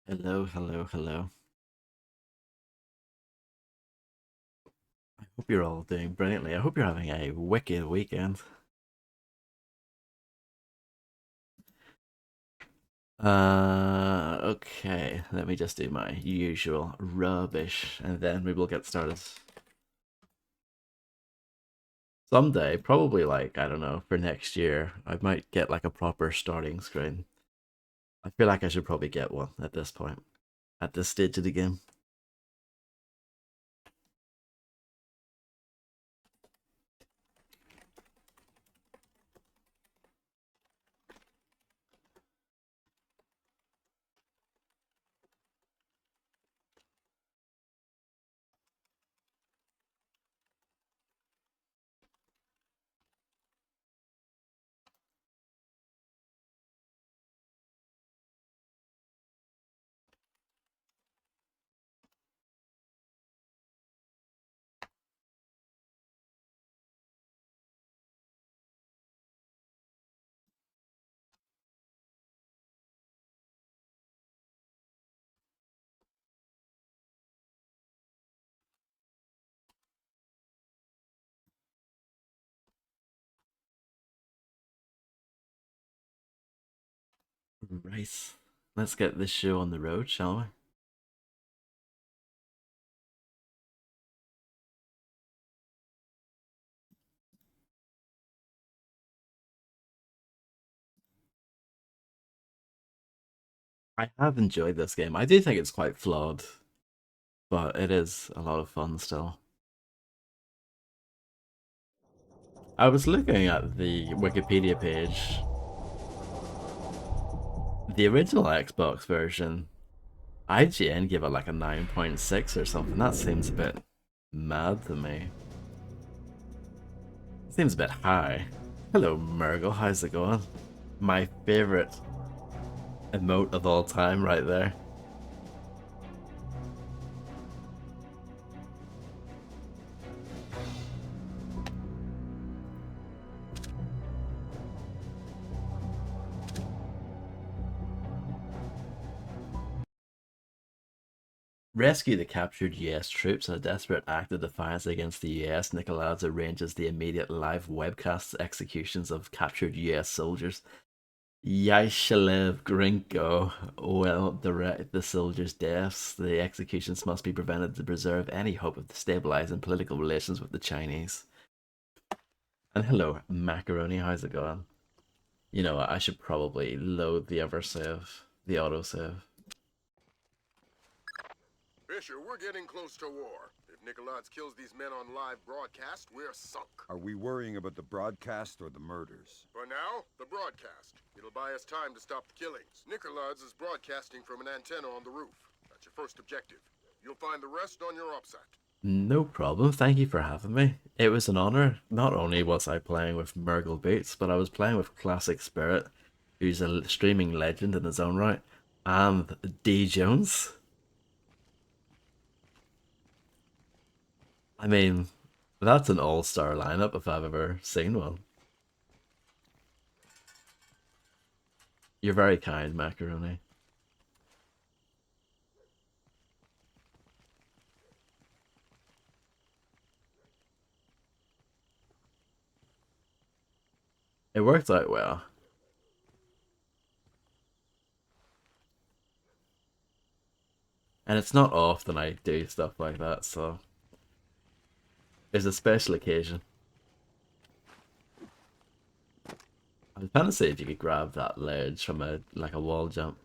Hello, hello, hello. I hope you're all doing brilliantly. I hope you're having a wicked weekend. Okay, let me just do my usual rubbish and then we will get started. Someday, probably like, I don't know, for next year, I might get like a proper starting screen. I feel like I should probably get one at this point, at this stage of the game. Right, let's get this show on the road, shall we? I have enjoyed this game. I do think it's quite flawed, but it is a lot of fun still. I was looking at the Wikipedia page. The original Xbox version, IGN gave it like a 9.6 or something. That seems a bit mad to me. Seems a bit high. Hello, Murgle. How's it going? My favorite emote of all time, right there. Rescue the captured US troops in a desperate act of defiance against the US. Nicolaides arranges the immediate live webcast executions of captured US soldiers. Yaishalev Grinko will direct the soldiers' deaths. The executions must be prevented to preserve any hope of stabilizing political relations with the Chinese. And hello, Macaroni, how's it going? You know what, I should probably load the other save, the autosave. Fisher, we're getting close to war. If Nicolaides kills these men on live broadcast, we're sunk. Are we worrying about the broadcast or the murders? For now, the broadcast. It'll buy us time to stop the killings. Nicolaides is broadcasting from an antenna on the roof. That's your first objective. You'll find the rest on your OPSAT. No problem, thank you for having me. It was an honor. Not only was I playing with Murgle Boots, but I was playing with Classic Spirit, who's a streaming legend in his own right, and D Jones. I mean, that's an all-star lineup if I've ever seen one. You're very kind, Macaroni. It worked out well. And it's not often I do stuff like that, so it's a special occasion. I was trying to see if you could grab that ledge from a like a wall jump.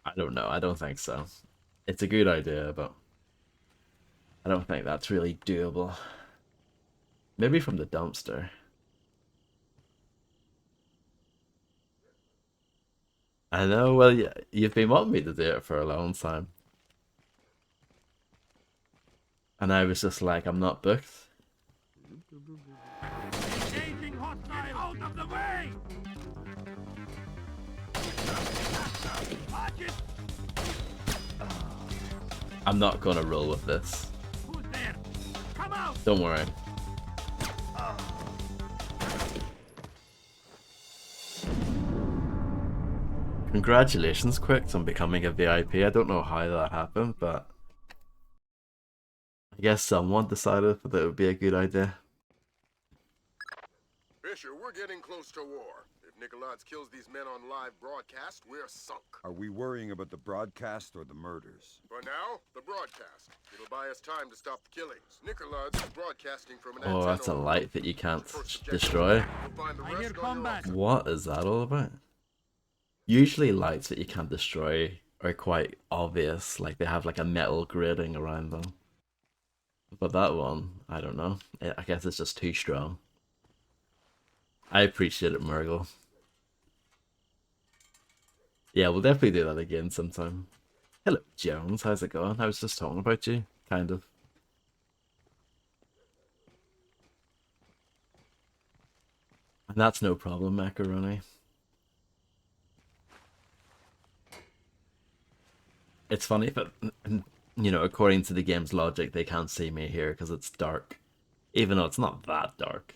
I don't know. I don't think so. It's a good idea, but I don't think that's really doable. Maybe from the dumpster. I know. Well, yeah, you've been wanting me to do it for a long time, and I was just like, I'm not booked. Engaging hostile! Out of the way! Watch it! I'm not gonna roll with this. Who's there? Come out! Don't worry. Congratulations, Quicks, on becoming a VIP. I don't know how that happened, but I guess someone decided that it would be a good idea. Fisher, we're getting close to war. If Nikolaj kills these men on live broadcast, we're sunk. Are we worrying about the broadcast or the murders? For now, the broadcast. It'll buy us time to stop the killings. Nikolaj is broadcasting from an Oh, antenna that's a on the light roof. that you can't That's your first objective. destroy. You'll find the I hear rest on your combat. offset. What is that all about? Usually lights that you can't destroy are quite obvious, like they have like a metal grating around them. But that one, I don't know. I guess it's just too strong. I appreciate it, Murgle. Yeah, we'll definitely do that again sometime. Hello, Jones. How's it going? I was just talking about you, kind of. And that's no problem, Macaroni. It's funny, but you know, according to the game's logic, they can't see me here because it's dark. Even though it's not that dark.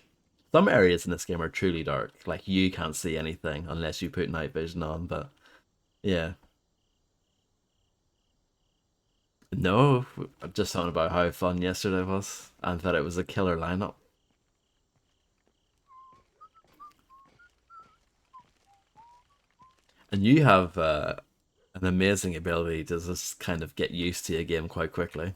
Some areas in this game are truly dark. Like, you can't see anything unless you put night vision on, but yeah. No, I'm just talking about how fun yesterday was and that it was a killer lineup. And you have an amazing ability to just kind of get used to a game quite quickly.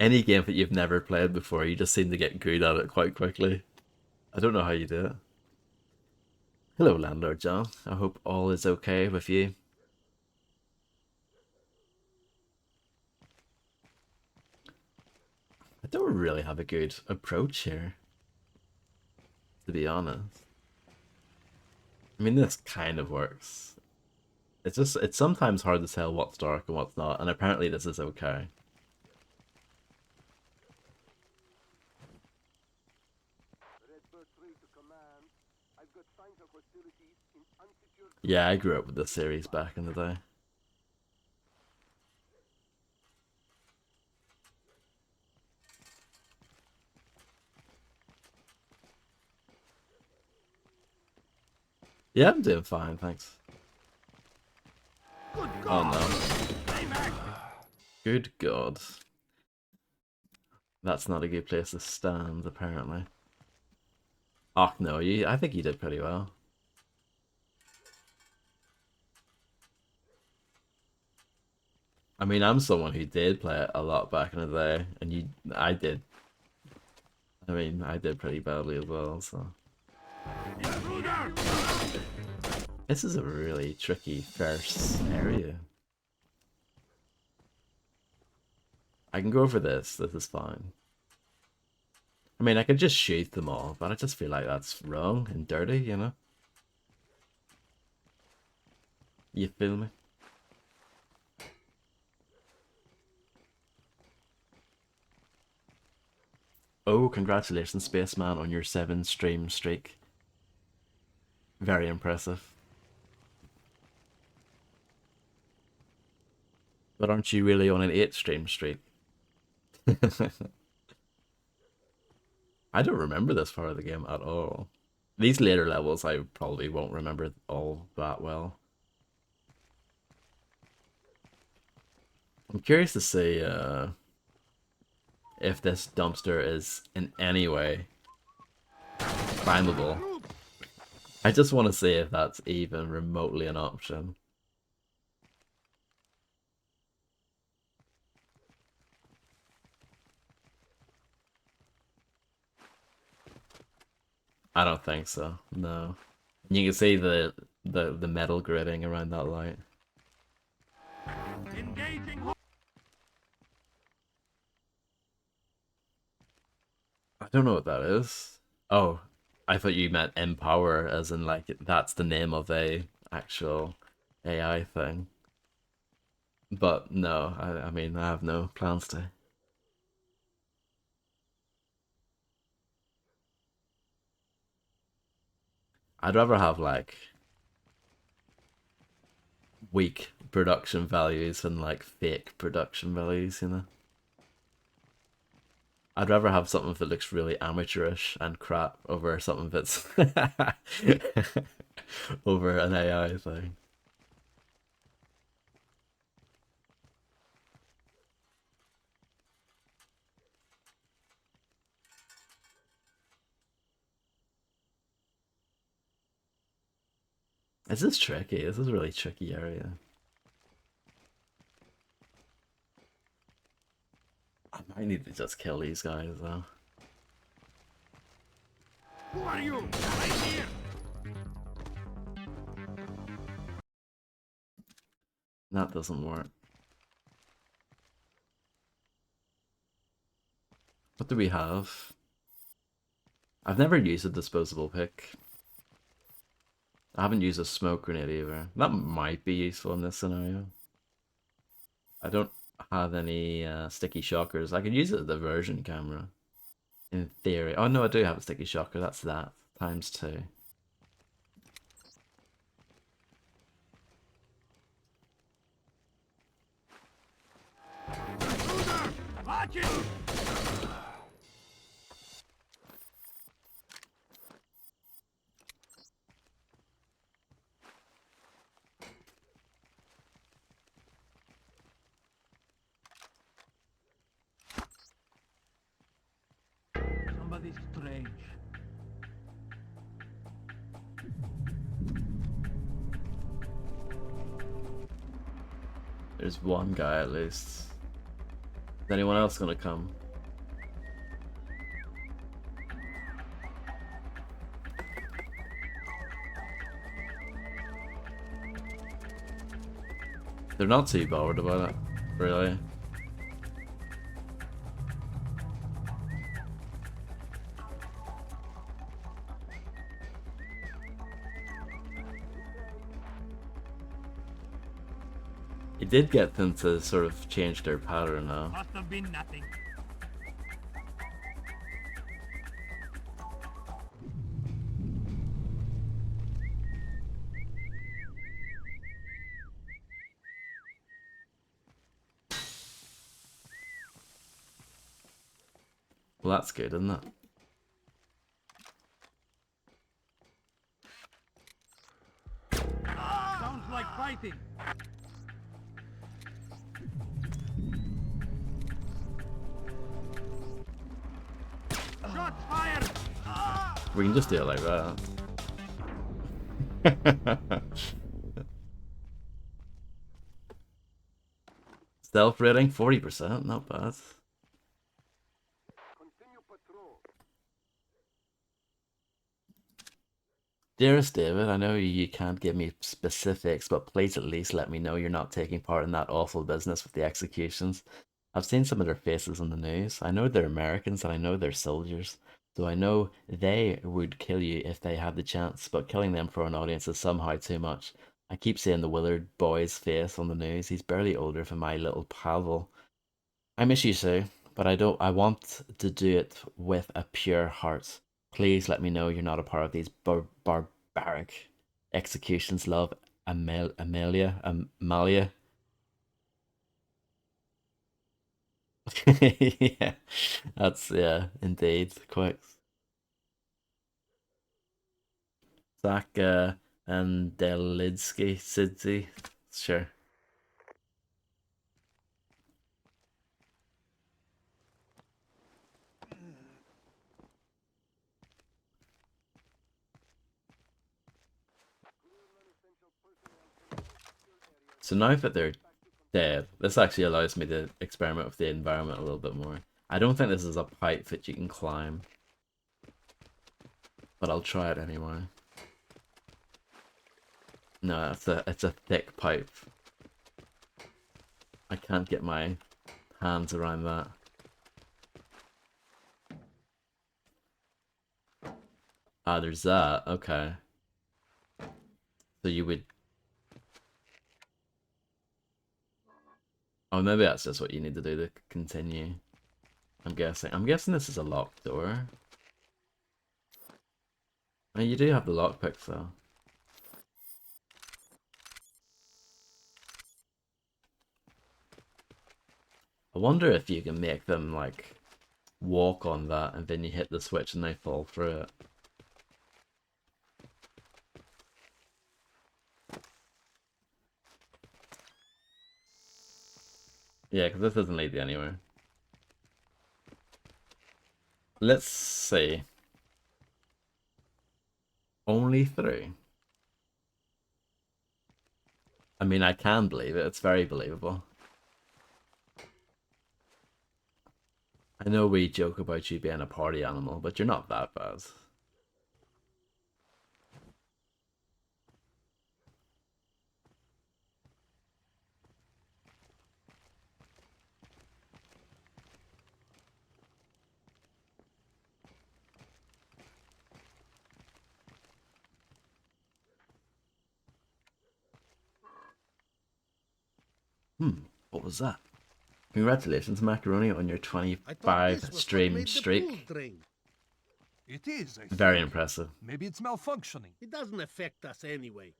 Any game that you've never played before, you just seem to get good at it quite quickly. I don't know how you do it. Hello, Landlord John. I hope all is okay with you. I don't really have a good approach here, to be honest. I mean, this kind of works. It's sometimes hard to tell what's dark and what's not, and apparently this is okay. Yeah, I grew up with this series back in the day. Yeah, I'm doing fine, thanks. Good Oh God! no. Stay back! Good God. That's not a good place to stand, apparently. Oh no, I think you did pretty well. I mean, I'm someone who did play it a lot back in the day, and I did. I mean, I did pretty badly as well, so. Intruder! This is a really tricky first area. I can go for this. This is fine. I mean, I could just shoot them all, but I just feel like that's wrong and dirty, you know? You feel me? Oh, congratulations, Spaceman, on your 7-stream streak. Very impressive. But aren't you really on an 8-stream streak? I don't remember this part of the game at all. These later levels I probably won't remember all that well. I'm curious to see if this dumpster is in any way climbable. I just want to see if that's even remotely an option. I don't think so. No. You can see the metal gridding around that light. Engaging! I don't know what that is. Oh, I thought you meant Empower, as in like that's the name of a actual AI thing. But no, I mean I have no plans to. I'd rather have like weak production values than like fake production values, you know. I'd rather have something that looks really amateurish and crap over something that's over an AI thing. This is tricky. This is a really tricky area. I might need to just kill these guys though. Who are you? Right here! That doesn't work. What do we have? I've never used a disposable pick. I haven't used a smoke grenade either. That might be useful in this scenario. I don't have any sticky shockers. I could use it as a diversion camera. In theory. Oh no, I do have a sticky shocker. That's that. Times 2. Intruder! Watch it! Somebody's strange. There's one guy at least. Is anyone else gonna come? They're not too bothered about it, really. It did get them to sort of change their pattern now. Must have been nothing. Well, that's good, isn't it? Sounds like fighting. Shots fired! We can just do it like that. Stealth rating 40%, not bad. Continue patrol. Dearest David, I know you can't give me specifics, but please at least let me know you're not taking part in that awful business with the executions. I've seen some of their faces on the news. I know they're Americans and I know they're soldiers. So I know they would kill you if they had the chance, but killing them for an audience is somehow too much. I keep seeing the Willard boy's face on the news. He's barely older than my little Pavel. I miss you, Sue, but I want to do it with a pure heart. Please let me know you're not a part of these barbaric executions. Love, Amalia. Yeah, that's indeed quite. Zach and Delitsky, Sidzi, sure. So now that they're dead, this actually allows me to experiment with the environment a little bit more. I don't think this is a pipe that you can climb, but I'll try it anyway. No, it's a thick pipe. I can't get my hands around that. Ah, there's that. Okay. So you would. Oh, maybe that's just what you need to do to continue. I'm guessing. I'm guessing this is a locked door. I mean, you do have the lockpicks though. I wonder if you can make them like walk on that, and then you hit the switch and they fall through it. Yeah, because this doesn't lead you anywhere. Let's see. Only 3. I mean, I can believe it. It's very believable. I know we joke about you being a party animal, but you're not that bad. What was that? Congratulations, Macaroni, on your I thought 25 this was what stream made the pool streak. drain. It is, I Very think. impressive. Maybe it's malfunctioning. It doesn't affect us anyway.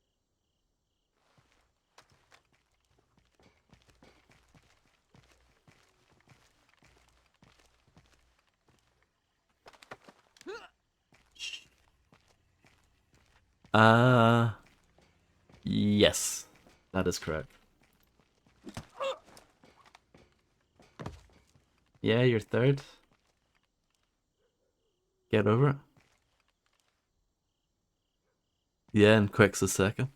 Yes, that is correct. Yeah, you're third. Get over it. Yeah, and Quick's a second.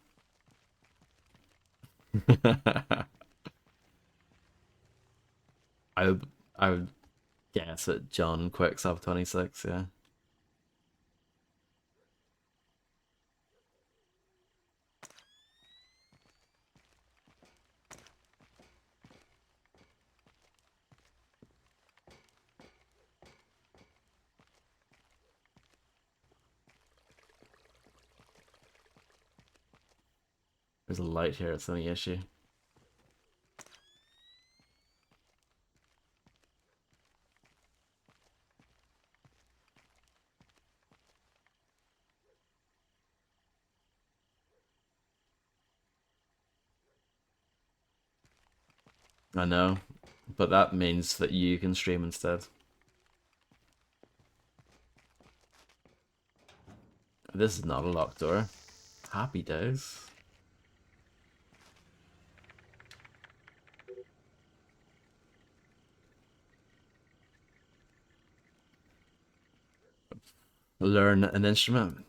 I would guess that John Quick's have 26, yeah. There's a light here, it's the only issue. I know, but that means that you can stream instead. This is not a locked door. Happy days. Learn an instrument.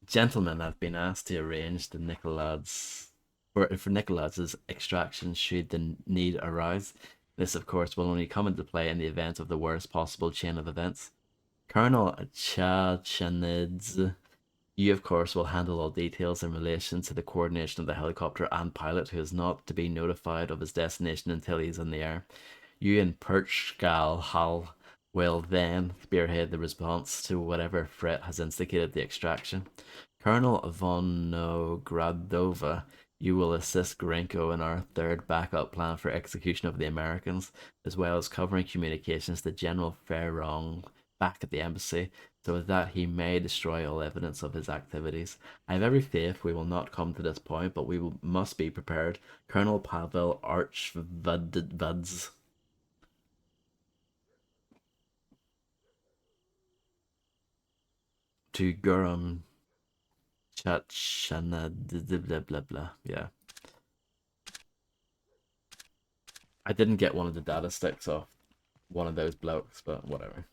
Gentlemen have been asked to arrange the Nicolads for Nicolads' extraction should the need arise. This, of course, will only come into play in the event of the worst possible chain of events. Colonel Chachanidze, you, of course, will handle all details in relation to the coordination of the helicopter and pilot, who is not to be notified of his destination until he is in the air. You and Perchgal Hal will then spearhead the response to whatever threat has instigated the extraction. Colonel Vonogradova, you will assist Grenko in our third backup plan for execution of the Americans, as well as covering communications to General Ferrong back at the embassy, so that he may destroy all evidence of his activities. I have every faith we will not come to this point, but must be prepared. Colonel Pavel Archvadz. To Gurum Chachana blah blah blah. Yeah. I didn't get one of the data sticks off one of those blokes, but whatever.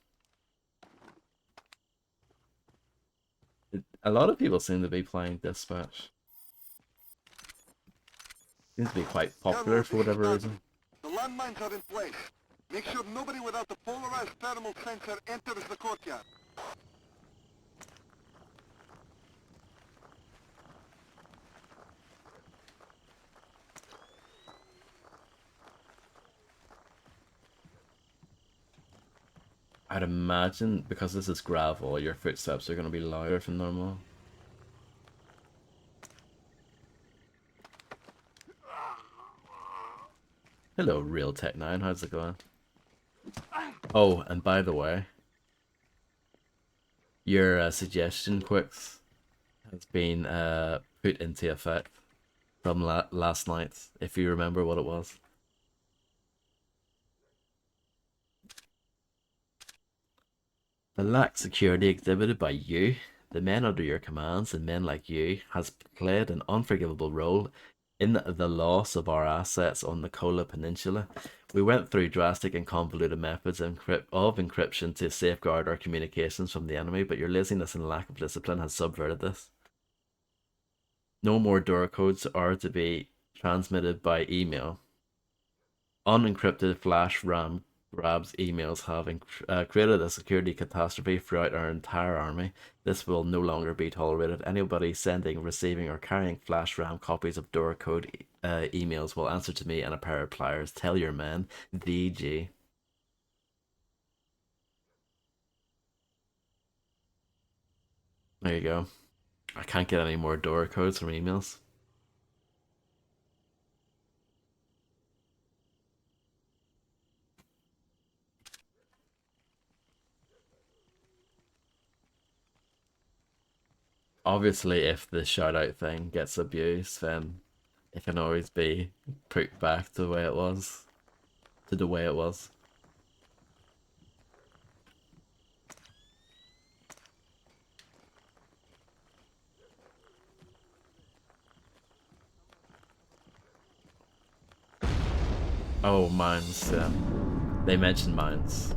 A lot of people seem to be playing Dispatch. Seems to be quite popular for whatever reason. The landmines are in place. Make sure nobody without the polarized thermal sensor enters the courtyard. I'd imagine because this is gravel, your footsteps are going to be louder than normal. Hello, Real Tech 9. How's it going? Oh, and by the way, your suggestion, Quicks, has been put into effect from last night, if you remember what it was. The lack security exhibited by you, the men under your commands, and men like you, has played an unforgivable role in the loss of our assets on the Kola Peninsula. We went through drastic and convoluted methods of encryption to safeguard our communications from the enemy, but your laziness and lack of discipline has subverted this. No more door codes are to be transmitted by email. Unencrypted flash RAM grabs emails have created a security catastrophe throughout our entire army. This will no longer be tolerated. Anybody sending, receiving, or carrying flash RAM copies of door code emails will answer to me and a pair of pliers. Tell your men, VG. There you go. I can't get any more door codes from emails. Obviously, if the shout out thing gets abused, then it can always be put back to the way it was. To the way it was. Oh, mines, yeah. They mentioned mines.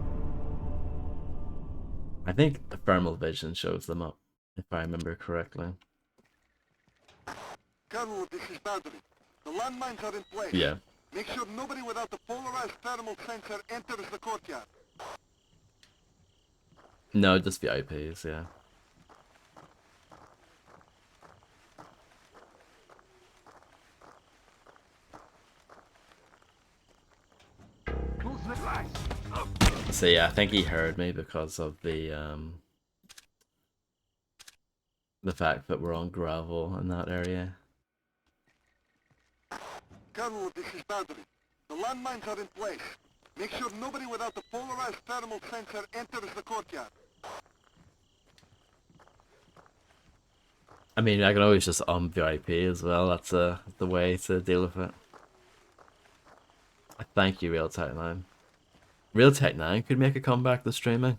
I think the thermal vision shows them up, if I remember correctly. Colonel, this is Boundary. The landmines are in place. Yeah. Make sure nobody without the polarized thermal sensor enters the courtyard. No, just VIPs, yeah. So yeah, I think he heard me because of the fact that we're on gravel in that area. Colonel, this is Boundary. The landmines are in place. Make sure nobody without the polarized thermal sensor enters the courtyard. I mean, I can always just VIP as well. That's the way to deal with it. I thank you, Real Tech 9. Real Tech 9 could make a comeback to streaming.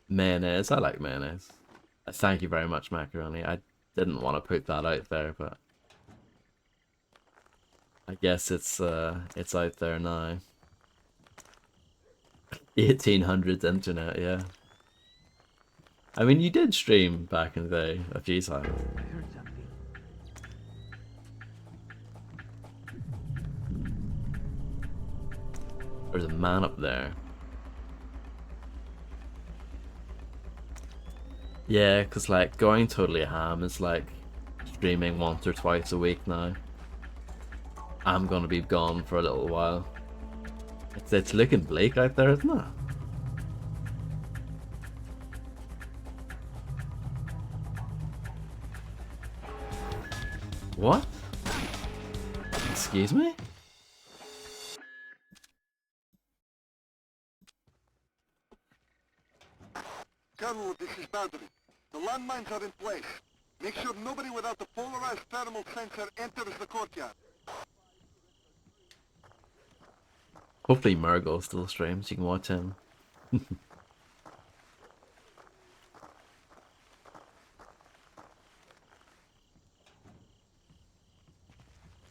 Mayonnaise, I like mayonnaise. Thank you very much, Macaroni. I didn't want to put that out there, but I guess it's out there now. 1800s internet, yeah. I mean, you did stream back in the day a few times. There's a man up there. Yeah, because like going totally ham is like streaming once or twice a week now. I'm gonna be gone for a little while. It's looking bleak out there, isn't it? What? Excuse me? Colonel, this is Boundary. The landmines are in place. Make sure nobody without the polarized thermal sensor enters the courtyard. Hopefully Murgle still streams, you can watch him.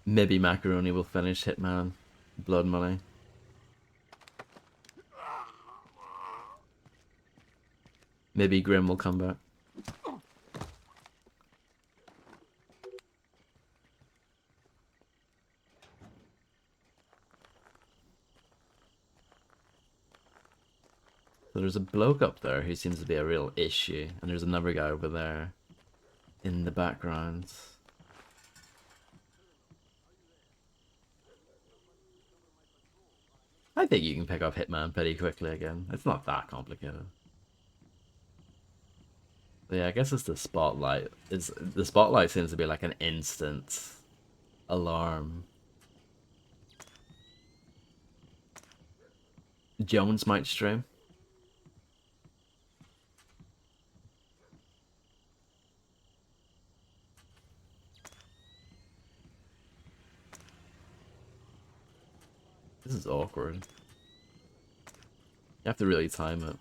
Maybe Macaroni will finish Hitman Blood Money. Maybe Grim will come back. So there's a bloke up there who seems to be a real issue, and there's another guy over there in the background. I think you can pick up Hitman pretty quickly again. It's not that complicated. But yeah, I guess it's the spotlight. The spotlight seems to be like an instant alarm. Jones might stream. This is awkward. You have to really time it.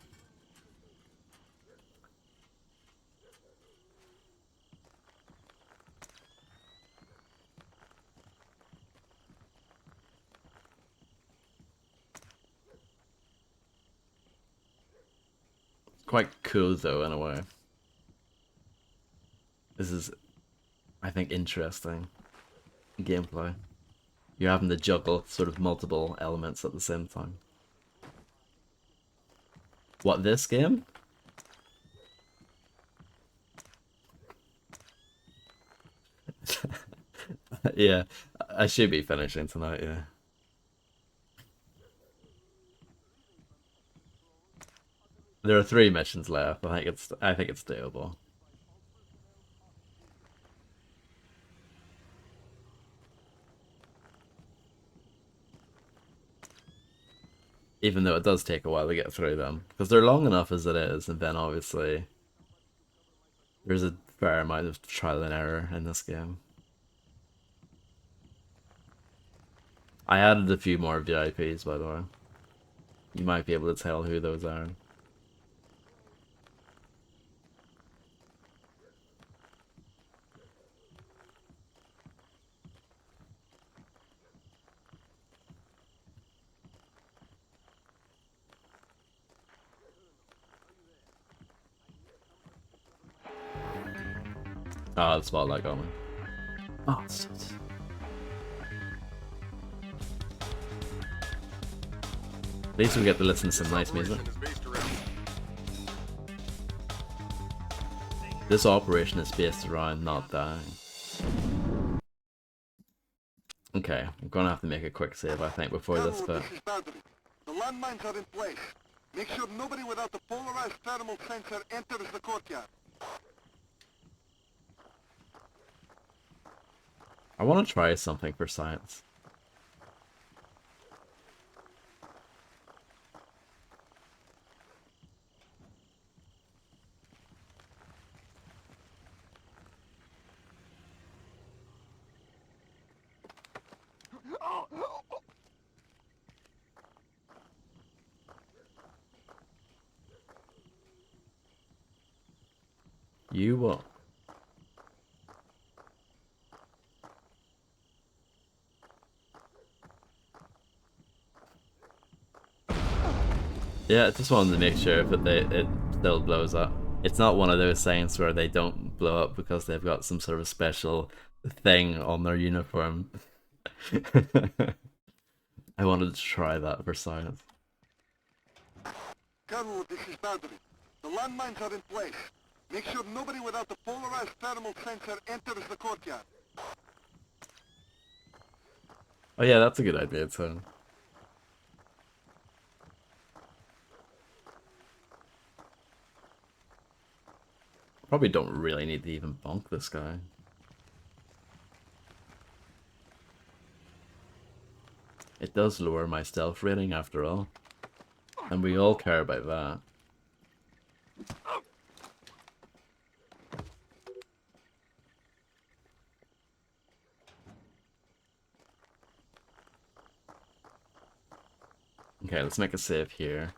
Quite cool though, in a way. This is, I think, interesting gameplay. You're having to juggle sort of multiple elements at the same time. What, this game? Yeah, I should be finishing tonight, yeah. There are 3 missions left. I think it's doable. Even though it does take a while to get through them. Because they're long enough as it is, and then obviously there's a fair amount of trial and error in this game. I added a few more VIPs, by the way. You might be able to tell who those are. Oh, the spotlight got me. Oh, at least we get to listen to some nice music. This operation is based around not dying. Okay, I'm gonna have to make a quick save, I think, before this bit. This is Boundary. The landmines are in place. Make sure nobody without the polarized thermal sensor enters the courtyard. I want to try something for science. You what? Yeah, I just wanted to make sure that it still blows up. It's not one of those things where they don't blow up because they've got some sort of special thing on their uniform. I wanted to try that for science. Colonel, this is Boundary. The landmines are in place. Make sure nobody without the polarized thermal sensor enters the courtyard. Oh yeah, that's a good idea too. Probably don't really need to even bonk this guy. It does lower my stealth rating after all. And we all care about that. Okay, let's make a save here.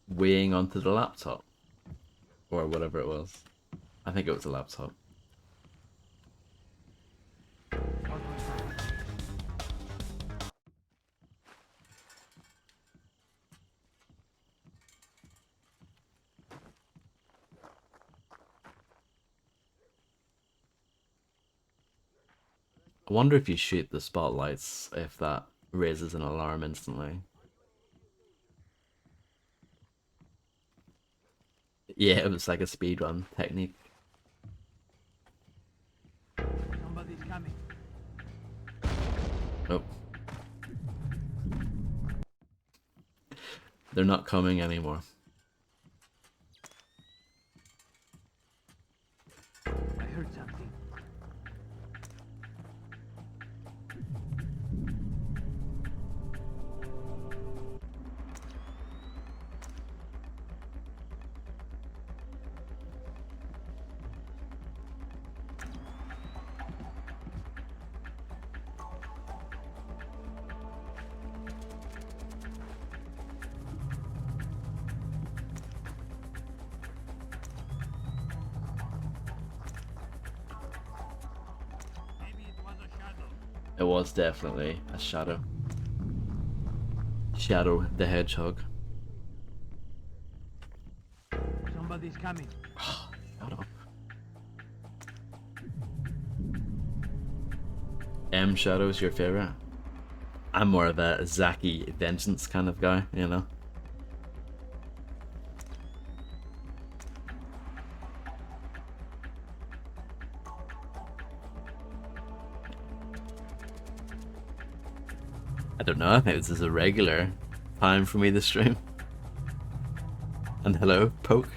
Weighing onto the laptop. Or whatever it was. I think it was a laptop. I wonder if you shoot the spotlights, if that raises an alarm instantly. Yeah, it was like a speedrun technique. Somebody's coming. Oh. They're not coming anymore. I heard something. It was definitely a shadow. Shadow the Hedgehog. Somebody's coming. Shut up. Shadow's your favorite? I'm more of a Zaki Vengeance kind of guy, you know? I don't know, I think this is a regular time for me to stream. And hello, Poke.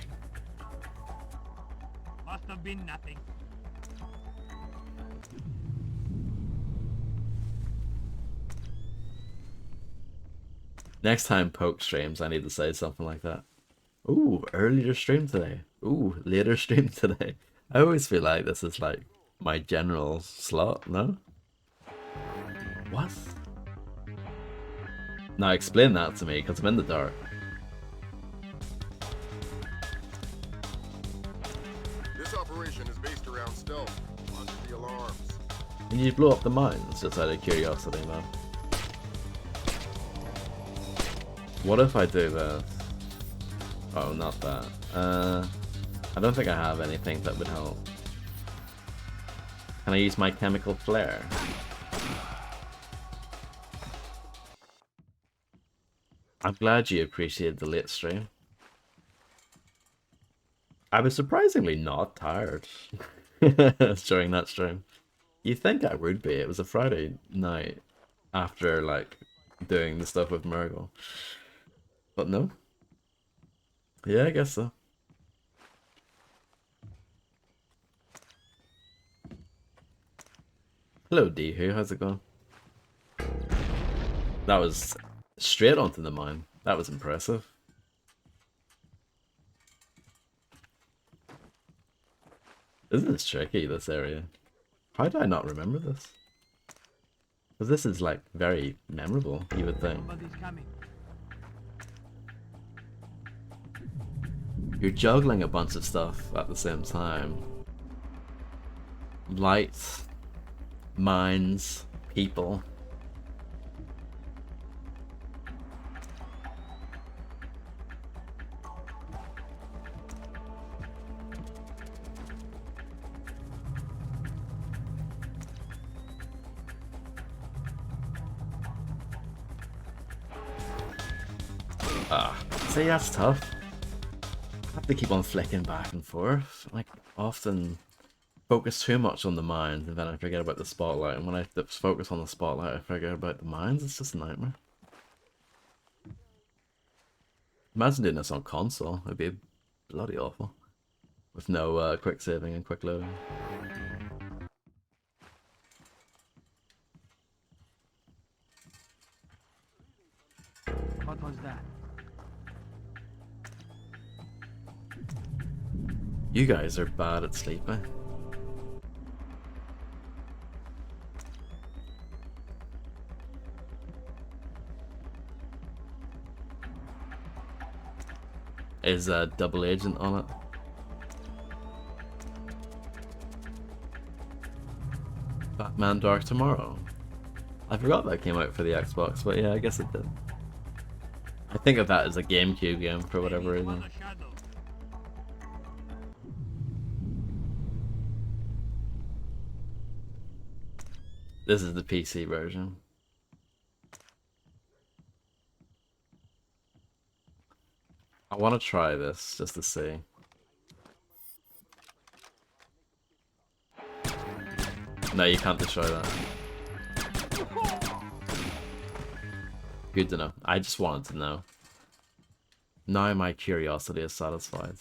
Must have been nothing. Next time Poke streams, I need to say something like that. Ooh, earlier stream today. Ooh, later stream today. I always feel like this is like my general slot, no? What? Now explain that to me, because I'm in the dark. This operation is based around stealth, under the alarms. Can you blow up the mines, just out of curiosity, man? What if I do this? Oh, not that. I don't think I have anything that would help. Can I use my chemical flare? I'm glad you appreciated the late stream. I was surprisingly not tired during that stream. You'd think I would be. It was a Friday night after, like, doing the stuff with Murgle. But no. Yeah, I guess so. Hello, Dehu. How's it going? That was straight onto the mine. That was impressive. Isn't this tricky, this area? How did I not remember this? Because this is, like, very memorable, you would think. Somebody's coming. You're juggling a bunch of stuff at the same time. Lights, mines, people. See, that's tough. I have to keep on flicking back and forth. Like, often focus too much on the mines and then I forget about the spotlight. And when I focus on the spotlight, I forget about the mines. It's just a nightmare. Imagine doing this on console. It'd be bloody awful. With no quick saving and quick loading. What was that? You guys are bad at sleeping. Is a double agent on it? Batman Dark Tomorrow. I forgot that came out for the Xbox, but yeah, I guess it did. I think of that as a GameCube game for whatever reason. A shadow. This is the PC version. I want to try this just to see. No, you can't destroy that. Good to know. I just wanted to know. Now my curiosity is satisfied.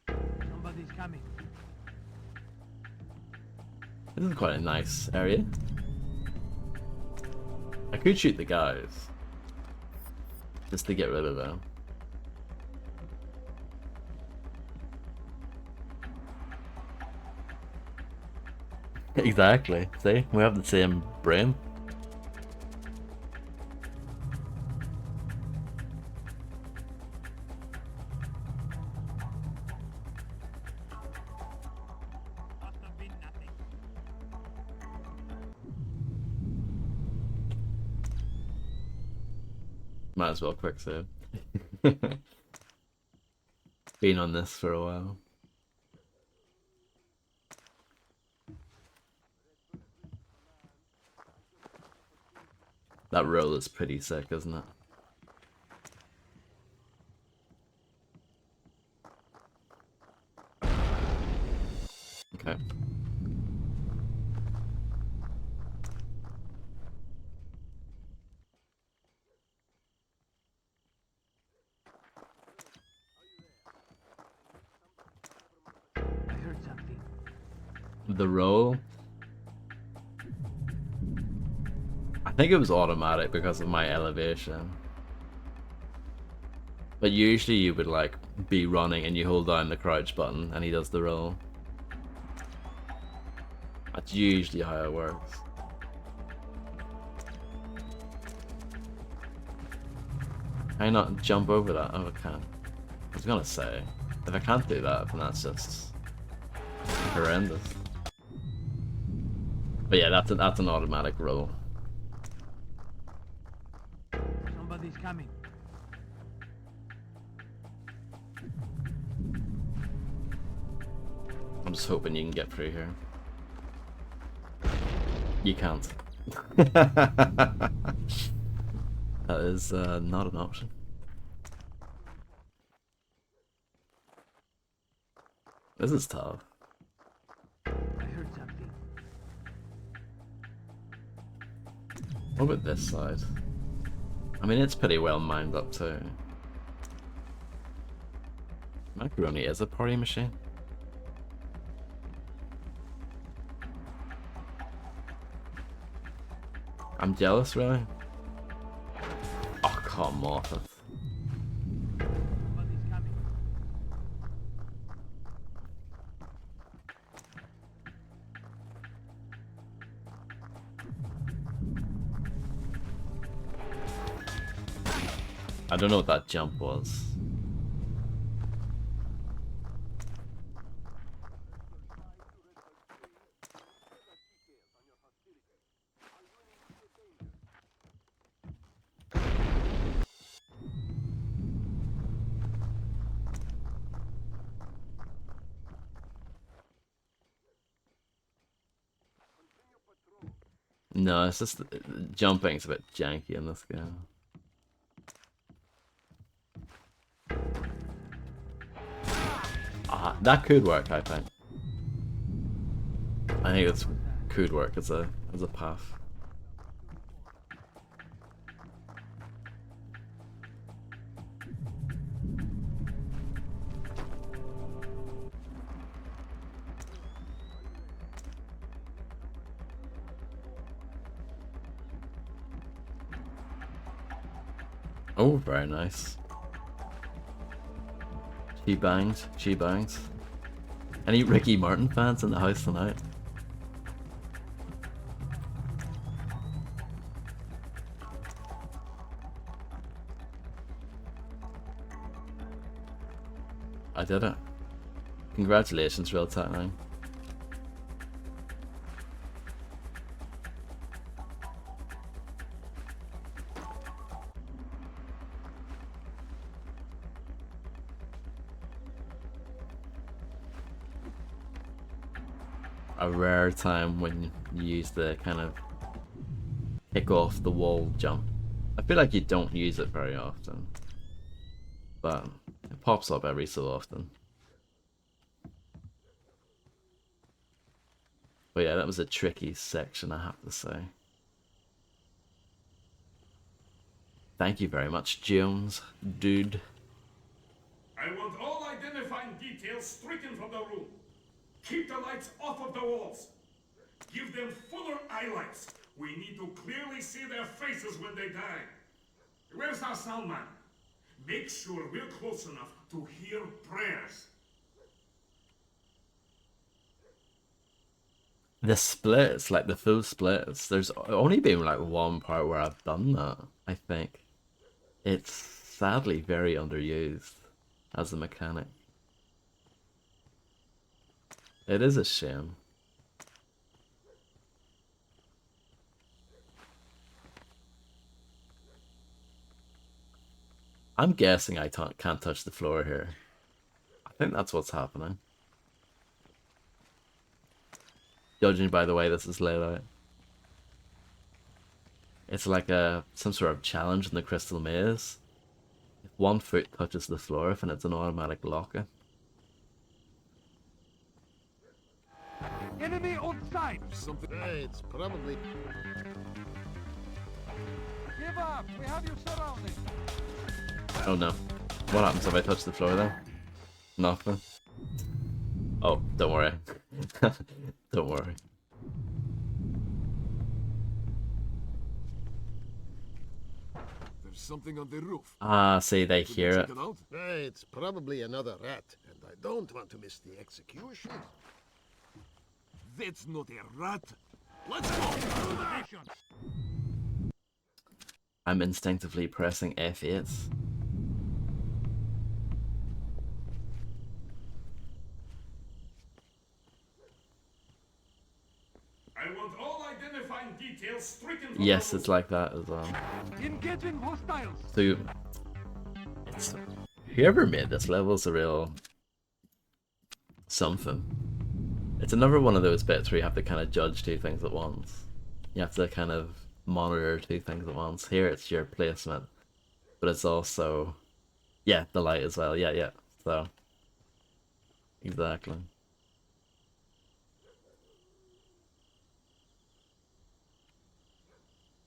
Somebody's coming. This is quite a nice area. I could shoot the guys. Just to get rid of them. Exactly. See? We have the same brain. Might as well quick save. Been on this for a while. That roll is pretty sick, isn't it? Okay. I heard something. The roll, I think it was automatic because of my elevation. But usually you would like be running and you hold down the crouch button and he does the roll. That's usually how it works. Can I not jump over that? Oh, I can. I was gonna say, if I can't do that, then that's just horrendous. But yeah, that's an automatic roll. Somebody's coming. I'm just hoping you can get through here. You can't. That is not an option. This is tough. I heard something. What about this side? I mean, it's pretty well mined up too. Macaroni is a party machine. I'm jealous, really. Oh, come off it. Somebody's coming. I don't know what that jump was. No, it's just jumping's a bit janky in this game. Ah, that could work, I think. I think it could work as a path. Oh, very nice. She bangs, she bangs. Any Ricky Martin fans in the house tonight? I did it. Congratulations, Real Tech 9. A rare time when you use the kind of kick off the wall jump. I feel like you don't use it very often, but it pops up every so often. But yeah, that was a tricky section, I have to say. Thank you very much, Jones, dude. I want all identifying details stricken from the room. Keep the lights off of the walls. Give them fuller highlights. We need to clearly see their faces when they die. Where's our sound man? Make sure we're close enough to hear prayers. The splits, like the full splits, there's only been like one part where I've done that, I think. It's sadly very underused as a mechanic. It is a shame. I'm guessing I can't touch the floor here. I think that's what's happening. Judging by the way this is laid out. It's like some sort of challenge in the crystal maze. If one foot touches the floor, then it's an automatic lock-in. Enemy on sight! Something. It's probably. Give up! We have you surrounded! Oh no. What happens if I touch the floor then? Nothing. Oh, don't worry. Don't worry. There's something on the roof. Ah, see, they hear it. It's probably another rat, and I don't want to miss the execution. That's not a rat. Let's go! I'm instinctively pressing F8. I want all identifying details stricken from Yes, the it's like that as well. Engaging hostiles! So, it's, whoever made this level is a real something. It's another one of those bits where you have to kind of judge two things at once. You have to kind of monitor two things at once. Here it's your placement, but it's also, yeah, the light as well. Yeah. So, exactly.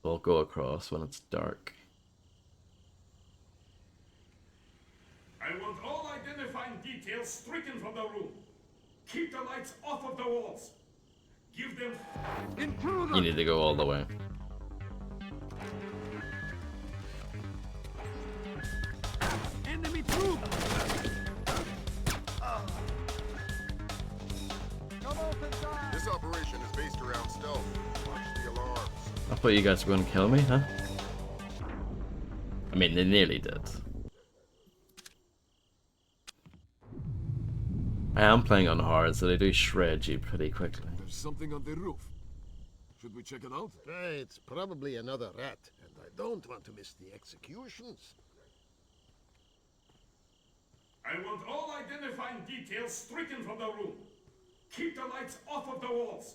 We'll go across when it's dark. I want all identifying details stricken from the room. Keep the lights off of the walls. Give them... Intruder! You need to go all the way. Enemy troop! Come open side! This operation is based around stealth. Watch the alarms. I thought you guys were going to kill me, huh? I mean, they nearly did. I am playing on hard, so they do shred you pretty quickly. There's something on the roof. Should we check it out? It's probably another rat, and I don't want to miss the executions. I want all identifying details stricken from the room. Keep the lights off of the walls.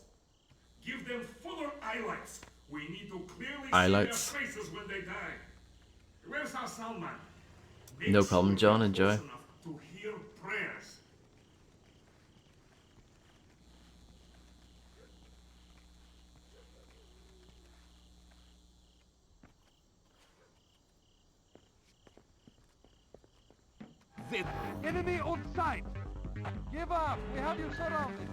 Give them fuller highlights. We need to clearly Highlights. see their faces when they die. Where's our sound man? No problem, John. we're Enjoy. close enough to hear prayers. Enemy on sight! Give up! We have you surrounded!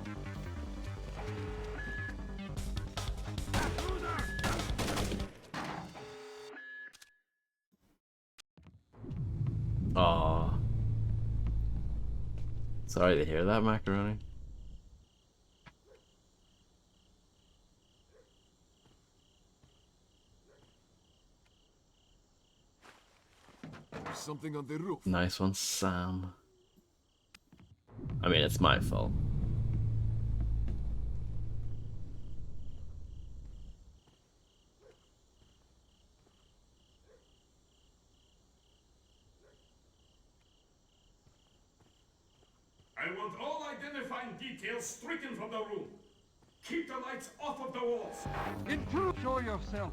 Aww. Sorry to hear that, Macaroni. There's something on the roof. Nice one, Sam. I mean, it's my fault. I want all identifying details stricken from the room. Keep the lights off of the walls. Intrude! Show yourself!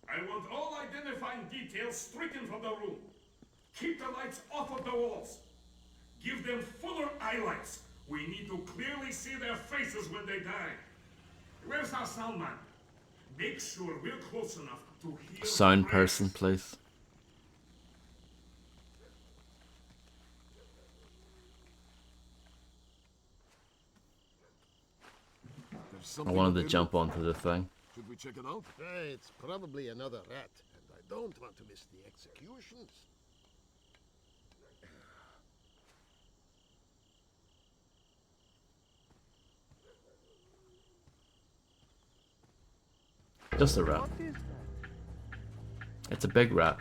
I want all identifying details stricken from the room. Keep the lights off of the walls. Give them fuller highlights. We need to clearly see their faces when they die. Where's our sound man? Make sure we're close enough to hear Sound prayers. person, please. There's I something wanted on to the jump roof. onto the thing. Should we check it out? It's probably another rat, and I don't want to miss the executions. Just a rat. What is that? It's a big rat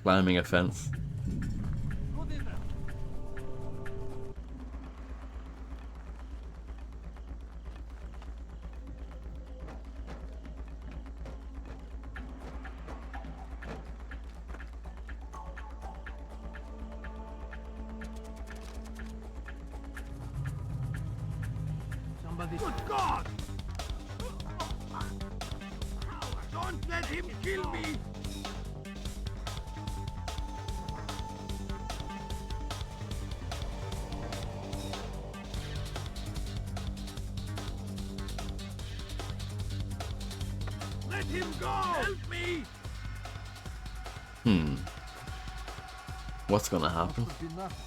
climbing a fence. Go there. Somebody. Good God! Don't let him kill me! Let him go! Help me! What's gonna happen? Could be nothing.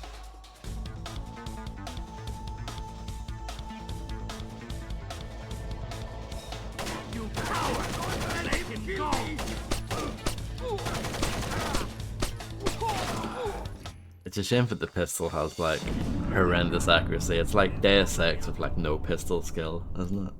You coward! Don't let him kill me! It's a shame that the pistol has like horrendous accuracy. It's like Deus Ex with like no pistol skill, isn't it?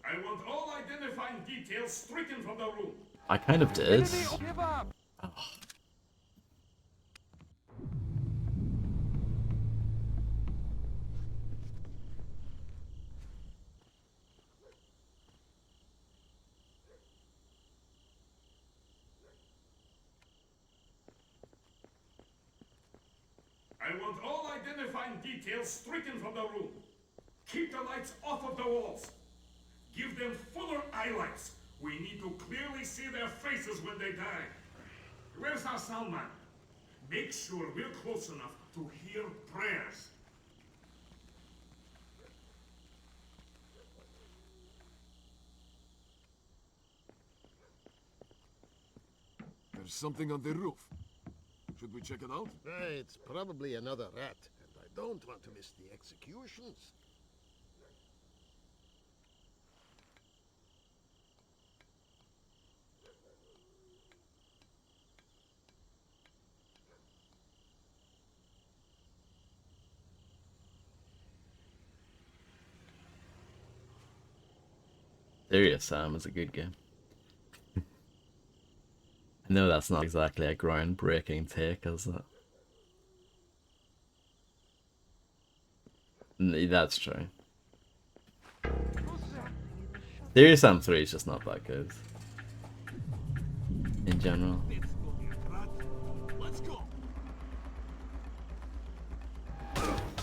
I want all identifying details stricken from the room. I kind of did. Give up! I want all identifying details stricken from the room. Keep the lights off of the walls. Give them fuller highlights. We need to clearly see their faces when they die. Where's our sound man? Make sure we're close enough to hear prayers. There's something on the roof. Should we check it out? It's probably another rat, and I don't want to miss the executions. Serious Sam is a good game. I know that's not exactly a groundbreaking take, is it? That's true. Serious Sam 3 is just not that good. In general. Let's go!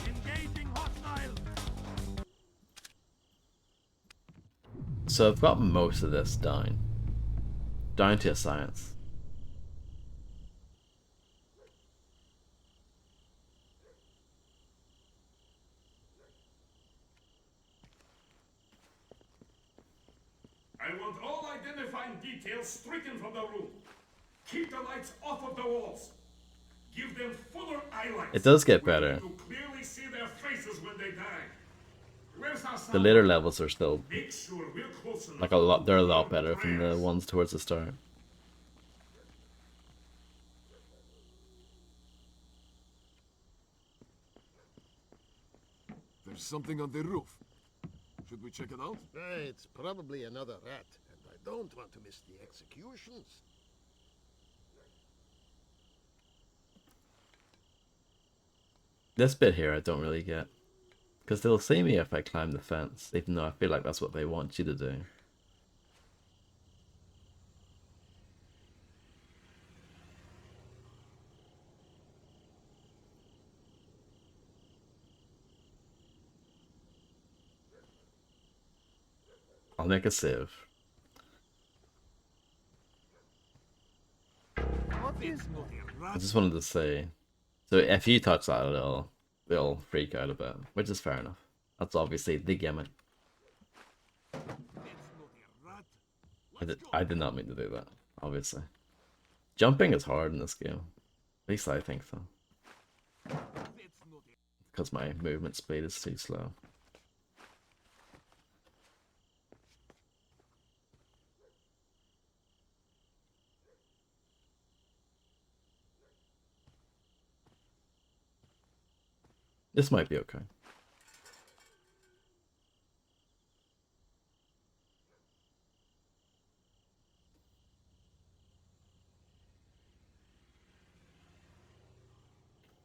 Engaging hostile! So I've got most of this down. Down to a science. I want all identifying details stricken from the room. Keep the lights off of the walls. Give them fuller highlights. It does get We better. need to clearly see their faces when they die. Where's our The sound later man? levels are still Make sure we're close enough like a lot. They're a to lot hear better from the prayers. ones towards the start. There's something on the roof. Should we check it out? It's probably another rat, and I don't want to miss the executions. This bit here I don't really get. Because they'll see me if I climb the fence, even though I feel like that's what they want you to do. I'll make a save. I just wanted to say, so if you touch that, they'll freak out a bit, which is fair enough. That's obviously the gimmick. I did not mean to do that, obviously. Jumping is hard in this game. At least I think so. Because my movement speed is too slow. This might be okay.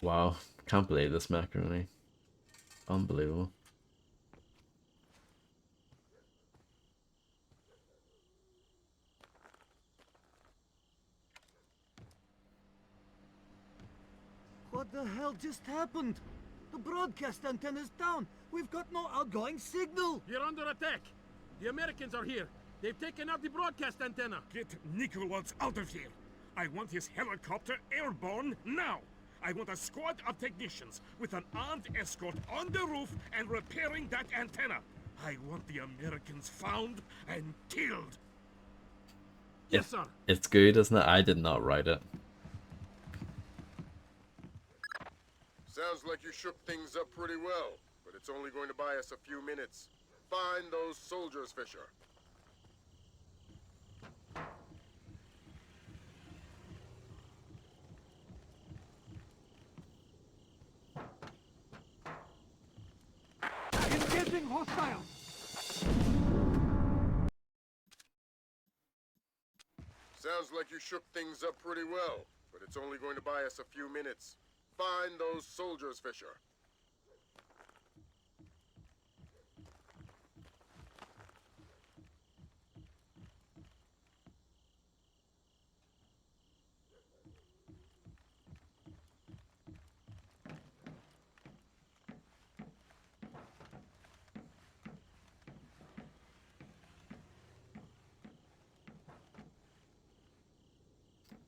Wow, can't believe this macaroni. Unbelievable. What the hell just happened? The broadcast antenna's down. We've got no outgoing signal. You're under attack. The Americans are here. They've taken out the broadcast antenna. Get Nicholas out of here. I want his helicopter airborne now. I want a squad of technicians with an armed escort on the roof and repairing that antenna. I want the Americans found and killed. Yes, sir. It's good, isn't it? I did not write it. Sounds like you shook things up pretty well, but it's only going to buy us a few minutes. Find those soldiers, Fisher. Engaging hostiles. Sounds like you shook things up pretty well, but it's only going to buy us a few minutes. Find those soldiers, Fisher.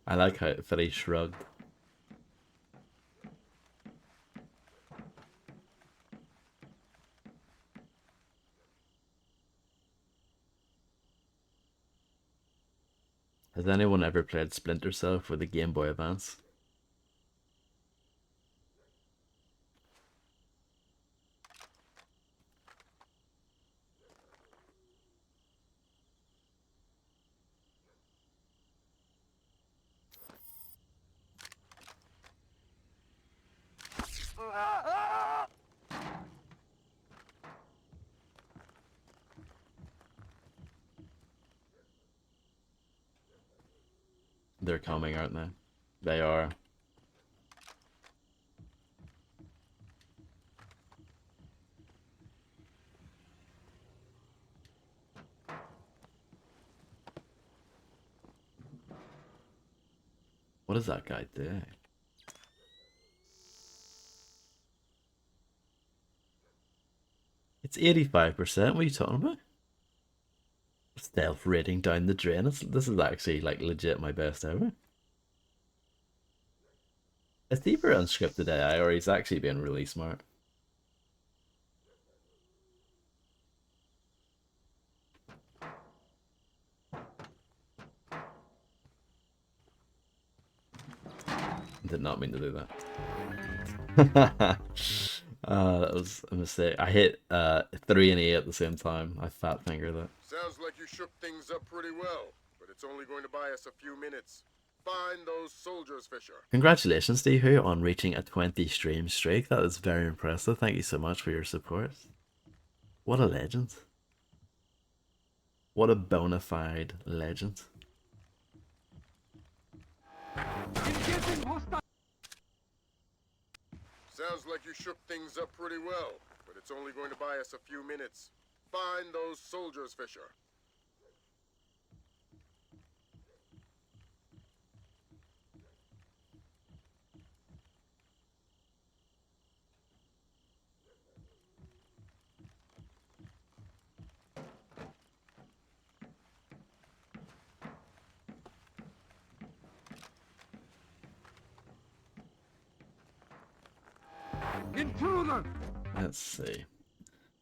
I like how it very shrugged. Has anyone ever played Splinter Cell for the Game Boy Advance? They're coming, aren't they? They are. What does that guy do? It's 85%. What are you talking about? Stealth rating down the drain. This is actually like legit my best ever. It's deeper unscripted AI, or he's actually being really smart. Did not mean to do that. That was a mistake. I hit 3 and E at the same time. I fat fingered that. Sounds like you shook things up pretty well, but it's only going to buy us a few minutes. Find those soldiers, Fisher. Congratulations, Dehu, on reaching a 20 stream streak. That is very impressive. Thank you so much for your support. What a legend. What a bona fide legend. Engaging hostiles. Sounds like you shook things up pretty well, but it's only going to buy us a few minutes. Find those soldiers, Fisher. Intruder. Let's see.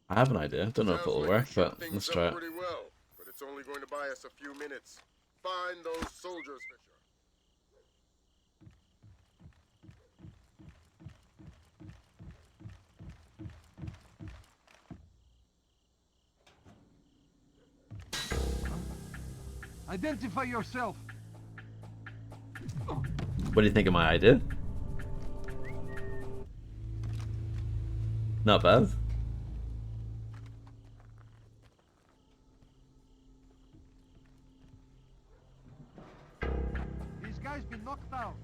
I have an idea. Don't know if it'll work, but let's try it. Pretty well, but it's only going to buy us a few minutes. Find those soldiers, Fisher. Identify yourself. What do you think of my idea? Not bad. These guys been knocked out.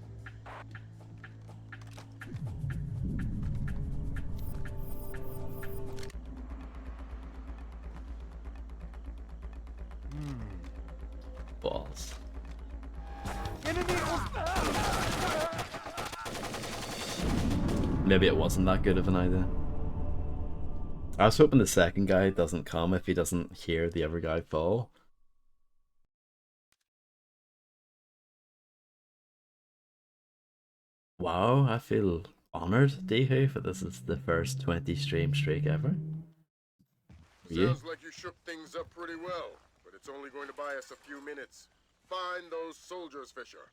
Balls. Maybe it wasn't that good of an idea. I was hoping the second guy doesn't come if he doesn't hear the other guy fall. Wow, I feel honored, Dehu, for this is the first 20 stream streak ever. You? Sounds like you shook things up pretty well, but it's only going to buy us a few minutes. Find those soldiers, Fisher.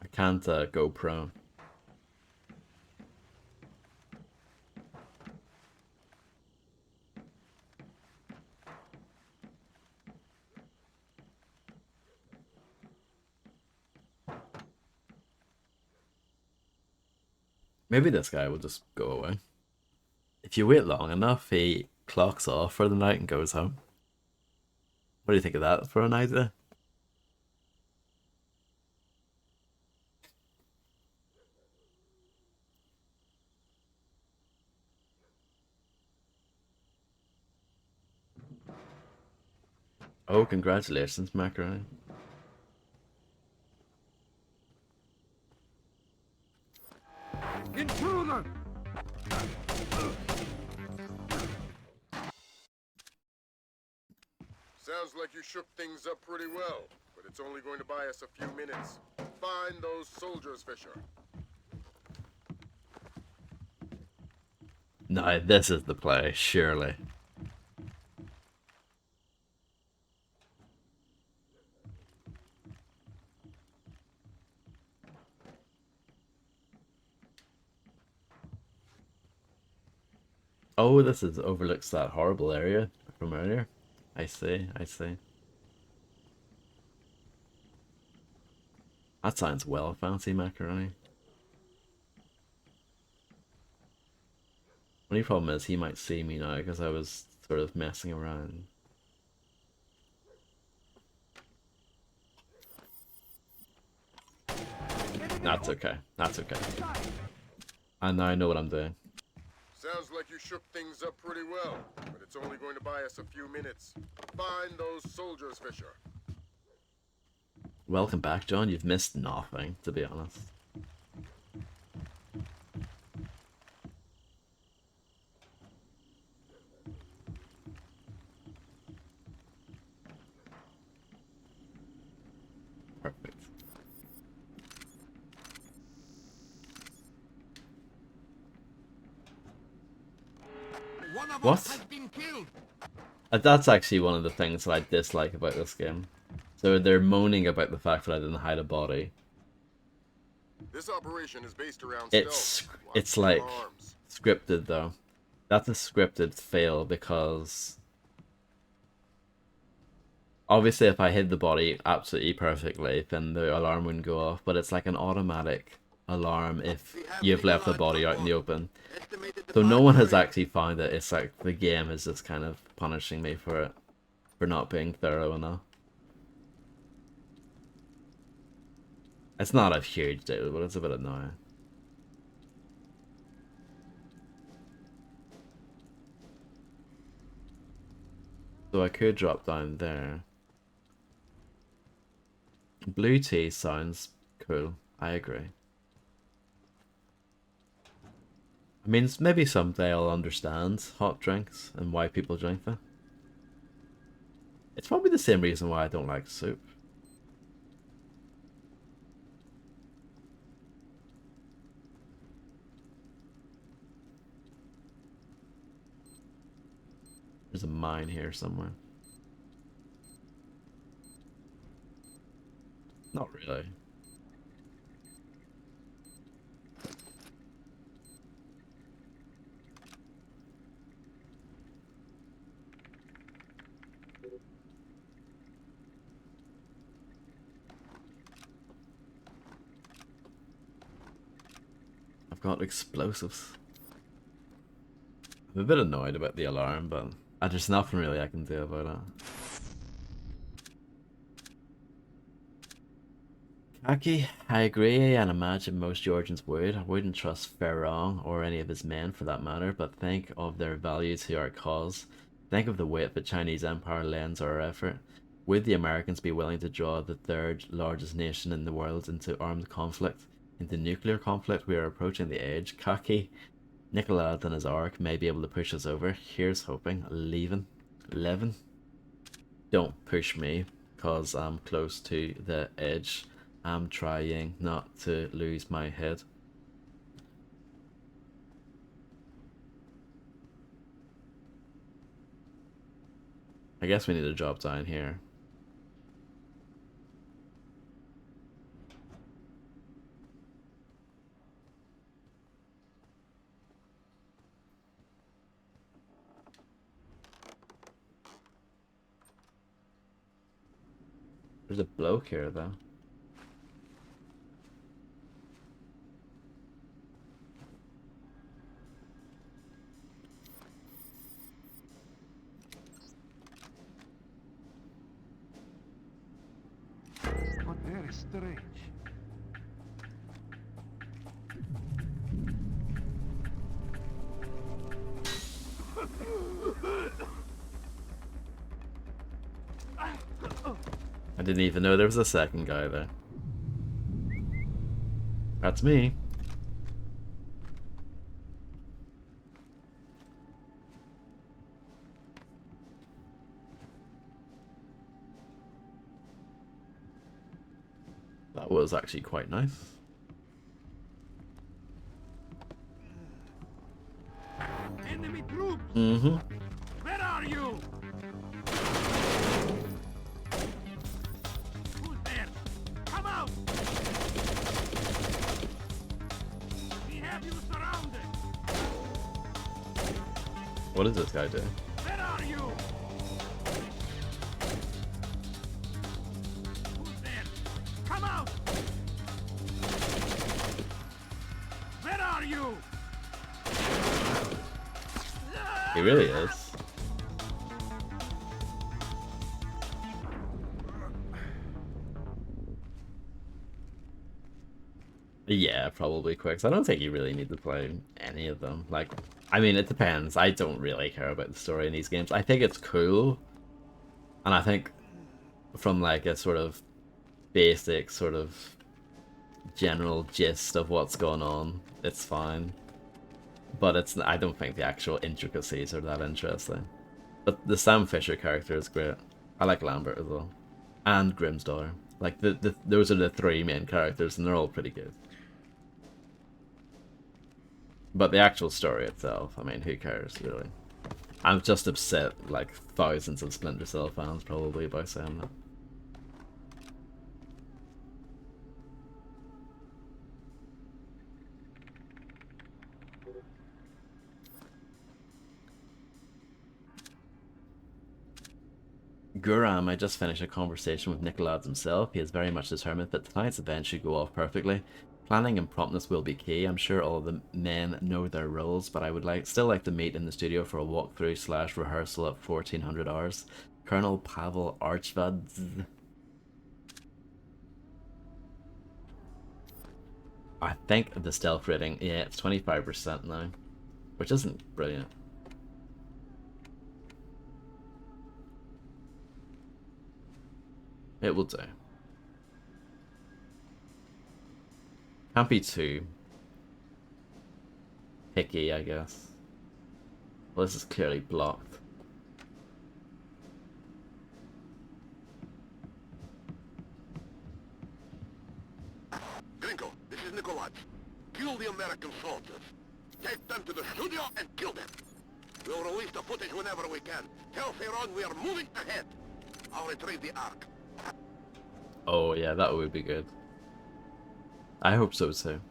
I can't go prone. Maybe this guy will just go away. If you wait long enough, he clocks off for the night and goes home. What do you think of that for an idea? Oh, congratulations, Macaroni. Intruder! Sounds like you shook things up pretty well, but it's only going to buy us a few minutes. Find those soldiers, Fisher. No, this is the play, surely. Oh, this is overlooks that horrible area from earlier. I see, I see. That sounds well fancy, Macaroni. Only problem is he might see me now because I was sort of messing around. That's okay. That's okay. I now know what I'm doing. Sounds like you shook things up pretty well, but it's only going to buy us a few minutes. Find those soldiers, Fisher. Welcome back, John. You've missed nothing, to be honest. Perfect. One of What? us has been killed. That's actually one of the things that I dislike about this game. So they're moaning about the fact that I didn't hide a body. This operation is based around It's stealth. it's Watch your like arms. scripted though. That's a scripted fail because obviously if I hid the body absolutely perfectly, then the alarm wouldn't go off. But it's like an automatic alarm if you've left the body out in the open. So no one has actually found it. It's like the game is just kind of punishing me for it, for not being thorough enough. It's not a huge deal, but it's a bit annoying. So I could drop down there. Blue tea sounds cool. I agree. I mean, maybe someday I'll understand hot drinks and why people drink them. It's probably the same reason why I don't like soup. There's a mine here somewhere. Not really. I've got explosives. I'm a bit annoyed about the alarm, but there's nothing really I can do about it. Kaki, I agree and imagine most Georgians would. I wouldn't trust Ferrong or any of his men for that matter, but think of their value to our cause. Think of the weight the Chinese Empire lends our effort. Would the Americans be willing to draw the third largest nation in the world into armed conflict? Into nuclear conflict? We are approaching the edge. Kaki, Nicolad and his arc may be able to push us over. Here's hoping. Leaving. Levin. Don't push me, cause I'm close to the edge. I'm trying not to lose my head. I guess we need to drop down here. There's a bloke here though. But very strange. I didn't even know there was a second guy there. That's me. That was actually quite nice. Enemy troops! Mm-hmm. Where are you? Who's there? Come out! We have you surrounded! What does this guy do? Where are you? Who's there? Come out! Where are you? He really is. Yeah, probably Quicks. I don't think you really need to play any of them. Like, I mean, it depends. I don't really care about the story in these games. I think it's cool. And I think from like a sort of basic sort of general gist of what's going on, it's fine. But I don't think the actual intricacies are that interesting. But the Sam Fisher character is great. I like Lambert as well. And Grimm's daughter. Like, those are the three main characters, and they're all pretty good. But the actual story itself, I mean, who cares, really? I'm just upset, like, thousands of Splinter Cell fans probably by saying that. Guram, I just finished a conversation with Nicolad himself. He is very much determined that tonight's event should go off perfectly. Planning and promptness will be key. I'm sure all the men know their roles, but I would still like to meet in the studio for a walkthrough / rehearsal at 1400 hours. Colonel Pavel Archvadz. I think the stealth rating, yeah, it's 25% now, which isn't brilliant. It will do. Can't be too picky, I guess. Well, this is clearly blocked. Gringo, this is Nicolaj. Kill the American soldiers. Take them to the studio and kill them. We'll release the footage whenever we can. Tell Ferron we are moving ahead. I'll retrieve the Ark. Oh yeah, that would be good. I hope so too.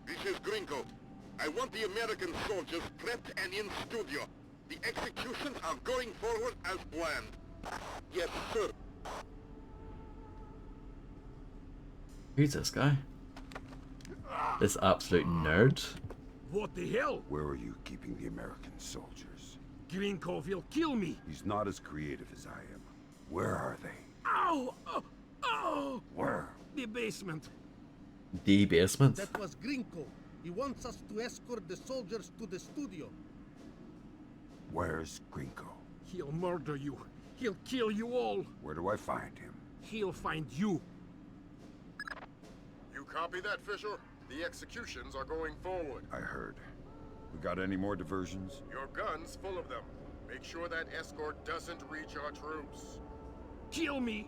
This is Gringo. I want the American soldiers prepped and in studio. The executions are going forward as planned. Yes, sir. Who's this guy? This absolute nerd. What the hell? Where are you keeping the American soldiers? Grinkov, he'll kill me. He's not as creative as I am. Where are they? Ow! Oh! Oh! Where? The basement. The basement. That was Grinko. He wants us to escort the soldiers to the studio. Where's Grinko? He'll murder you. He'll kill you all. Where do I find him? He'll find you. You copy that, Fisher? The executions are going forward. I heard. We got any more diversions? Your gun's full of them. Make sure that escort doesn't reach our troops. Kill me.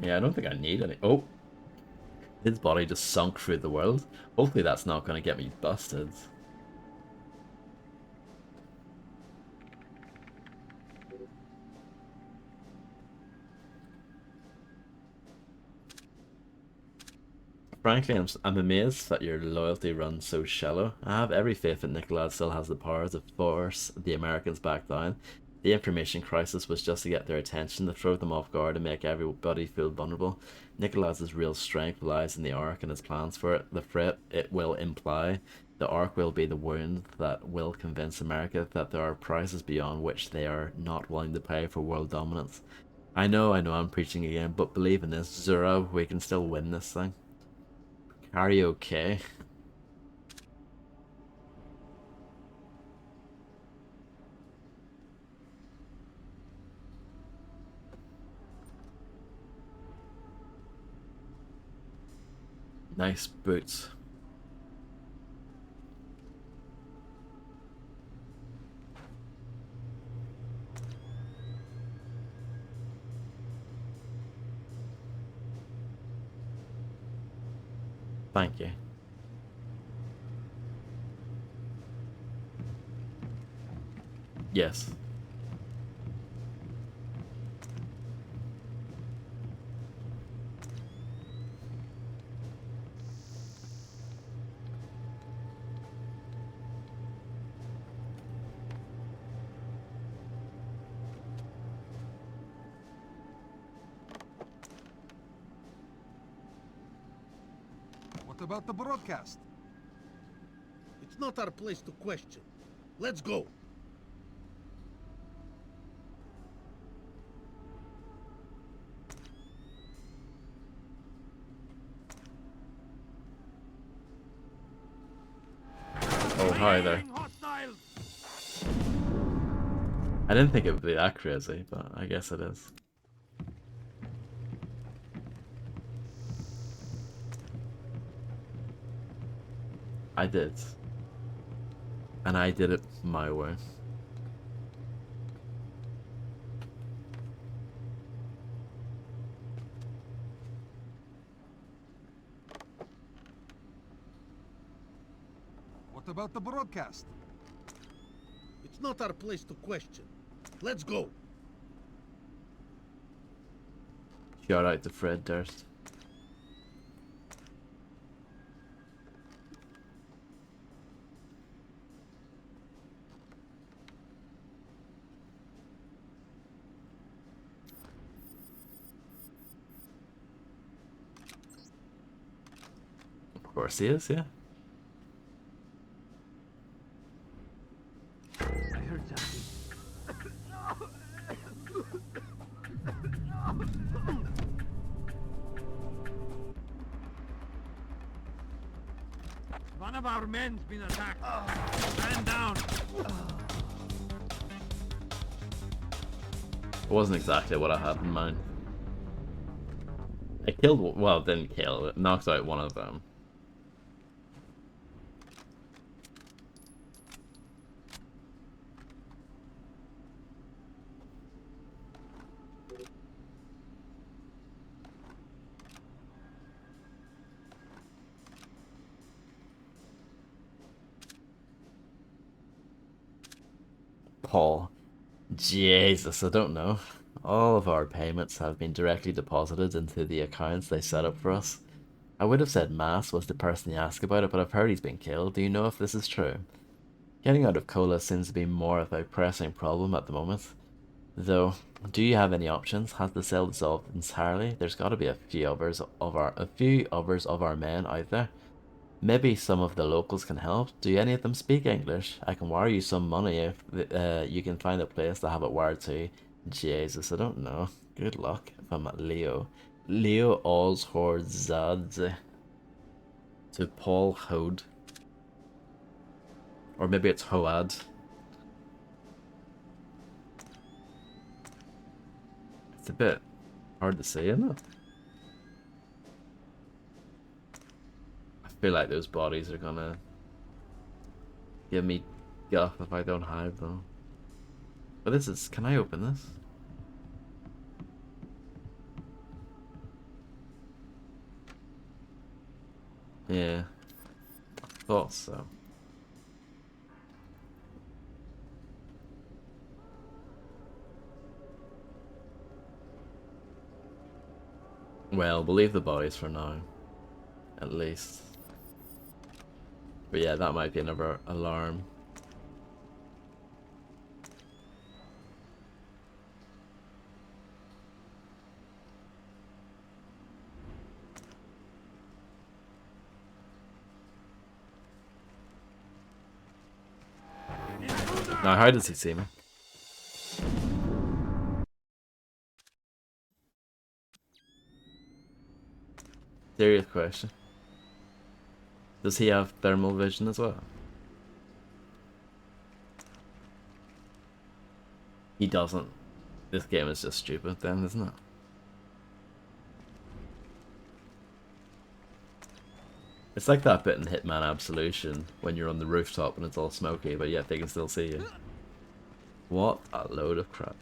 Yeah, I don't think I need any. Oh, his body just sunk through the world. Hopefully that's not going to get me busted. Frankly, I'm amazed that your loyalty runs so shallow. I have every faith that Nikolai still has the power to force the Americans back down. The information crisis was just to get their attention, to throw them off guard and make everybody feel vulnerable. Nikolai's real strength lies in the Ark and his plans for it. The threat it will imply. The Ark will be the wound that will convince America that there are prices beyond which they are not willing to pay for world dominance. I know I'm preaching again, but believe in this, Zura, we can still win this thing. Are you okay? Nice boots. Thank you. Yes. What about the broadcast? It's not our place to question. Let's go. Oh, hi there. I didn't think it would be that crazy, but I guess it is. I did. And I did it my way. What about the broadcast? It's not our place to question. Let's go. Shout out to Fred Durst. Of course he is, yeah. I heard something. One of our men's been attacked. Stand down. It wasn't exactly what I had in mind. I killed, well, didn't kill, it knocked out one of them. Paul. Jesus, I don't know. All of our payments have been directly deposited into the accounts they set up for us. I would have said Mass was the person he asked about it, but I've heard he's been killed. Do you know if this is true? Getting out of cola seems to be more of a pressing problem at the moment. Though, do you have any options? Has the cell dissolved entirely? There's got to be a few others of our men out there. Maybe some of the locals can help. Do any of them speak English? I can wire you some money if you can find a place to have it wired to. Jesus, I don't know. Good luck if I'm at Leo. Leo Ozhorzadze to Paul Hode. Or maybe it's Hoad. It's a bit hard to say, isn't it? I feel like those bodies are gonna give me guff if I don't hide them. But this is... Can I open this? Yeah. Thought so. Well, we'll leave the bodies for now. At least. But yeah, that might be another alarm. Now, how does he see me? Serious question. Does he have thermal vision as well? He doesn't. This game is just stupid then, isn't it? It's like that bit in Hitman Absolution when you're on the rooftop and it's all smoky, but yet they can still see you. What a load of crap.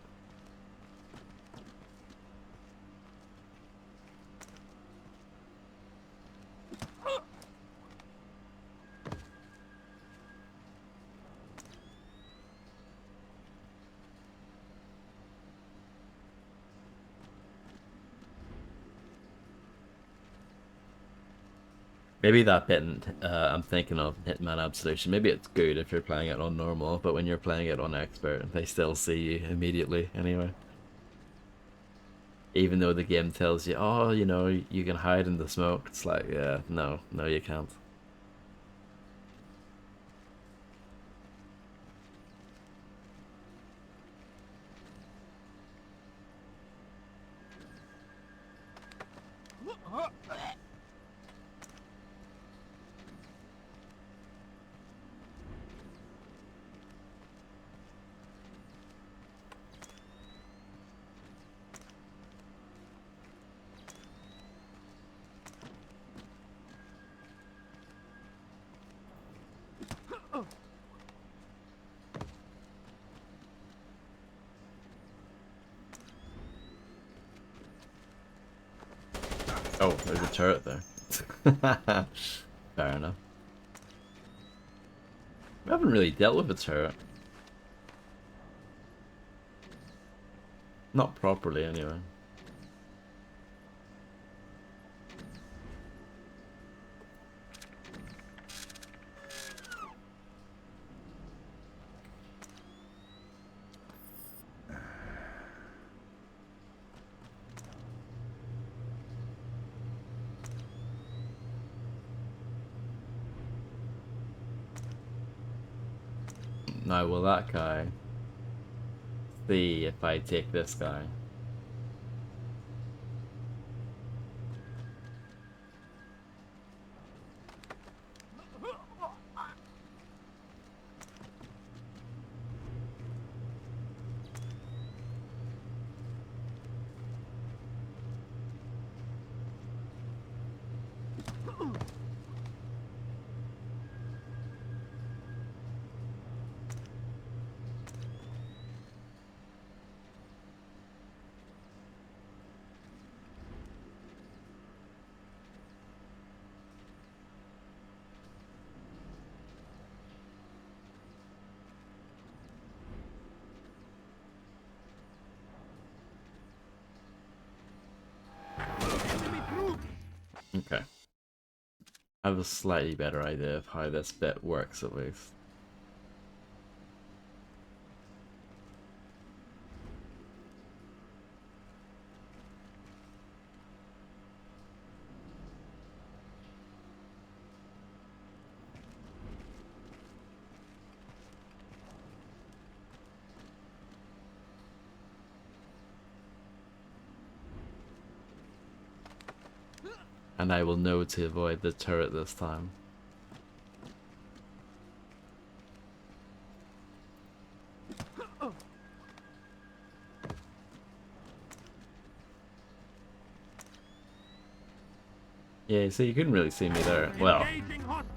Maybe that bit I'm thinking of Hitman Absolution, maybe it's good if you're playing it on normal, but when you're playing it on expert, they still see you immediately anyway. Even though the game tells you, oh, you know, you can hide in the smoke, it's like, yeah, no, you can't. Oh, there's a turret there. Fair enough. We haven't really dealt with a turret. Not properly, anyway. Now, will that guy see if I take this guy? Okay. I have a slightly better idea of how this bit works, at least. And I will know to avoid the turret this time. Yeah, so you couldn't really see me there. Well,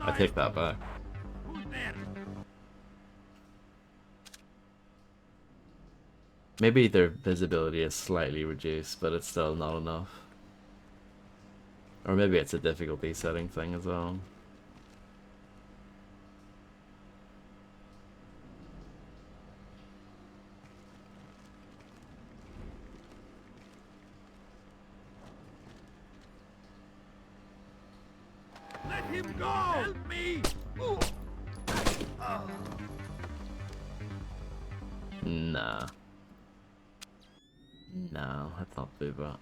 I take that back. Who's there? Maybe their visibility is slightly reduced, but it's still not enough. Or maybe it's a difficulty setting thing as well. Let him go! Help me! Nah. No, let's not do that.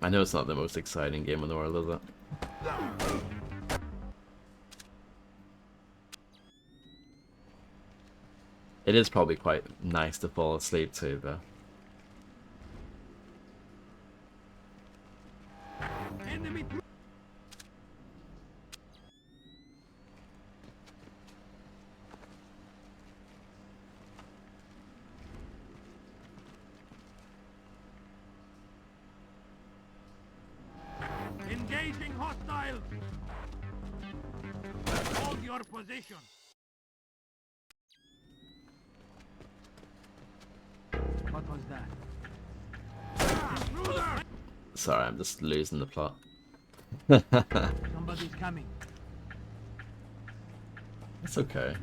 I know it's not the most exciting game in the world, is it? It is probably quite nice to fall asleep to, though. Enemy. Engaging hostile. Hold your position. What was that? Sorry, I'm just losing the plot. Somebody's coming. It's okay.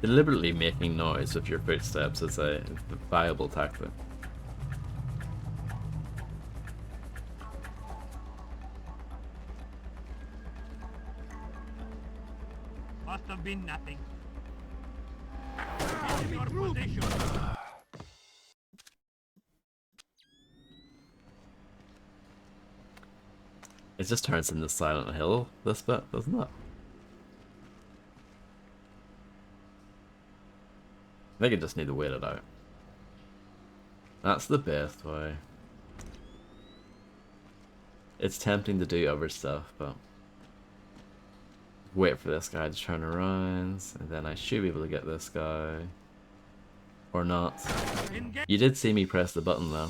Deliberately making noise with your footsteps is a viable tactic. Must have been nothing. Hold your position. It just turns into Silent Hill, this bit, doesn't it? I think I just need to wait it out. That's the best way. It's tempting to do other stuff, but wait for this guy to turn around, and then I should be able to get this guy. Or not. You did see me press the button though.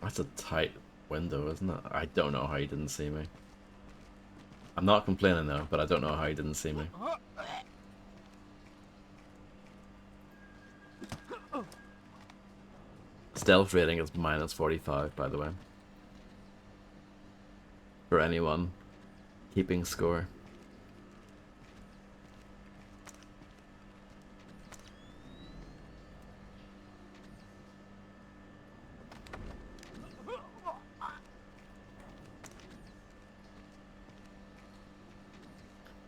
That's a tight window, isn't it? I don't know how he didn't see me. I'm not complaining though, but I don't know how he didn't see me. Stealth rating is -45, by the way. For anyone keeping score.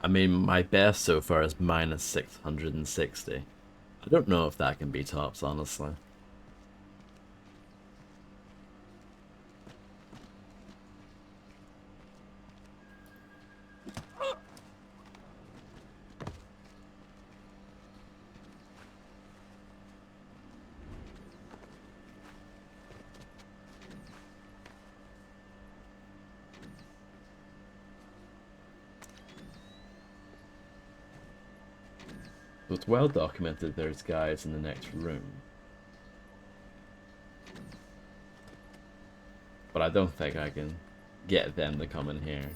I mean, my best so far is -660. I don't know if that can be tops, honestly. So it's well documented there's guys in the next room. but I don't think I can get them to come in here.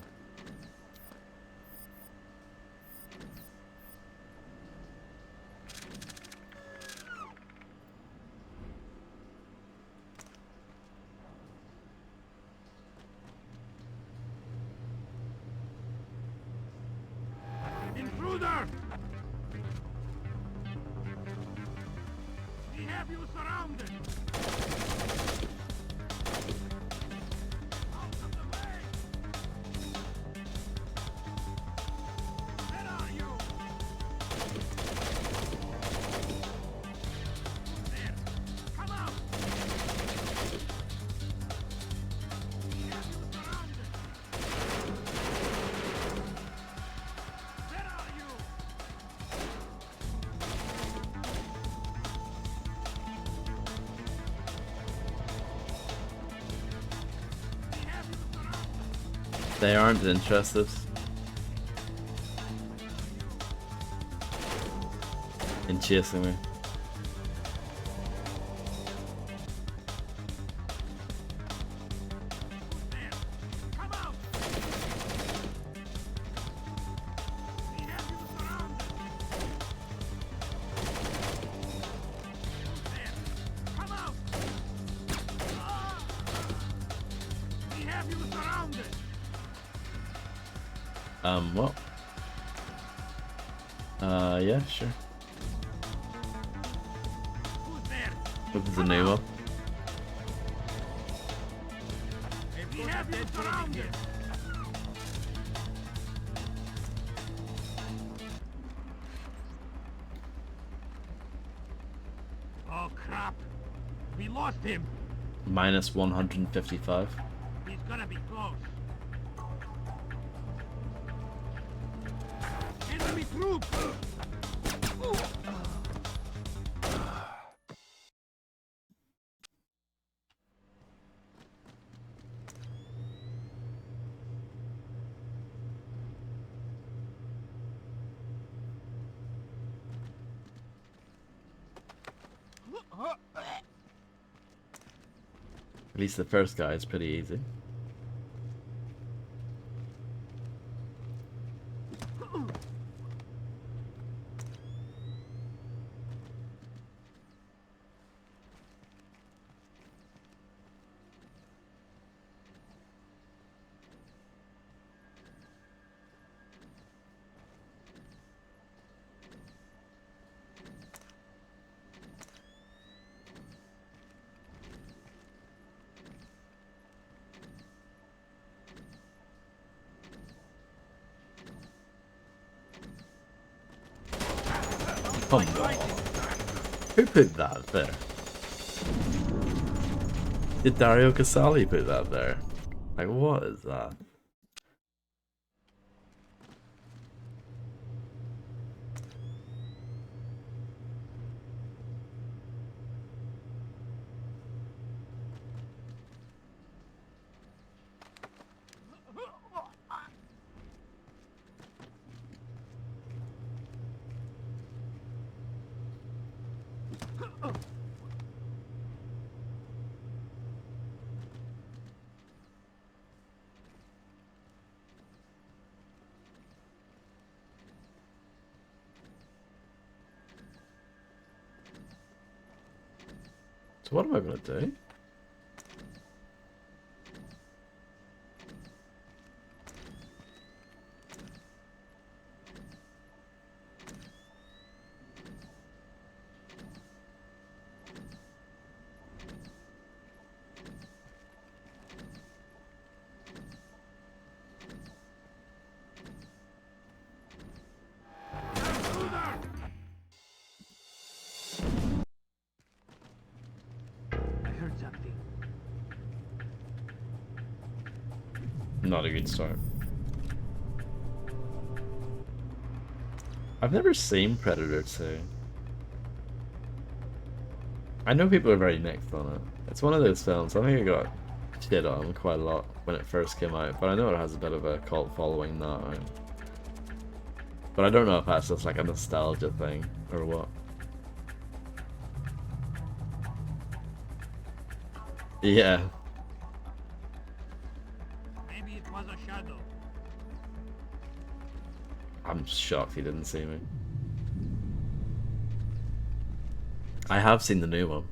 Intruder! We have you surrounded! Out of the way! Where are you? There! Come out! We have you surrounded! Where are you? We have you surrounded! They aren't interested in chasing me. There! Come out! We have you surrounded! There! Come out! Ah! We have you surrounded! What? Yeah, sure. Who's there? This is a new one. We have you surrounded! Oh crap! We lost him! Minus 155. He's gonna be close. Enemy troops! At least the first guy is pretty easy. Come on. Who put that there? Did Dario Casali put that there? Like, what is that? So what am I gonna do? I heard something. Not a good start. I've never seen Predator 2. I know people are very mixed on it. It's one of those films, I think it got shit on quite a lot when it first came out, but I know it has a bit of a cult following now. But I don't know if that's just like a nostalgia thing or what. Yeah. Maybe it was a shadow. I'm shocked he didn't see me. I have seen the new one.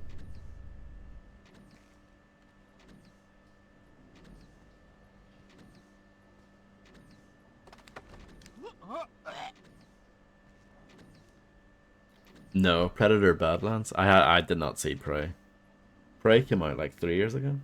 No, Predator Badlands. I did not see Prey. Prey came out like 3 years ago.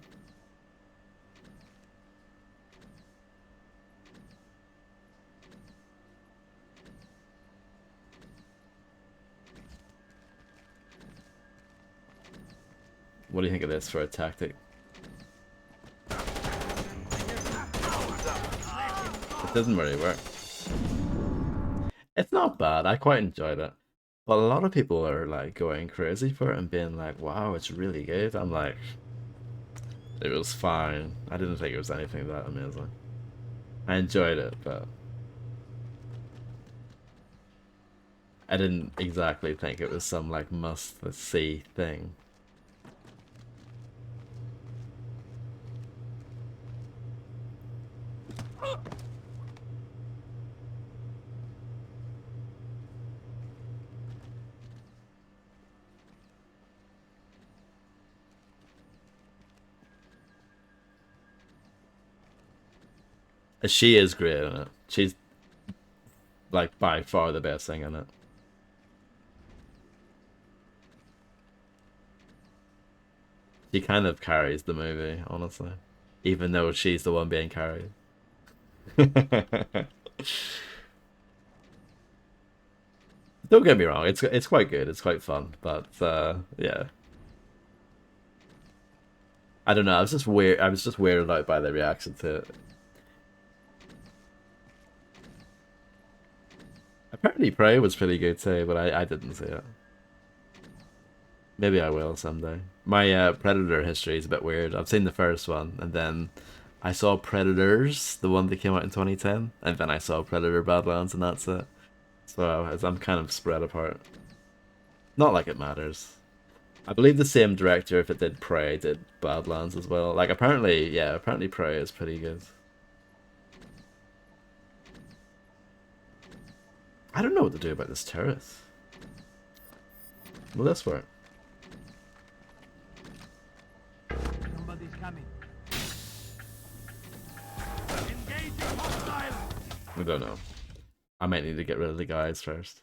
What do you think of this for a tactic? It doesn't really work. It's not bad. I quite enjoyed it. But a lot of people are like going crazy for it and being like, wow, it's really good. I'm like, it was fine. I didn't think it was anything that amazing. I enjoyed it, but I didn't exactly think it was some like must-see thing. She is great in it. She's like by far the best thing in it. She kind of carries the movie, honestly. Even though she's the one being carried. Don't get me wrong, it's quite good, it's quite fun, but yeah. I don't know, I was just weirded out by the reaction to it. Apparently Prey was pretty good too, but I didn't see it. Maybe I will someday. My Predator history is a bit weird. I've seen the first one, and then I saw Predators, the one that came out in 2010, and then I saw Predator Badlands, and that's it. So I'm kind of spread apart. Not like it matters. I believe the same director, if it did Prey, did Badlands as well. Like apparently, yeah, apparently Prey is pretty good. I don't know what to do about this turret. Will this work? Somebody's coming. Engaging hostile. I don't know. I might need to get rid of the guys first.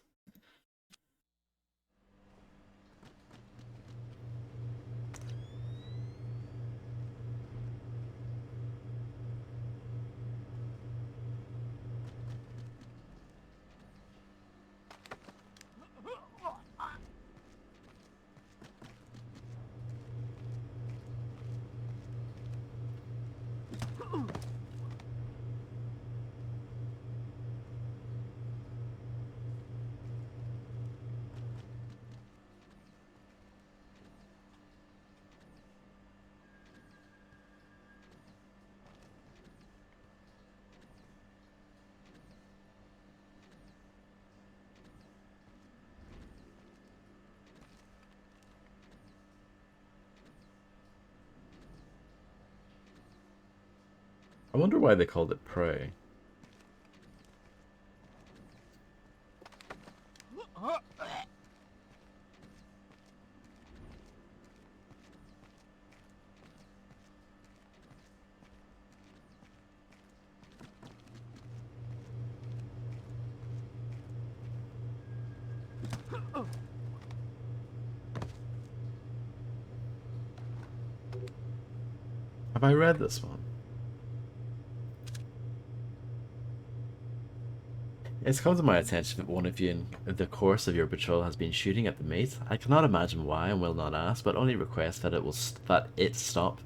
I wonder why they called it Prey. Have I read this one? It's come to my attention that one of you in the course of your patrol has been shooting at the mate. I cannot imagine why and will not ask, but only request that it stop.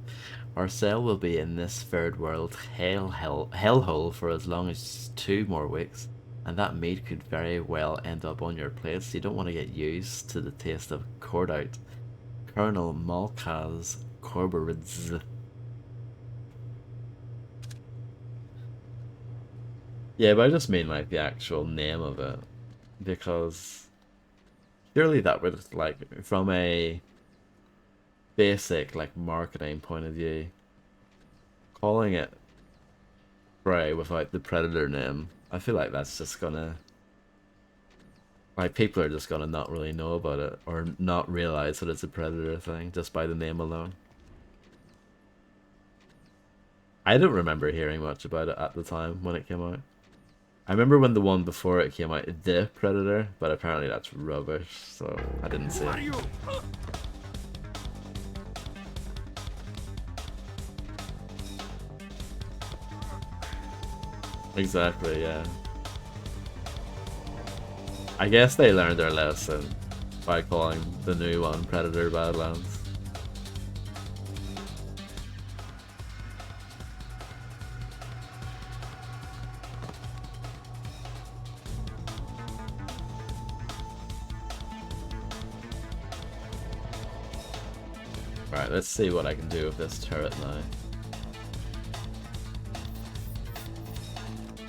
Our cell will be in this third world hellhole for as long as 2 more weeks, and that meat could very well end up on your plate, so you don't want to get used to the taste of cordite. Colonel Malkaz Corberidz. Yeah, but I just mean like the actual name of it, because surely that would, like, from a basic like marketing point of view, calling it prey without the predator name, I feel like that's just gonna, like, people are just gonna not really know about it or not realize that it's a predator thing just by the name alone. I don't remember hearing much about it at the time when it came out. I remember when the one before it came out, The Predator, but apparently that's rubbish, so I didn't see it. Exactly, yeah. I guess they learned their lesson by calling the new one Predator Badlands. Alright, let's see what I can do with this turret now.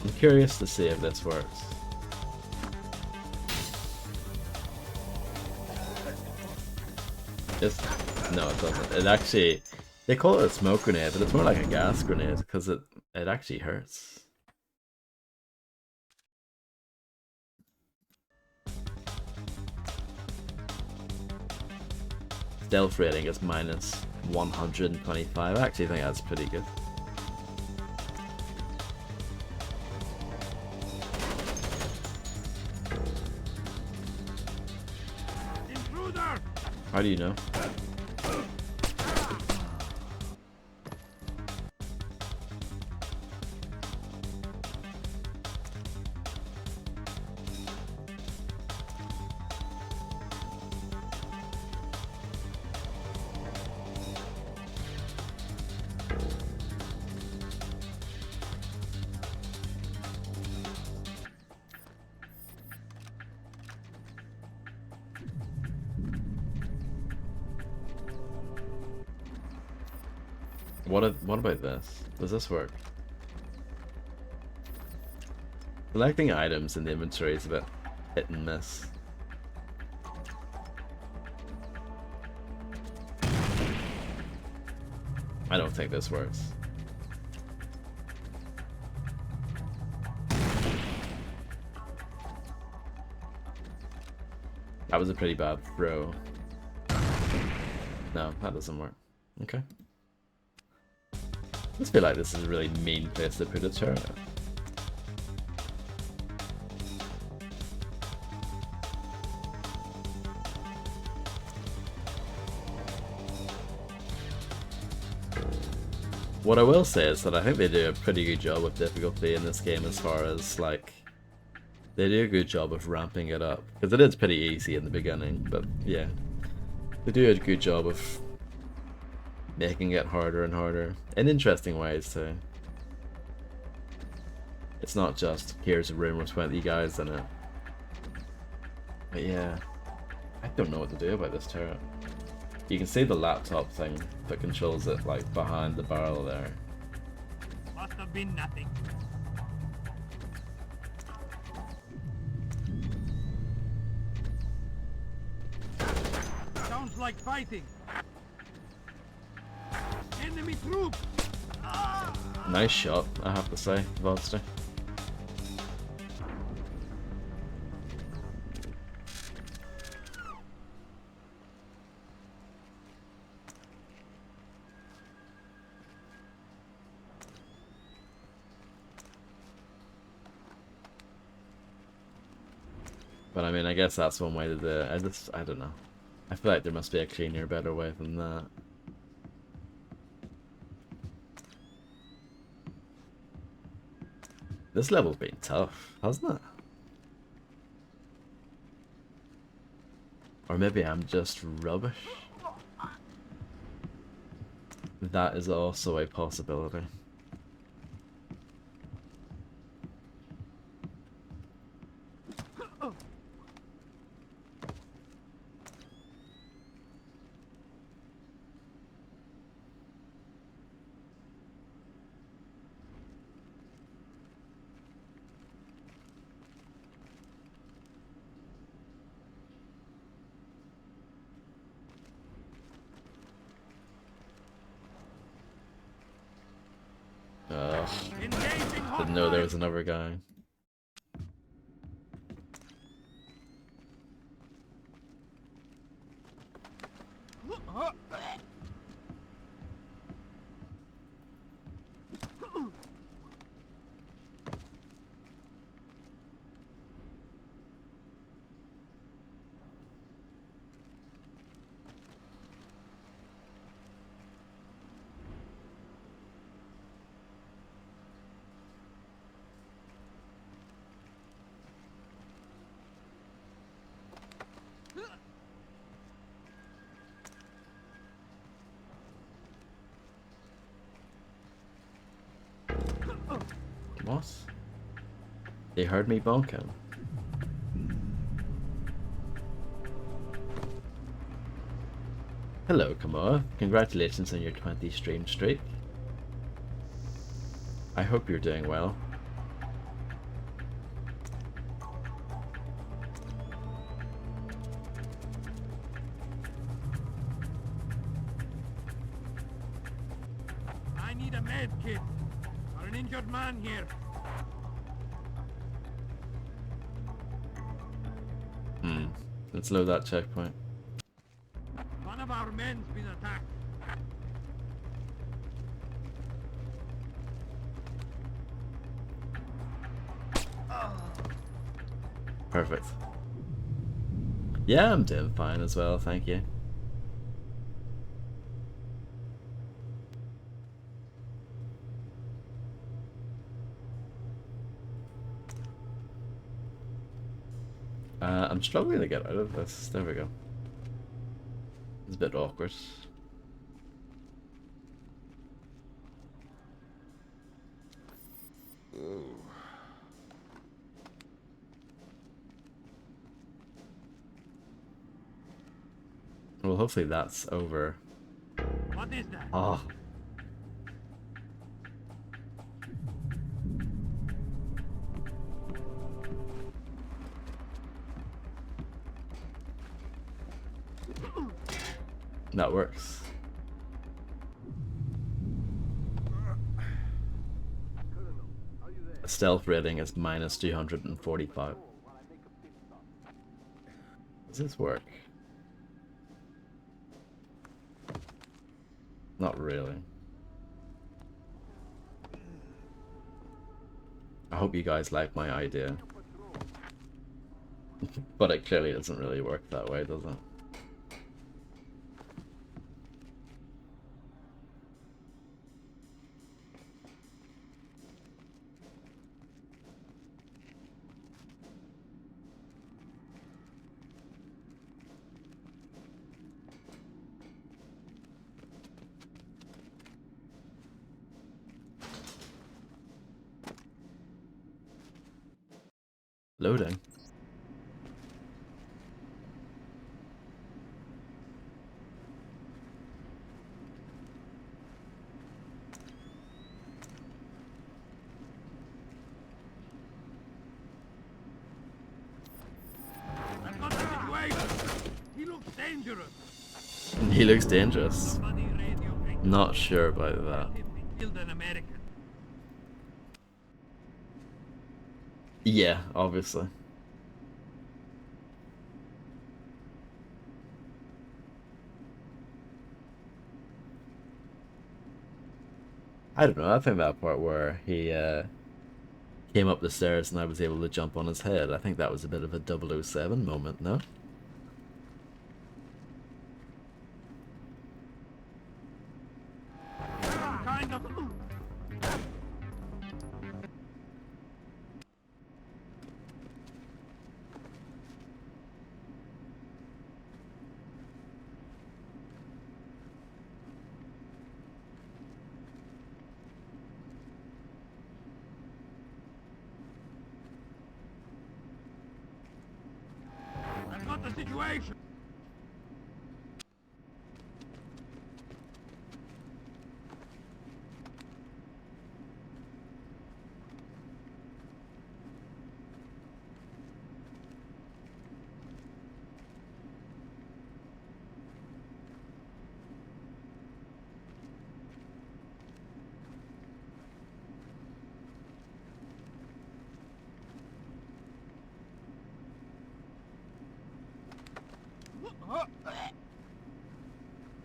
I'm curious to see if this works. No, it doesn't. It actually, they call it a smoke grenade, but it's more like a gas grenade because it actually hurts. Stealth rating is minus 125. I actually think that's pretty good. Intruder! How do you know? What about this? Does this work? Selecting items in the inventory is a bit hit and miss. I don't think this works. That was a pretty bad throw. No, that doesn't work. Okay. I just feel like this is a really mean place to put a turret. What I will say is that I think they do a pretty good job with difficulty in this game as far as, like, they do a good job of ramping it up. Because it is pretty easy in the beginning, but yeah. They do a good job of making it harder and harder, in interesting ways too. It's not just, here's a room with 20 guys in it. But yeah, I don't know what to do about this turret. You can see the laptop thing that controls it, like, behind the barrel there. Must have been nothing. Sounds like fighting. Enemy troop! Nice shot, I have to say, Vodster. But I mean, I guess that's one way to do it. I don't know. I feel like there must be a cleaner, better way than that. This level's been tough, hasn't it? Or maybe I'm just rubbish. That is also a possibility. Engaging Didn't know there was hostile. another guy. What? They heard me bonking. Hello, Kamoa. Congratulations on your 20 stream streak. I hope you're doing well. I need a med kit. Or an injured man here. Let's load that checkpoint. One of our men's been attacked. Perfect. Yeah, I'm doing fine as well, thank you. I'm struggling to get out of this. There we go. It's a bit awkward. Well, hopefully that's over. What is that? Oh. That works. Stealth rating is minus 245. Does this work? Not really. I hope you guys like my idea. But it clearly doesn't really work that way, does it? Loading. I've got a situation. He looks dangerous. He looks dangerous. Somebody radio bring Not sure about that. him. He killed an American. Yeah, obviously. I don't know, I think that part where he came up the stairs and I was able to jump on his head, I think that was a bit of a 007 moment, no? Kind of. I've got the situation. Well,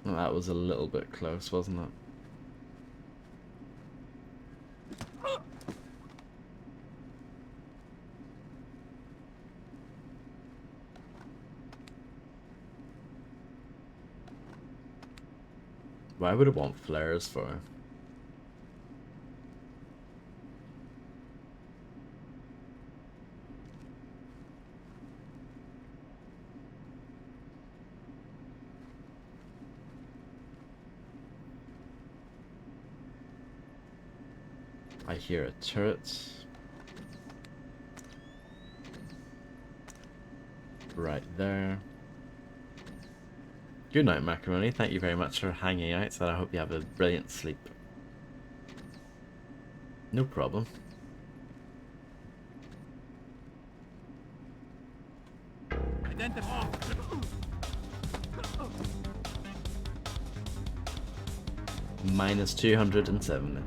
that was a little bit close, wasn't it? Why would it want flares for? I hear a turret. Right there. Good night, Macaroni. Thank you very much for hanging out, so I hope you have a brilliant sleep. No problem. Identify. Minus 270.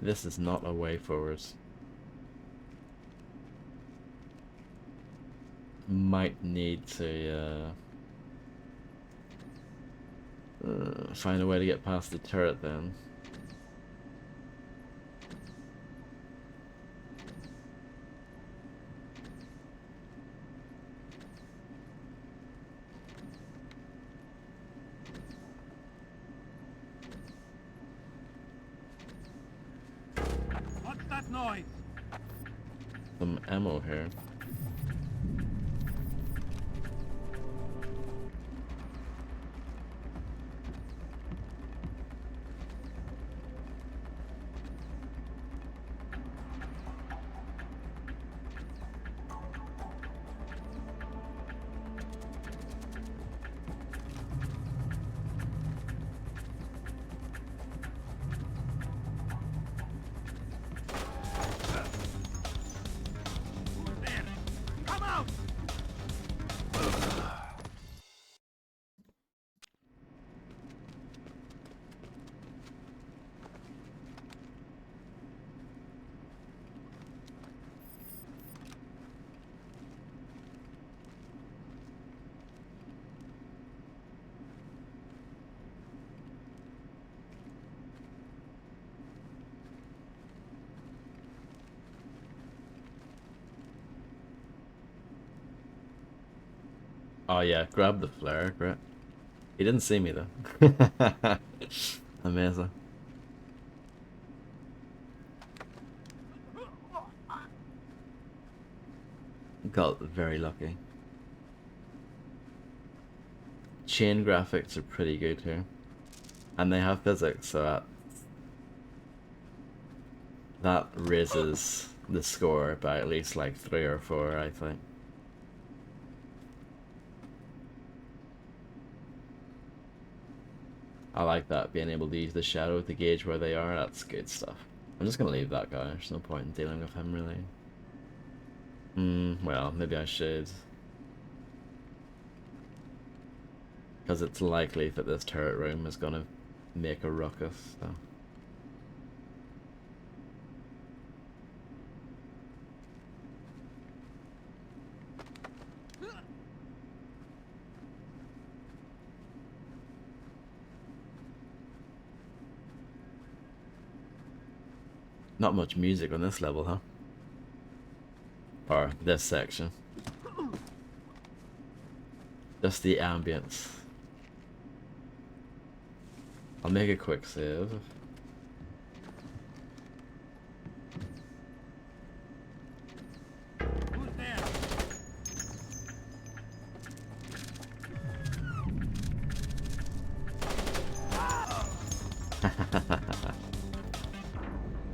This is not a way forward. Might need to find a way to get past the turret then. What's that noise? Some ammo here. Who's there? Come out! Oh yeah, grab the flare, great. He didn't see me though. Amazing. Got very lucky. Chain graphics are pretty good here. And they have physics, so that raises the score by at least like 3 or 4, I think. I like that, being able to use the shadow to gauge where they are. That's good stuff. I'm just gonna leave that guy. There's no point in dealing with him, really. Well, maybe I should. Because it's likely that this turret room is gonna make a ruckus, so. Not much music on this level, huh? Or this section. Just the ambience. I'll make a quick save. Who's there?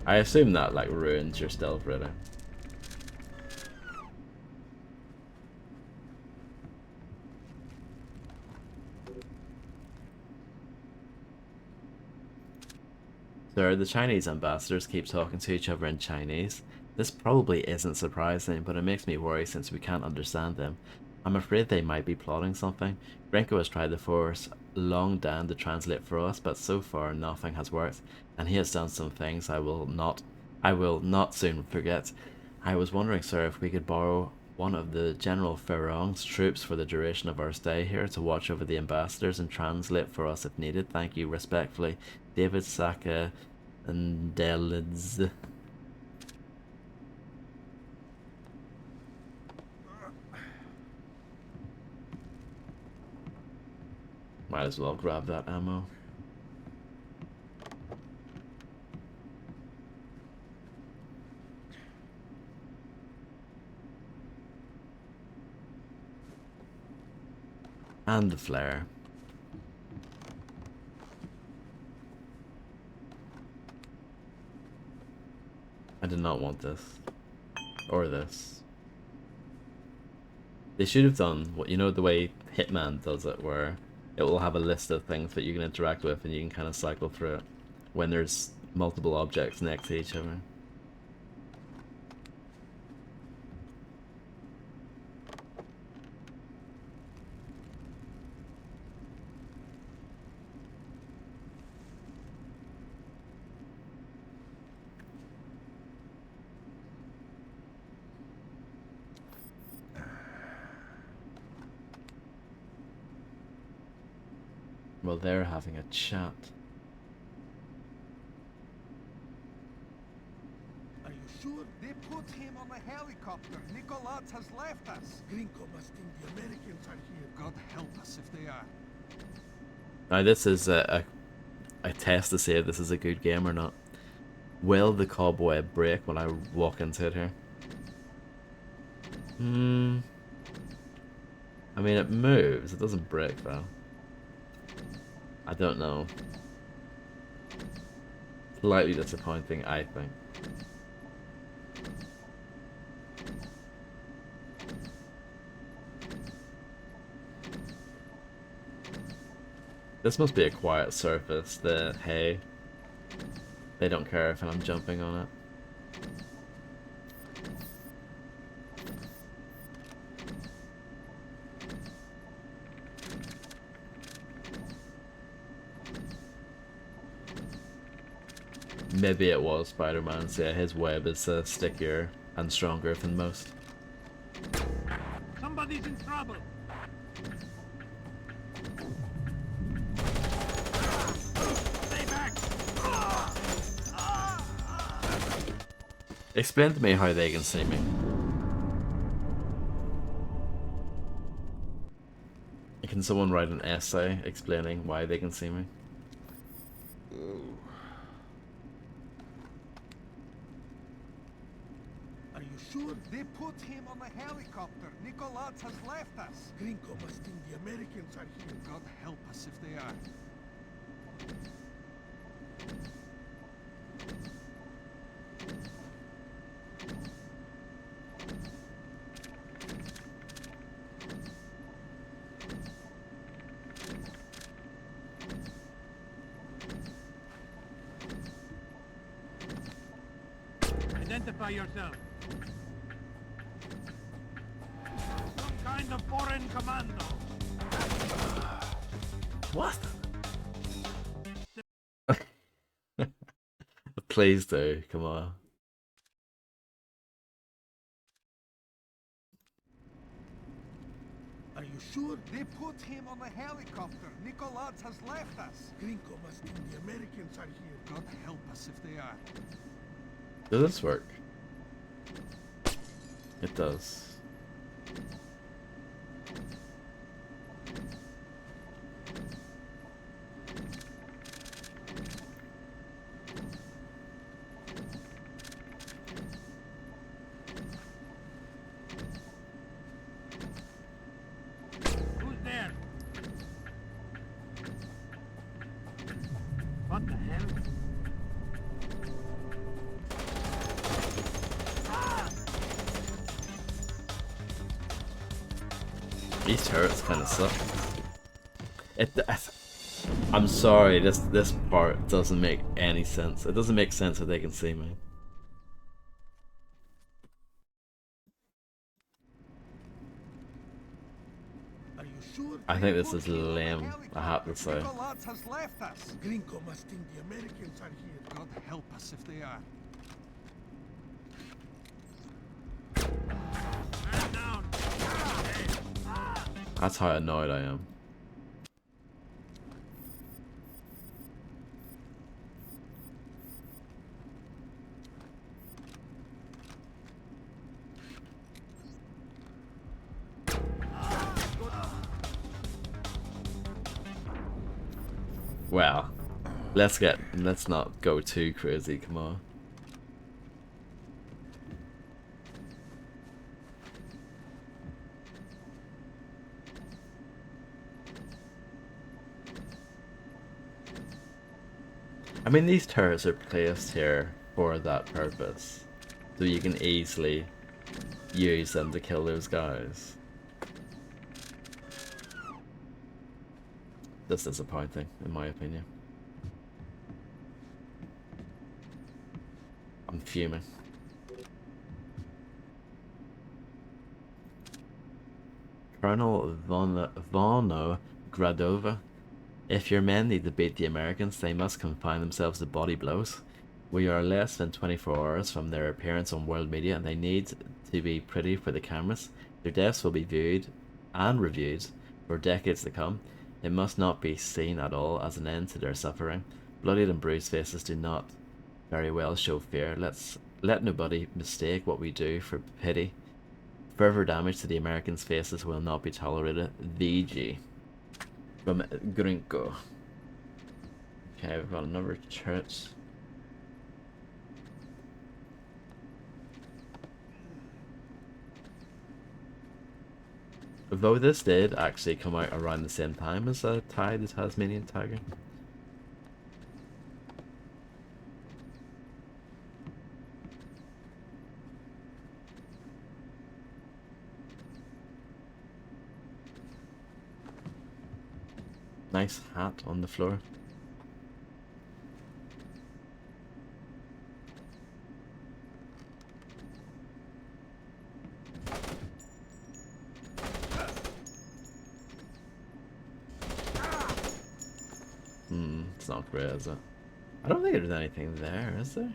I assume that like ruins your stealth really. Sir, the Chinese ambassadors keep talking to each other in Chinese. This probably isn't surprising, but it makes me worry since we can't understand them. I'm afraid they might be plotting something. Grinko has tried to force Long Dan to translate for us, but so far nothing has worked, and he has done some things I will not soon forget. I was wondering, sir, if we could borrow one of the General Ferrong's troops for the duration of our stay here to watch over the ambassadors and translate for us if needed. Thank you, respectfully, David Saka and Delids. Might as well grab that ammo. And the flare. I did not want this. Or this. They should have done what, you know, the way Hitman does it, where it will have a list of things that you can interact with and you can kind of cycle through it when there's multiple objects next to each other. Well, they're having a chat. Are you sure? They put him on a helicopter. Nicolaz has left us. Gringo must think the Americans are here. God help us if they are. Now this is a test to see if this is a good game or not. Will the cobweb break when I walk into it here? I mean, it moves. It doesn't break though. I don't know. Slightly disappointing, I think. This must be a quiet surface, the hay. They don't care if I'm jumping on it. Maybe it was Spider-Man's, yeah, his web is stickier and stronger than most. Somebody's in trouble. Stay back. Explain to me how they can see me. Can someone write an essay explaining why they can see me? Are you sure? They put him on a helicopter. Nicolaz has left us. Gringo must think the Americans are here. God help us if they are. Identify yourself. Some kind of foreign commando. What? Please do, come on. Are you sure? They put him on a helicopter. Nicolaz has left us. Gringo must think the Americans are here. God help us if they are. Does this work? It does. Who's there? What the hell? These turrets kind of suck. I'm sorry, this part doesn't make any sense. It doesn't make sense that they can see me. Are you sure? I think this is lame, I have to say. Nicolaz has left us. Gringo must think the Americans are here. God help us if they are. Man down. That's how annoyed I am. Well, let's not go too crazy, come on. I mean, these turrets are placed here for that purpose, so you can easily use them to kill those guys. That's disappointing, in my opinion. I'm fuming. Colonel Vono Gradova. If your men need to beat the Americans, they must confine themselves to body blows. We are less than 24 hours from their appearance on world media, and they need to be pretty for the cameras. Their deaths will be viewed and reviewed for decades to come. It must not be seen at all as an end to their suffering. Bloodied and bruised faces do not very well show fear. Let nobody mistake what we do for pity. Further damage to the Americans' faces will not be tolerated. VG. From Gringo. Okay, we've got another church. Though this did actually come out around the same time as the Tasmanian Tiger. Nice hat on the floor. It's not great, is it? I don't think there's anything there, is there?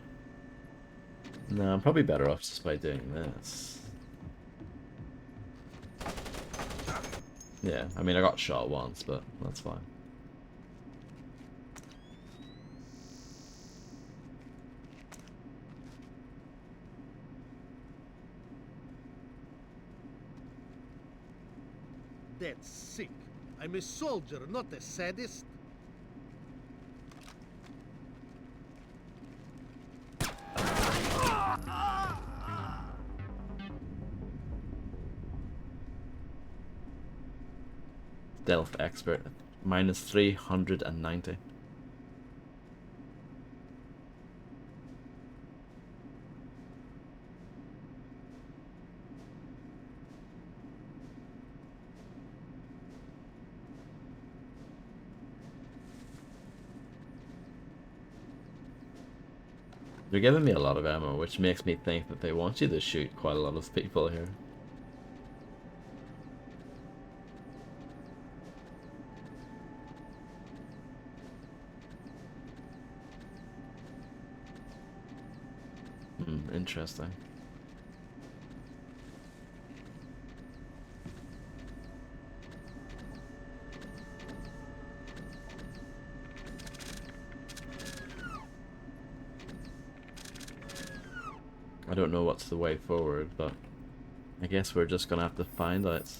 No, I'm probably better off just by doing this. Yeah, I mean, I got shot once, but that's fine. That's sick. I'm a soldier, not a sadist. Stealth expert, minus 390. They're giving me a lot of ammo, which makes me think that they want you to shoot quite a lot of people here. Interesting. I don't know what's the way forward, but I guess we're just gonna have to find out.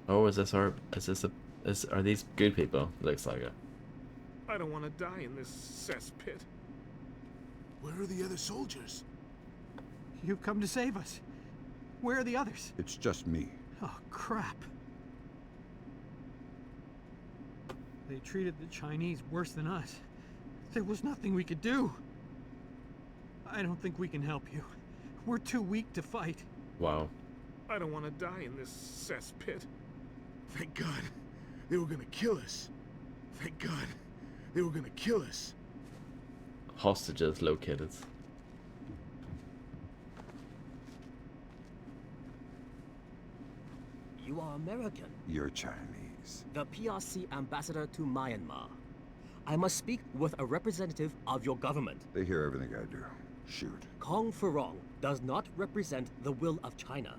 Oh, are these good people? Looks like it. I don't want to die in this cesspit. Where are the other soldiers? You've come to save us. Where are the others? It's just me. Oh, crap. They treated the Chinese worse than us. There was nothing we could do. I don't think we can help you. We're too weak to fight. Wow. I don't want to die in this cesspit. Thank God. They were gonna kill us. Thank God. They were gonna kill us. Hostages located. You are American. You're Chinese. The PRC ambassador to Myanmar. I must speak with a representative of your government. They hear everything I do. Shoot. Kong Furong does not represent the will of China.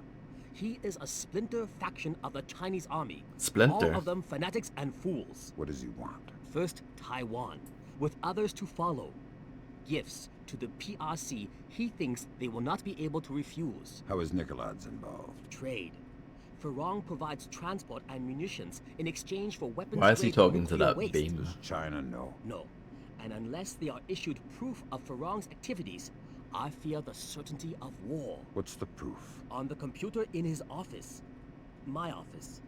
He is a splinter faction of the Chinese army. Splinter? All of them fanatics and fools. What does he want? First, Taiwan, with others to follow. Gifts to the PRC he thinks they will not be able to refuse. How is Nicoladze involved? Trade. Furong provides transport and munitions in exchange for weapons. Why is he talking to that waste. beam? Does China know? No. And unless they are issued proof of Furong's activities, I fear the certainty of war. What's the proof? On the computer in his office. My office.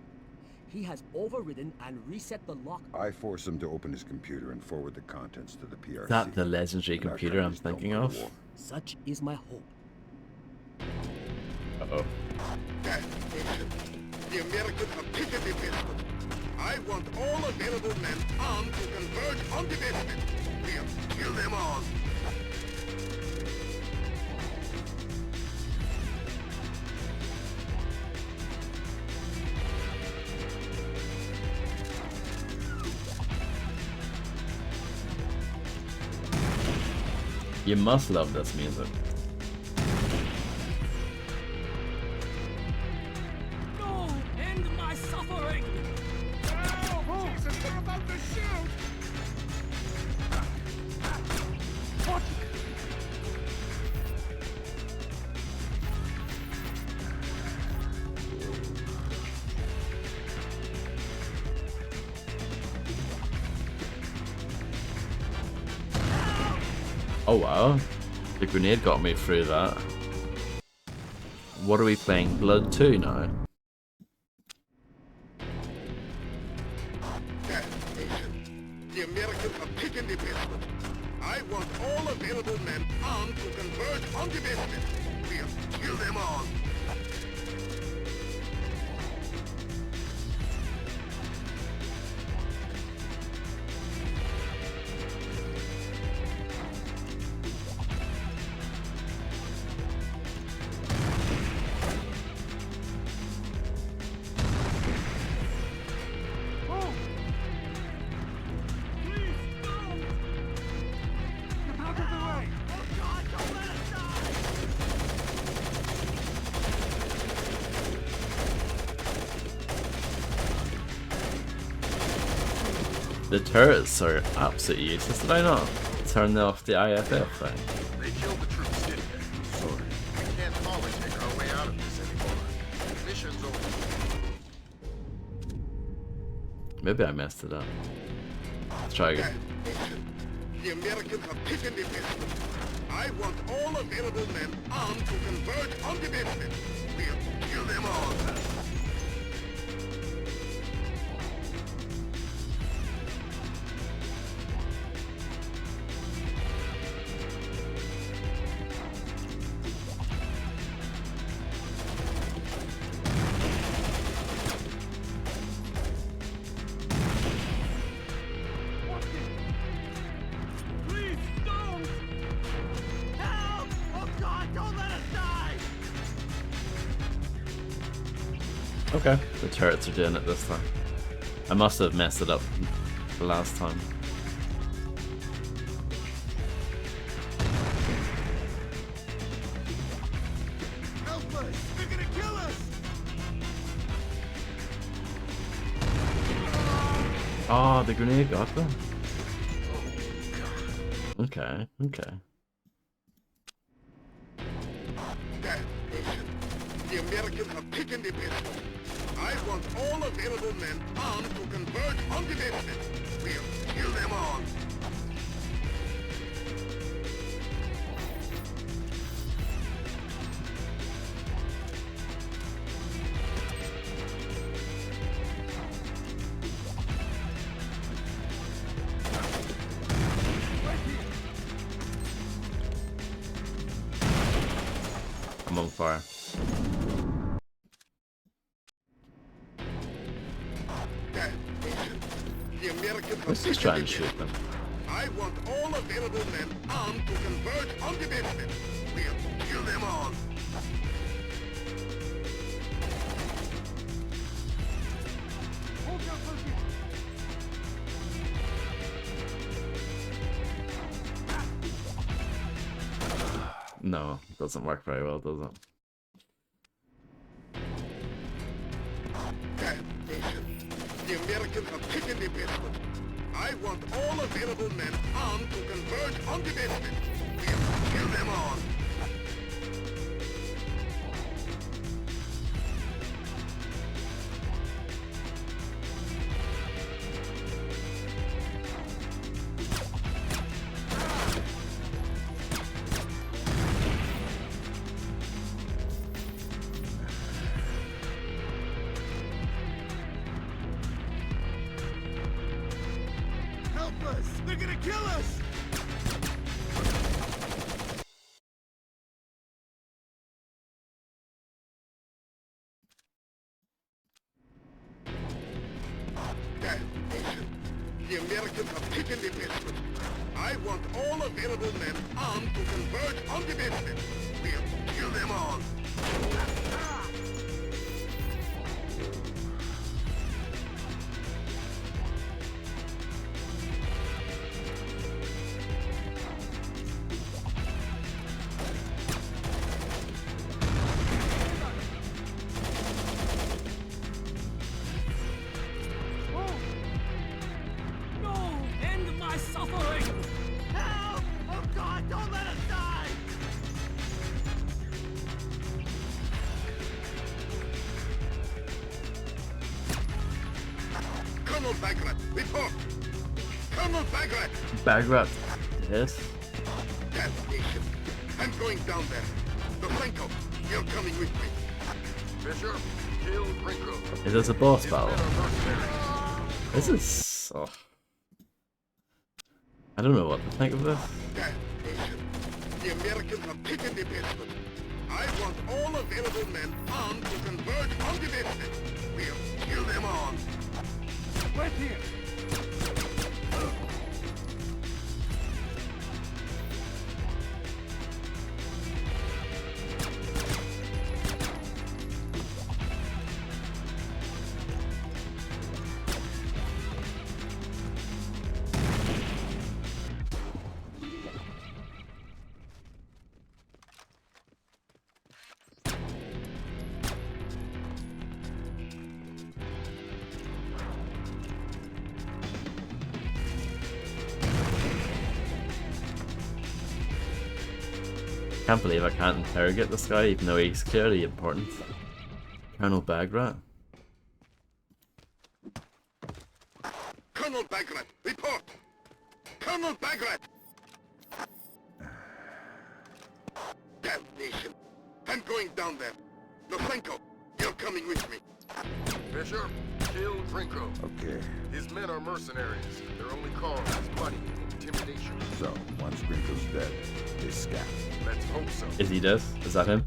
He has overridden and reset the lock. I force him to open his computer and forward the contents to the PRC. Is that the legendary And our computer I'm Chinese don't thinking go to of? war. Such is my hope. Uh-oh. The Americans have taken the basement. I want all available men armed to converge on the basement. We'll kill them all. You must love this music. No! End my suffering! Oh, Jesus, we're about to shoot! What? Oh wow. The grenade got me through that. What are we playing? Blood 2 now? The Americans have taken the basement. I want all available men armed to converge on the basement. We'll kill them all. The turrets are absolutely useless. Did I not turn off the IFF thing? They killed the troops, didn't they? Sorry. We can't politic our way out of this anymore. Mission's over. Maybe I messed it up. Let's try again. The Americans have taken the basement. I want all available men armed to converge on the basement. We'll kill them all. Please, don't! Help! Oh God, don't let us die! Okay, the turrets are doing it this time. I must have messed it up the last time. Help us! They're gonna kill us! Oh, the grenade got them. Okay, okay. The Americans have taken the basement. I want all available men armed to converge on the basement. We'll kill them all. I'm on fire. Let's just try and shoot them. I want all available men armed to converge on the basement. We'll kill them all. Hold your position. No, it doesn't work very well, does it? Damnation. The Americans have taken the basement. I want all available men armed to converge on the basement. We'll kill them all. Help us! They're gonna kill us! Damnation. The Americans have taken the basement. I want all available men armed to converge on the basement. We'll kill them all. No! End my suffering! Help! Oh God, don't let us die! Colonel Bagrat, report! Colonel Bagrat! Bagrat. Yes. Damnation. I'm going down there. Franco, you're coming with me. Fisher, kill Grinko. Is this a boss His battle? men are mercenaries. This is... Oh. I don't know what to think of this. Damnation. The Americans have taken the basement. I want all available men armed to converge on the basement. We'll kill them all. Wait here. Can't believe I can't interrogate this guy even though he's clearly important. Colonel Bagrat. Colonel Bagrat, report! Colonel Bagrat! Damnation. I'm going down there. Franco, you're coming with me. Fisher, kill Grinko. Okay, His men are mercenaries. Their only cause is money and intimidation. so once Grinko's dead, they scat. Let's hope so. Is he dead? Is that him?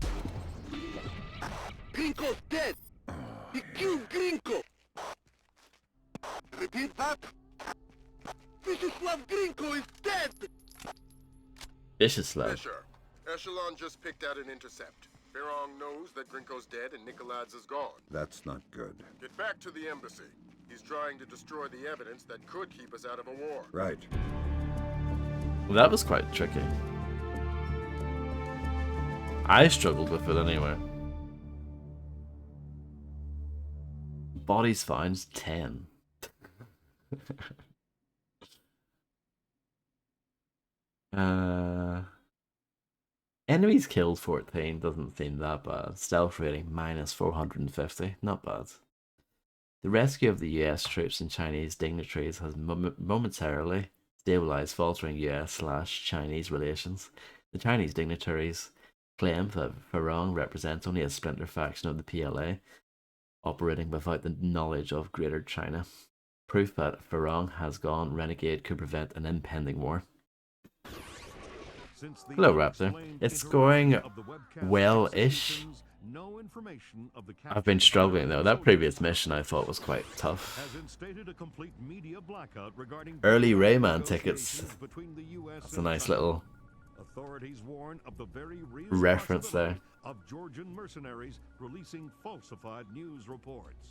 Grinko's dead! He killed Grinko! Repeat that? Mrs. Grinko is dead! Vicious lad. Fisher, Echelon just picked out an intercept. Ferrong knows that Grinko's dead and Nikolai's is gone. That's not good. Get back to the embassy. He's trying to destroy the evidence that could keep us out of a war. Right. Well, that was quite tricky. I struggled with it anyway. Bodies found 10. Enemies killed 14 doesn't seem that bad. Stealth rating minus 450, not bad. The rescue of the US troops and Chinese dignitaries has momentarily stabilized faltering US/Chinese relations. The Chinese dignitaries claim that Farong represents only a splinter faction of the PLA, operating without the knowledge of Greater China. Proof that Farong has gone renegade could prevent an impending war. Hello, Raptor. It's going well-ish. no information of the I've been captured struggling though. That soldiers. previous mission I thought was quite tough. Has instated a complete media blackout regarding Early diplomatic Rayman tickets. negotiations between the US That's a and nice China. little Authorities warn of the very real reference possibility there. of Georgian mercenaries releasing falsified news reports.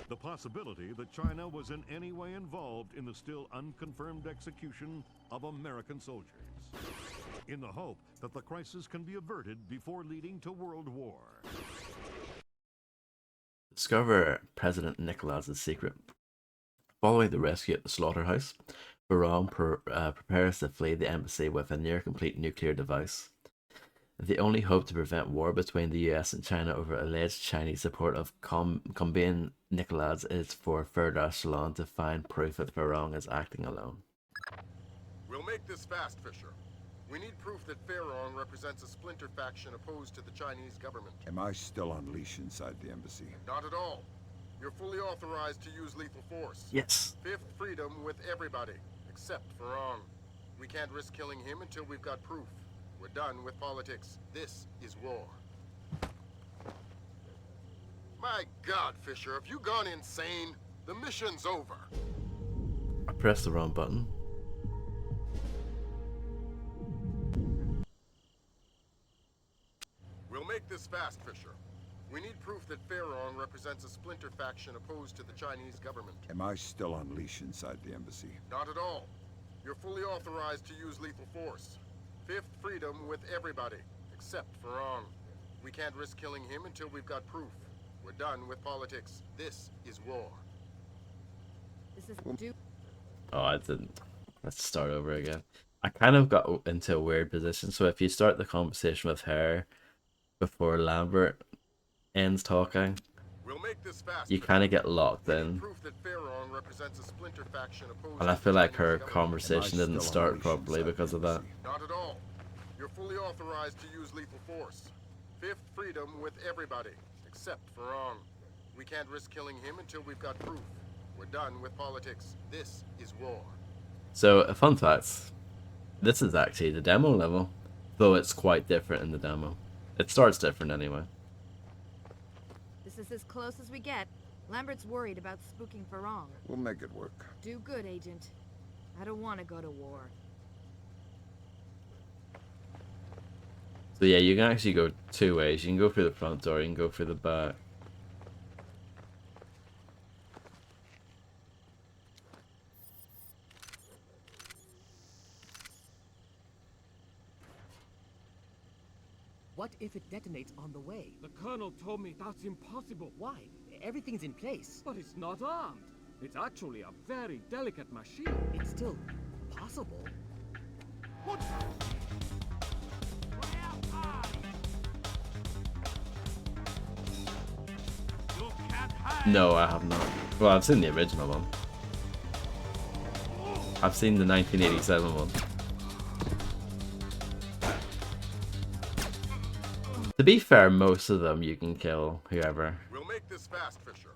The possibility that China was in any way involved in the still unconfirmed execution of American soldiers, in the hope that the crisis can be averted before leading to World War. Discover President Nicholas's secret. Following the rescue at the slaughterhouse, Barong prepares to flee the embassy with a near-complete nuclear device. The only hope to prevent war between the US and China over alleged Chinese support of Combine Nicholas is for Third Echelon to find proof that Barong is acting alone. We'll make this fast, Fisher. We need proof that Farong represents a Splinter faction opposed to the Chinese government. Am I still on leash inside the embassy? Not at all. You're fully authorized to use lethal force. Yes. Fifth freedom with everybody, except Farong. We can't risk killing him until we've got proof. We're done with politics. This is war. My God, Fisher, have you gone insane? The mission's over. I pressed the wrong button. We'll make this fast, Fisher. We need proof that Farong represents a Splinter faction opposed to the Chinese government. Am I still on leash inside the embassy? Not at all. You're fully authorized to use lethal force. Fifth freedom with everybody, except Farong. We can't risk killing him until we've got proof. We're done with politics. This is war. This is Oh, I didn't. Let's start over again. I kind of got into a weird position. So if you start the conversation with her before Lambert ends talking, We'll make this fast. you kind of get locked We need in. proof that Farong represents a Splinter faction opposed And I to feel the like Chinese her government. conversation didn't still start on properly leash because of inside that. the Not at all. You're fully authorized to use lethal force. Fifth freedom with everybody, except Farong. We can't risk killing him until we've got proof. We're done with politics. This is war. So, a fun fact. This is actually the demo level, though it's quite different in the demo. It starts different anyway. This is as close as we get. Lambert's worried about spooking Farong. We'll make it work. Do good, Agent. I don't want to go to war. So yeah, you can actually go two ways. You can go through the front door, you can go through the back. What if it detonates on the way? The Colonel told me that's impossible. Why? Everything's in place. But it's not armed. It's actually a very delicate machine. It's still possible. No, I have not. Well, I've seen the original one. I've seen the 1987 one. To be fair, most of them you can kill whoever. We'll make this fast, Fisher.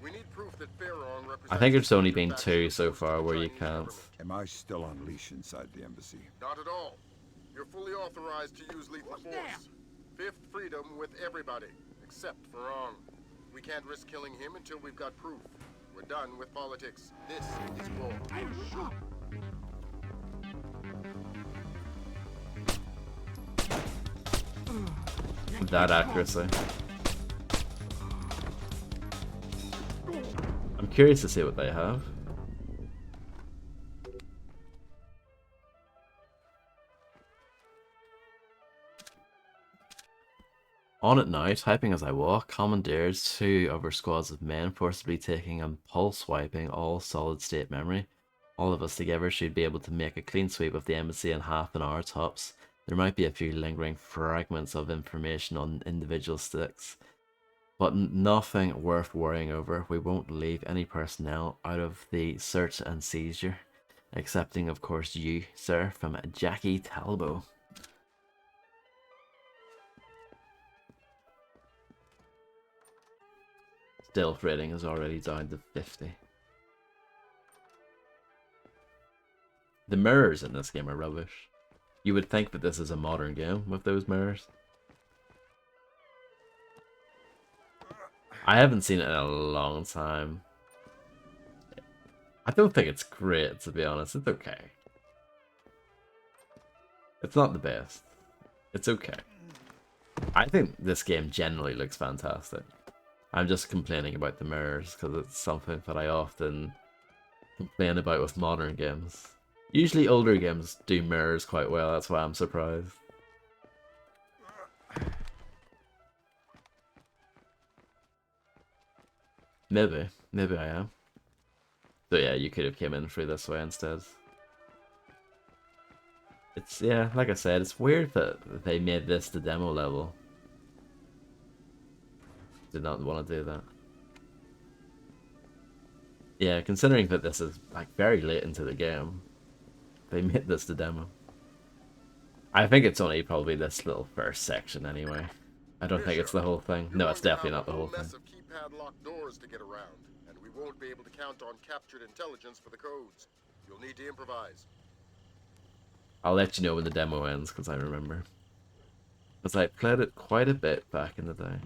We need proof that Farong represents I think a it's only Splinter been faction two so opposed to far the where you Chinese can't. government. Am I still on leash inside the embassy? Not at all. You're fully authorized to use lethal force. Fifth freedom with everybody, except Farong. We can't risk killing him until we've got proof. We're done with politics. This is war. That accuracy. I'm curious to see what they have. On it now, typing as I walk, commandeers two of our squads of men forcibly taking and pulse wiping all solid state memory. All of us together should be able to make a clean sweep of the embassy in half an hour tops. There might be a few lingering fragments of information on individual sticks, but nothing worth worrying over. We won't leave any personnel out of the search and seizure, excepting of course you, sir, from Jackie Talbot. Stealth rating is already down to 50. The mirrors in this game are rubbish. You would think that this is a modern game with those mirrors. I haven't seen it in a long time. I don't think it's great, to be honest. It's okay. It's not the best. It's okay. I think this game generally looks fantastic. I'm just complaining about the mirrors because it's something that I often complain about with modern games. Usually older games do mirrors quite well, that's why I'm surprised. Maybe I am. So yeah, you could have came in through this way instead. It's, yeah, like I said, it's weird that they made this the demo level. Did not want to do that. Yeah, considering that this is like very late into the game, they made this the demo. I think it's only probably this little first section anyway. I don't think it's the whole thing. No, it's definitely not the whole thing. Mess of keypad locked doors to get around, and we won't be able to count on captured intelligence for the codes. You'll need to improvise. I'll let you know when the demo ends, because I remember. Because I played it quite a bit back in the day.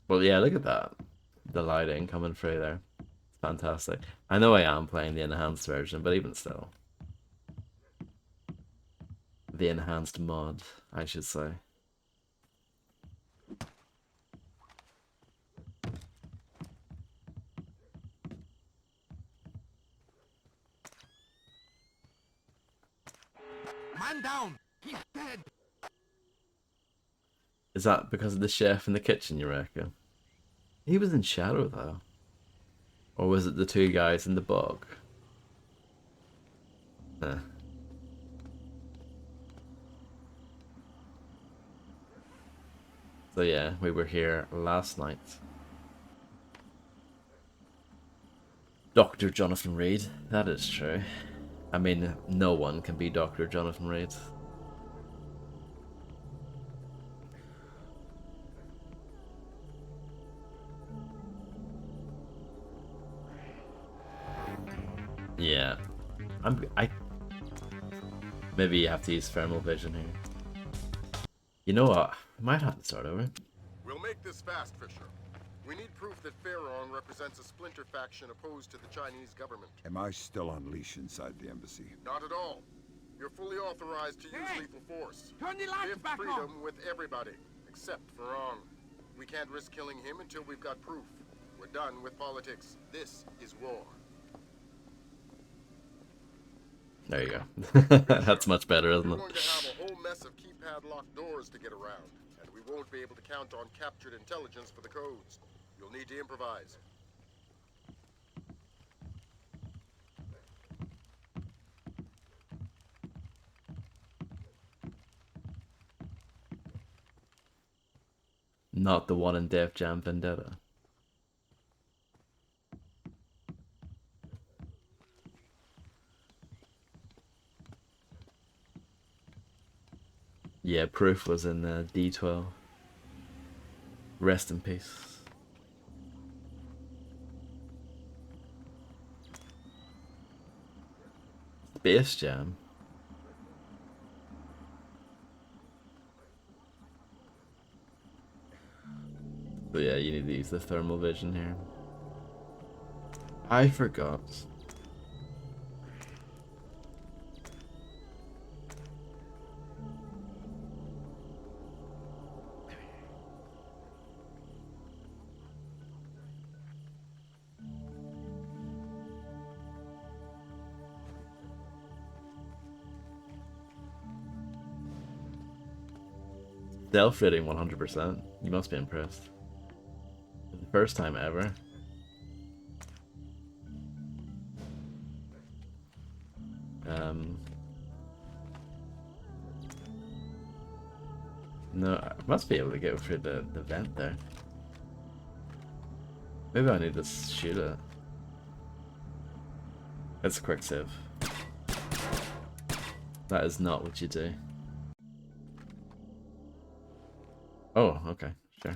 Well, yeah, look at that. The lighting coming through there. It's fantastic. I know I am playing the enhanced version, but even still. The enhanced mod, I should say. Man down! He's dead! Is that because of the chef in the kitchen, you reckon? He was in shadow, though. Or was it the two guys in the bog? Huh. So yeah, we were here last night. Dr. Jonathan Reed, that is true. I mean, no one can be Dr. Jonathan Reed. Yeah. Maybe you have to use thermal vision here. You know what? I might have to start over. We'll make this fast, Fisher. We need proof that Pharaon represents a Splinter faction opposed to the Chinese government. Am I still on leash inside the embassy? Not at all. You're fully authorized to use lethal force. Turn the lights Fifth back freedom on! with everybody, except Pharaon. We can't risk killing him until we've got proof. We're done with politics. This is war. There you go. That's much better, isn't We're it? going to have a whole mess of keypad locked doors to get around, and we won't be able to count on captured intelligence for the codes. You'll need to improvise. Not the one in Def Jam Vendetta. Yeah, Proof was in D12. Rest in peace. Bass Jam. But yeah, you need to use the thermal vision here. I forgot. Stealth rating 100%. You must be impressed. For the first time ever. No, I must be able to get through the vent there. Maybe I need to shoot it. It's a quick save. That is not what you do. Oh, okay, sure.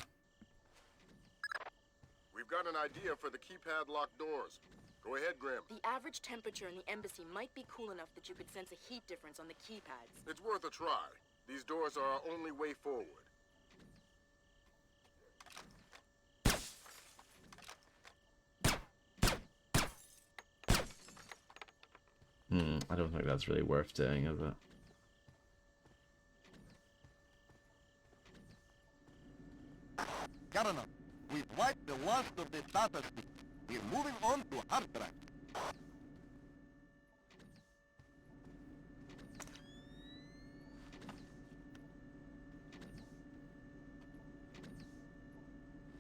We've got an idea for the keypad locked doors. Go ahead, Grim. The average temperature in the embassy might be cool enough that you could sense a heat difference on the keypads. It's worth a try. These doors are our only way forward. I don't think that's really worth doing, is it? Governor, we've wiped the last of the data sheet. We're moving on to hard drive.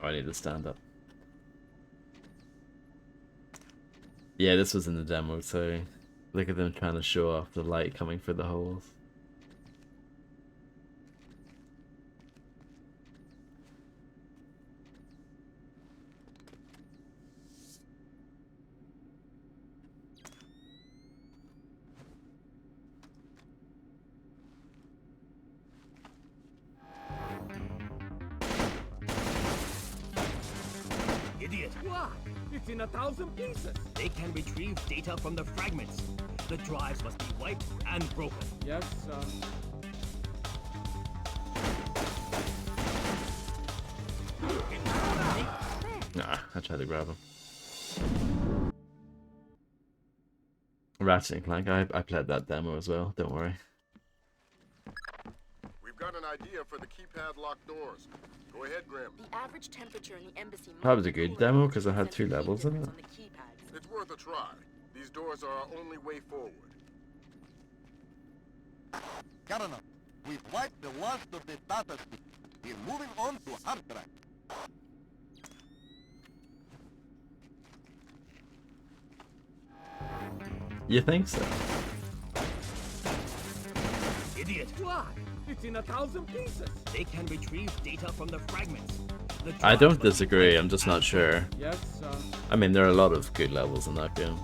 Oh, I need to stand up. Yeah, this was in the demo, so look at them trying to show off the light coming through the holes. Idiot! What? It's in 1,000 pieces. They can retrieve data from the fragments. The drives must be wiped and broken. Yes, sir. Nah, I tried to grab him. Ratchet and Clank, I played that demo as well, don't worry. We've got an idea for the keypad locked doors. Go ahead, Grim. The average temperature in the embassy That was a good demo because I had 2 levels in it. It's worth a try. These doors are our only way forward. Governor, we've wiped the last of the data sheet. We're moving on to hard drive. You think so? Idiot! What? It's in 1,000 pieces. They can retrieve data from the fragments. The I drives don't must be disagree, wiped I'm just not sure. Yes, sir. I mean, there are a lot of good levels in that game.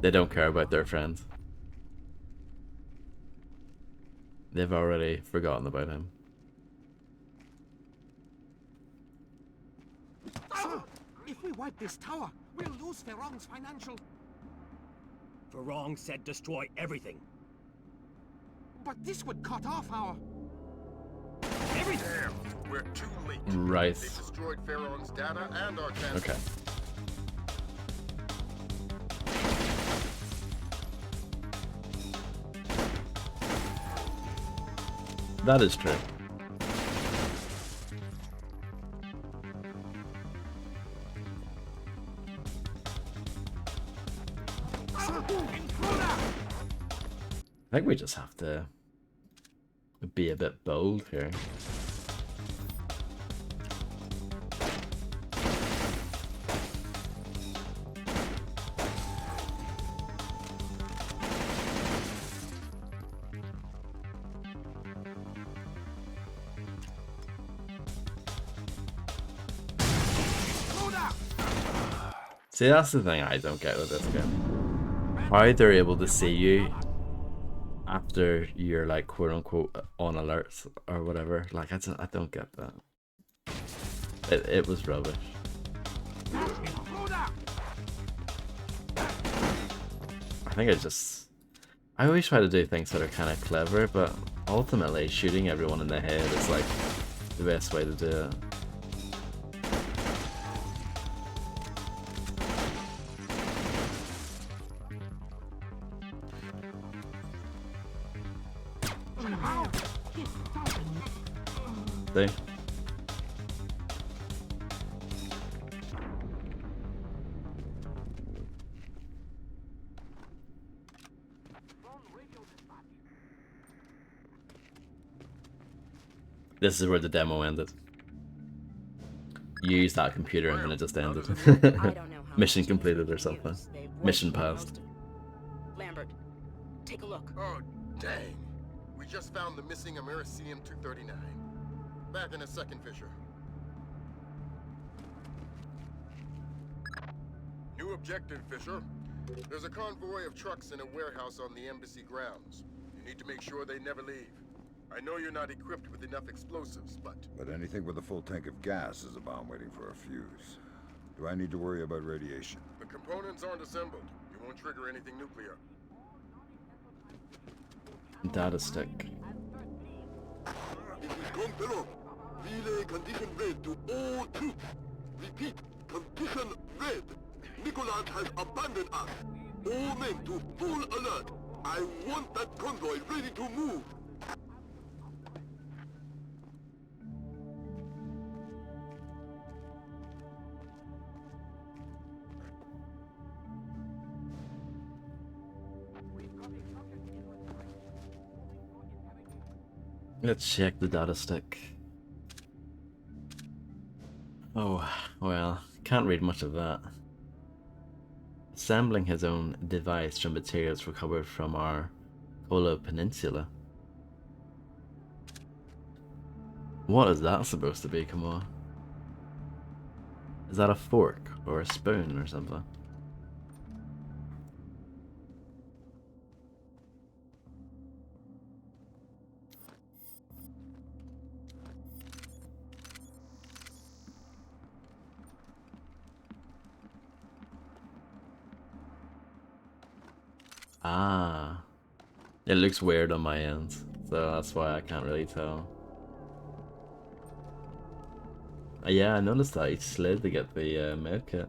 They don't care about their friends. They've already forgotten about him. Sir, if we wipe this tower, we'll lose Ferrong's financial... Ferrong said destroy everything. But this would cut off our... Everything! Damn, we're too late. Right. They destroyed Pharaoh's data and our transfer. Okay. That is true. I think we just have to be a bit bold here. See, that's the thing I don't get with this game. How they're able to see you after you're like quote unquote on alerts or whatever. Like I don't get that. It was rubbish. I think I always try to do things that are kind of clever, but ultimately shooting everyone in the head is like the best way to do it. See? This is where the demo ended. Use that computer and then it just ended. Mission completed or something. Mission passed. Lambert, take a look. Oh, dang. We just found the missing Americium 239. Back in a second, Fisher. New objective, Fisher. There's a convoy of trucks in a warehouse on the embassy grounds. You need to make sure they never leave. I know you're not equipped with enough explosives, but... But anything with a full tank of gas is a bomb waiting for a fuse. Do I need to worry about radiation? The components aren't assembled. You won't trigger anything nuclear. Data stick. This is Conqueror. Relay condition red to all troops. Repeat, condition red. Nicholas has abandoned us. All men to full alert. I want that convoy ready to move. Let's check the data stick. Oh, well, can't read much of that. Assembling his own device from materials recovered from our Kola Peninsula. What is that supposed to be, come on? Is that a fork or a spoon or something? Ah, it looks weird on my end, so that's why I can't really tell. Yeah, I noticed that he slid to get the med kit.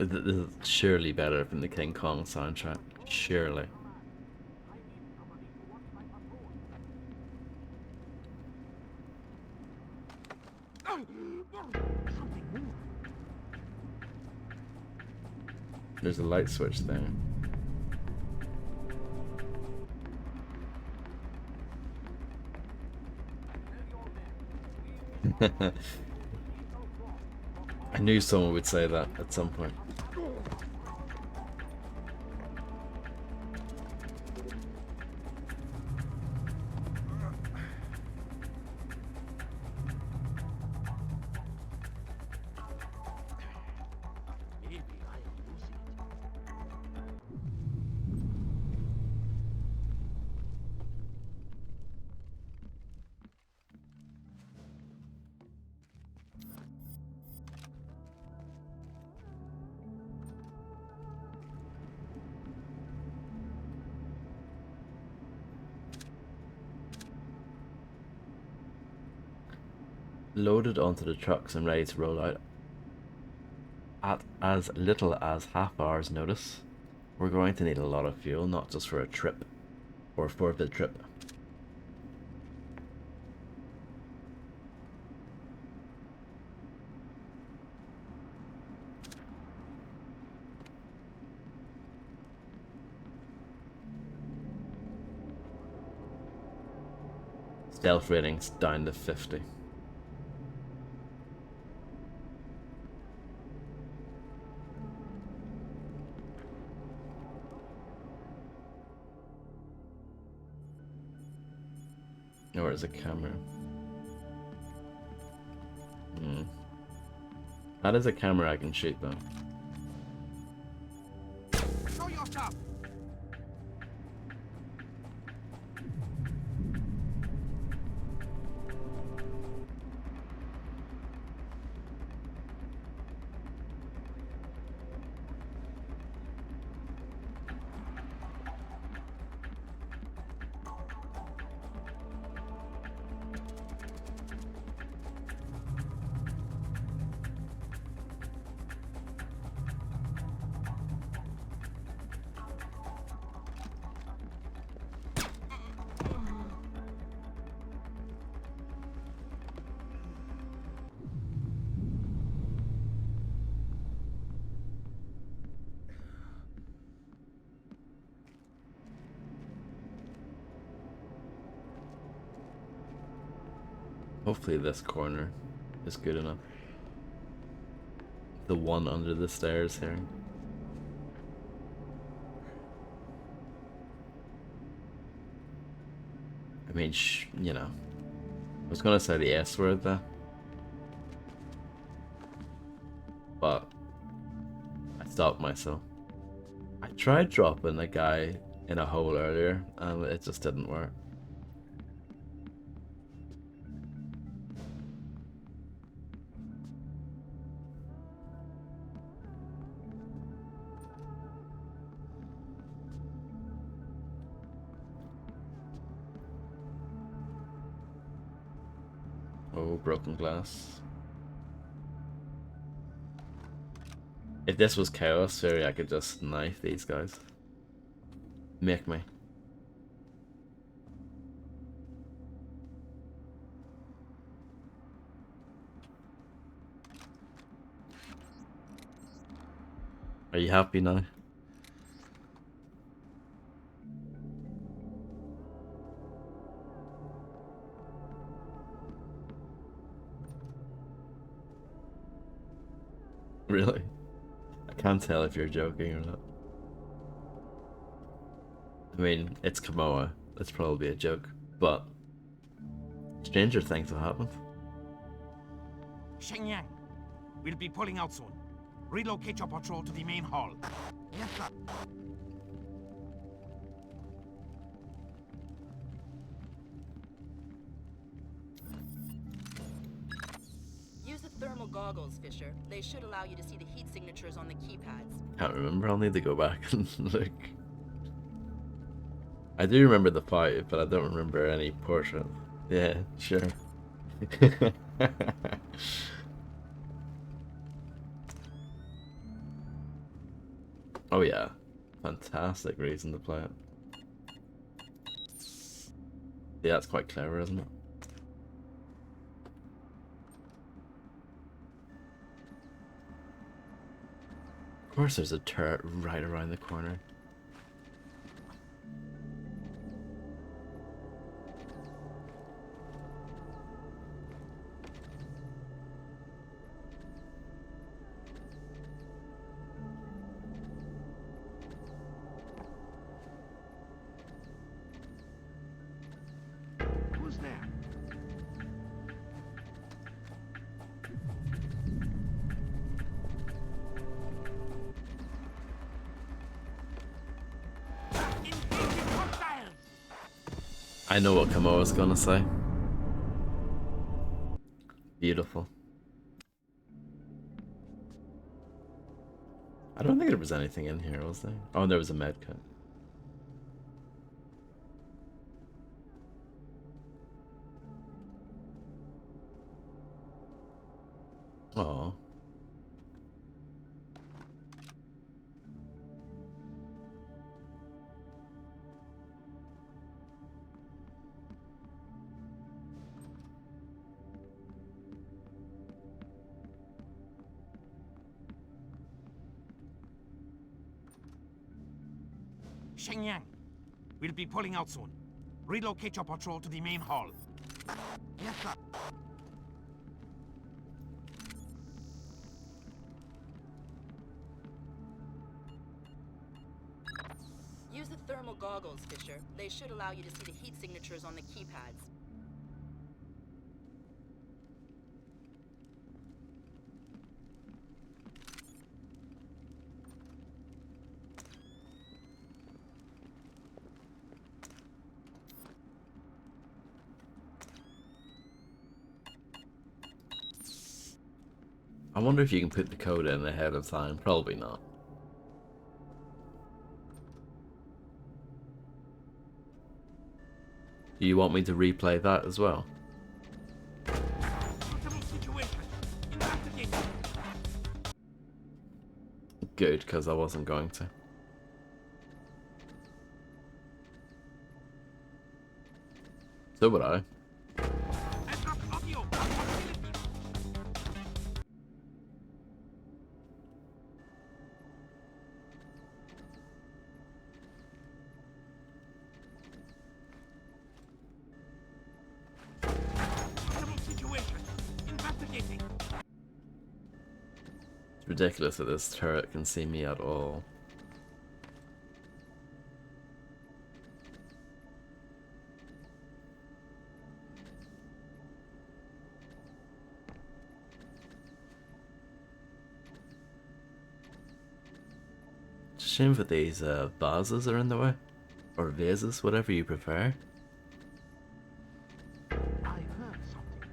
This is surely better than the King Kong soundtrack. Surely. There's a light switch there. I knew someone would say that at some point. Loaded onto the trucks and ready to roll out at as little as half hour's notice. We're going to need a lot of fuel, not just for a trip, or for the trip. Stealth ratings down to 50. Or is a camera? That is a camera I can shoot though. Show yourself! Hopefully this corner is good enough. The one under the stairs here. I mean, you know. I was gonna say the S word there. But I stopped myself. I tried dropping a guy in a hole earlier and it just didn't work. Oh, broken glass. If this was Chaos Fury, I could just knife these guys. Make me. Are you happy now? Really? I can't tell if you're joking or not. I mean, it's Kamoa. It's probably a joke, but stranger things have happened. Shenyang, we'll be pulling out soon. Relocate your patrol to the main hall. Yes, sir. Use the thermal goggles, Fisher. They should allow you to see the heat signatures on the keypads. Can't remember. I'll need to go back and look. I do remember the fight, but I don't remember any portrait. Yeah, sure. Oh yeah, fantastic reason to play it. Yeah, that's quite clever, isn't it? Of course there's a turret right around the corner. Who's there? I know what Kamoa's gonna say. Beautiful. I don't think there was anything in here, was there? Oh, there was a medkit. Oh. Shenyang, we'll be pulling out soon. Relocate your patrol to the main hall. Yes, sir. Use the thermal goggles, Fisher. They should allow you to see the heat signatures on the keypads. I wonder if you can put the code in ahead of time. Probably not. Do you want me to replay that as well? Good, because I wasn't going to. So would I. It's ridiculous that this turret can see me at all. Shame that these vases are in the way. Or vases, whatever you prefer. I heard something.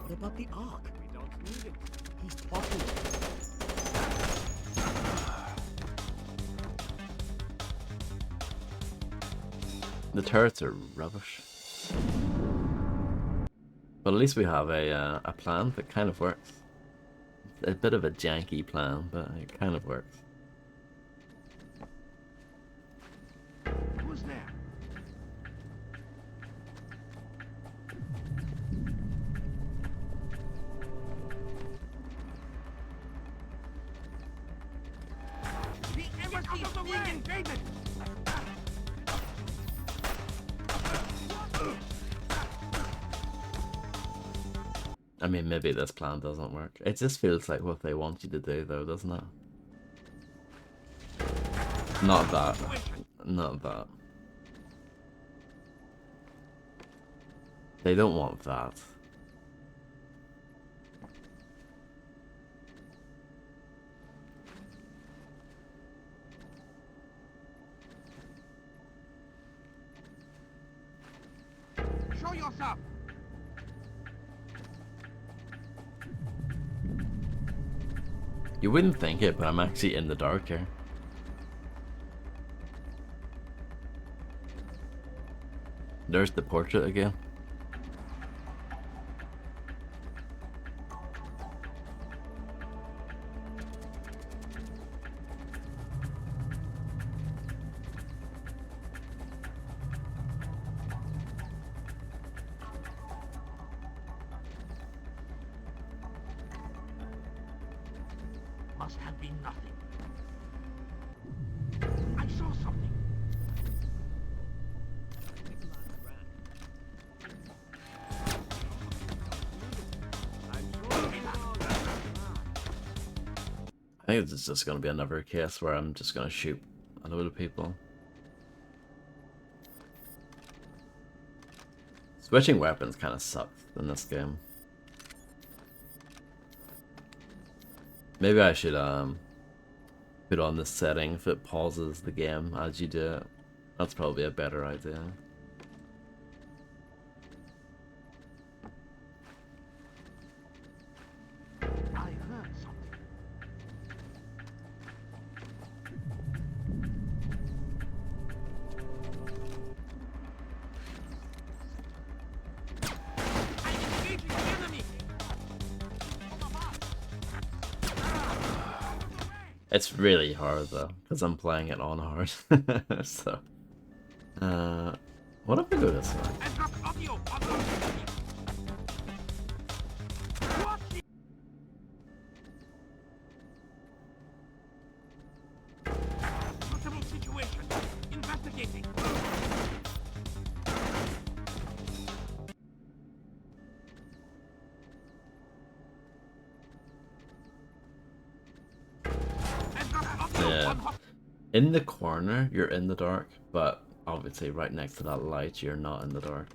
What about the Ark? We don't need it. He's talking. The turrets are rubbish. But at least we have a plan that kind of works. A bit of a janky plan, but it kind of works. Who's there? The embassy is being invaded! I mean, maybe this plan doesn't work. It just feels like what they want you to do, though, doesn't it? Not that. Not that. They don't want that. Show yourself! You wouldn't think it, but I'm actually in the dark here. There's the portrait again. Must have been nothing. I saw something. I think it's just going to be another case where I'm just going to shoot a load of people. Switching weapons kind of sucks in this game. Maybe I should put on this setting if it pauses the game as you do it. That's probably a better idea. I heard something. I'm engaging the enemy. It's really hard though, because I'm playing it on hard. So, what if we go this way? I've got audio on the enemy. Watch it. Possible situation. Investigating. I've got audio Yeah. on hot. In the corner, you're in the dark, but obviously right next to that light, you're not in the dark.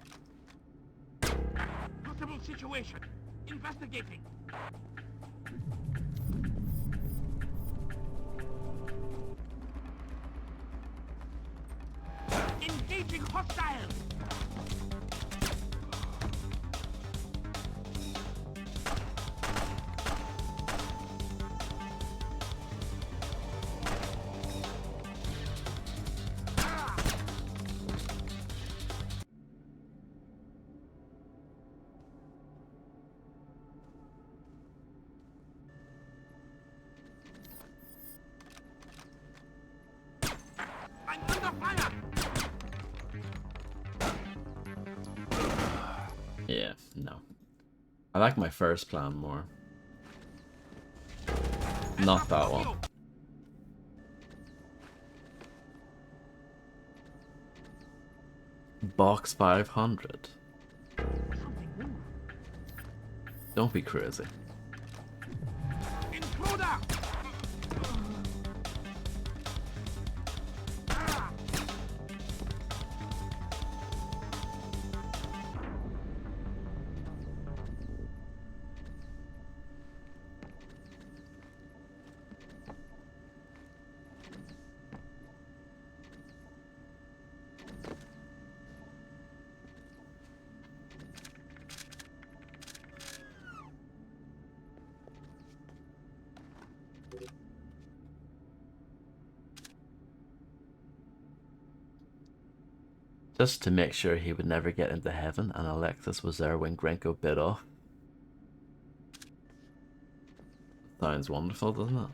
Possible situation. Investigating. Engaging hostiles. Yeah, no. I like my first plan more. Not that one. Box 500. Don't be crazy. Intruder! Just to make sure he would never get into heaven, and Alexis was there when Grenko bit off. Sounds wonderful, doesn't it?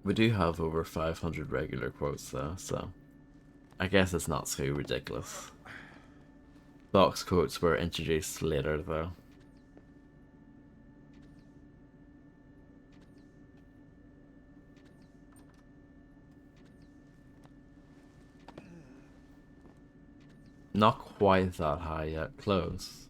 We do have over 500 regular quotes though, so I guess it's not so ridiculous. Box quotes were introduced later though. Not quite that high yet, close.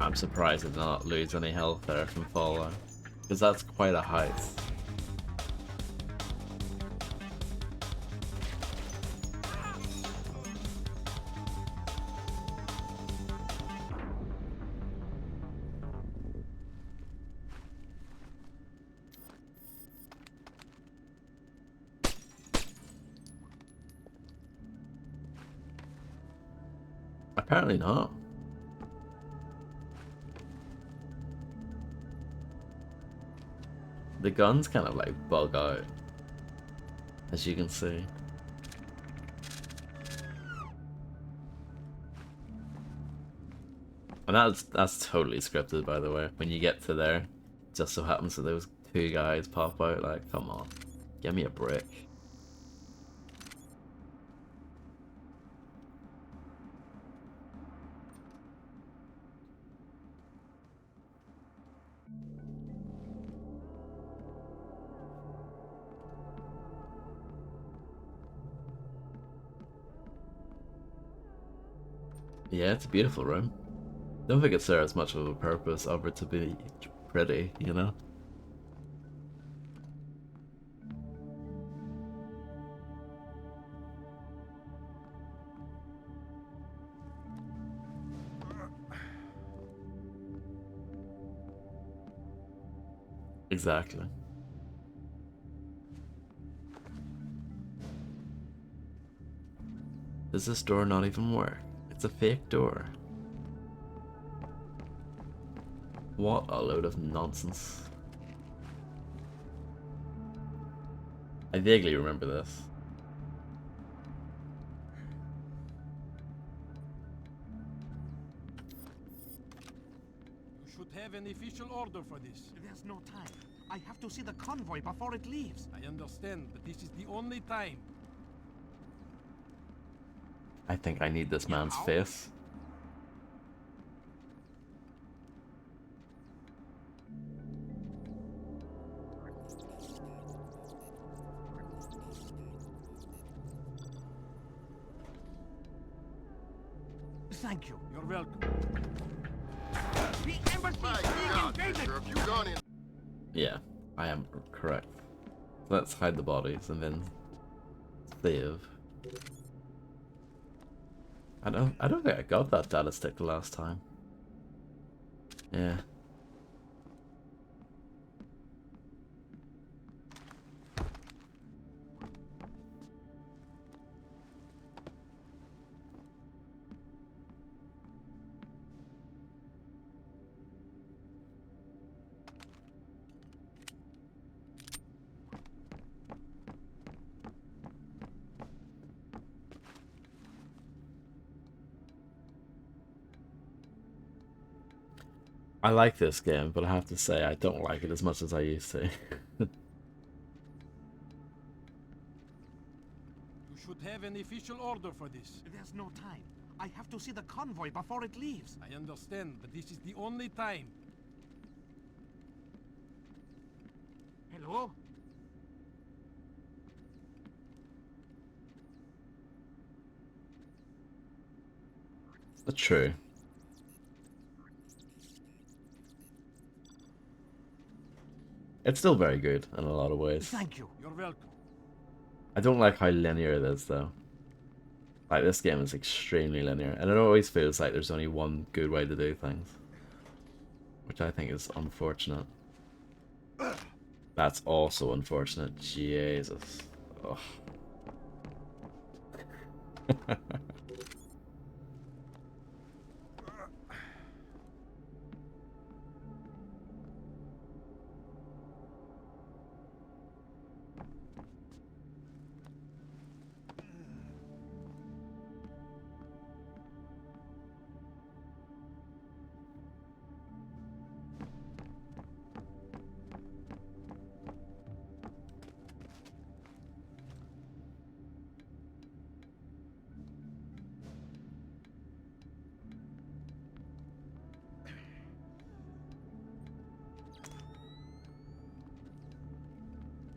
I'm surprised I did not lose any health there from falling, because that's quite a height. Apparently not. The guns kind of like bug out, as you can see. And that's totally scripted, by the way. When you get to there, just so happens that those two guys pop out. Like, come on, give me a break. Yeah, it's a beautiful room. Don't think it serves much of a purpose other to be pretty, you know? Exactly. Does this door not even work? It's a fake door. What a load of nonsense. I vaguely remember this. You should have an official order for this. There's no time. I have to see the convoy before it leaves. I understand, but this is the only time. I think I need this man's face. Thank you. You're welcome. The embassy My is being God, invaded! Fisher, have you gone in? Yeah, I am correct. Let's hide the bodies and then save. I don't think I got that data stick the last time. Yeah. I like this game, but I have to say I don't like it as much as I used to. You should have an official order for this. There's no time. I have to see the convoy before it leaves. I understand, but this is the only time. Hello? That's true. It's still very good in a lot of ways. Thank you. You're welcome. I don't like how linear it is, though. Like, this game is extremely linear, and it always feels like there's only one good way to do things. Which I think is unfortunate. That's also unfortunate. Jesus. Ugh.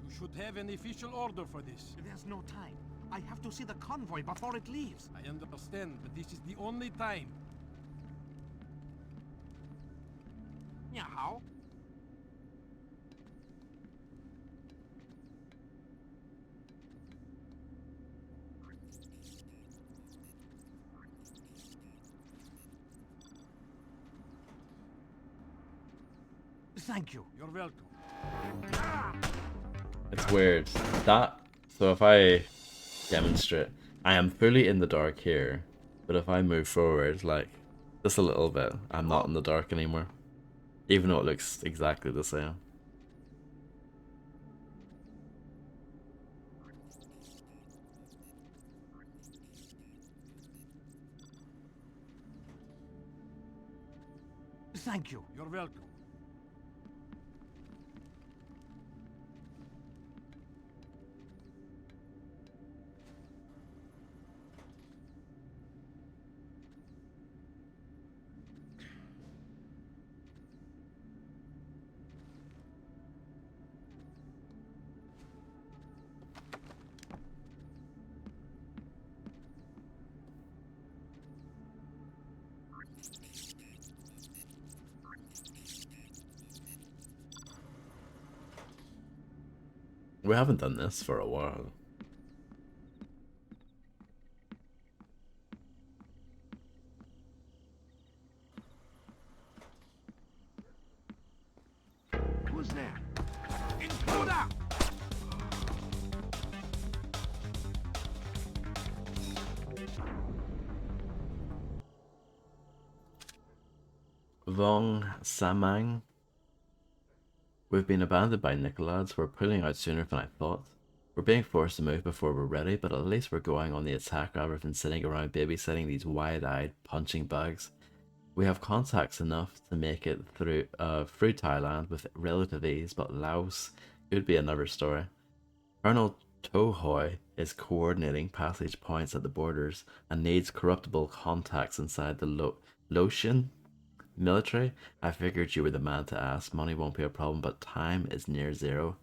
You should have an official order for this. There's no time. I have to see the convoy before it leaves. I understand, but this is the only time. Yeah, how? Thank you. You're welcome. It's weird. So if I demonstrate, I am fully in the dark here, but if I move forward, like, just a little bit, I'm not in the dark anymore. Even though it looks exactly the same. Thank you. You're welcome. We haven't done this for a while. Who's there? Intruder! Vong Samang. We've been abandoned by Nicolads. We're pulling out sooner than I thought. We're being forced to move before we're ready, but at least we're going on the attack rather than sitting around babysitting these wide-eyed punching bags. We have contacts enough to make it through Thailand with relative ease, but Laos could be another story. Colonel Tohoi is coordinating passage points at the borders and needs corruptible contacts inside the Loshin military. I figured you were the man to ask. Money won't be a problem, but time is near zero.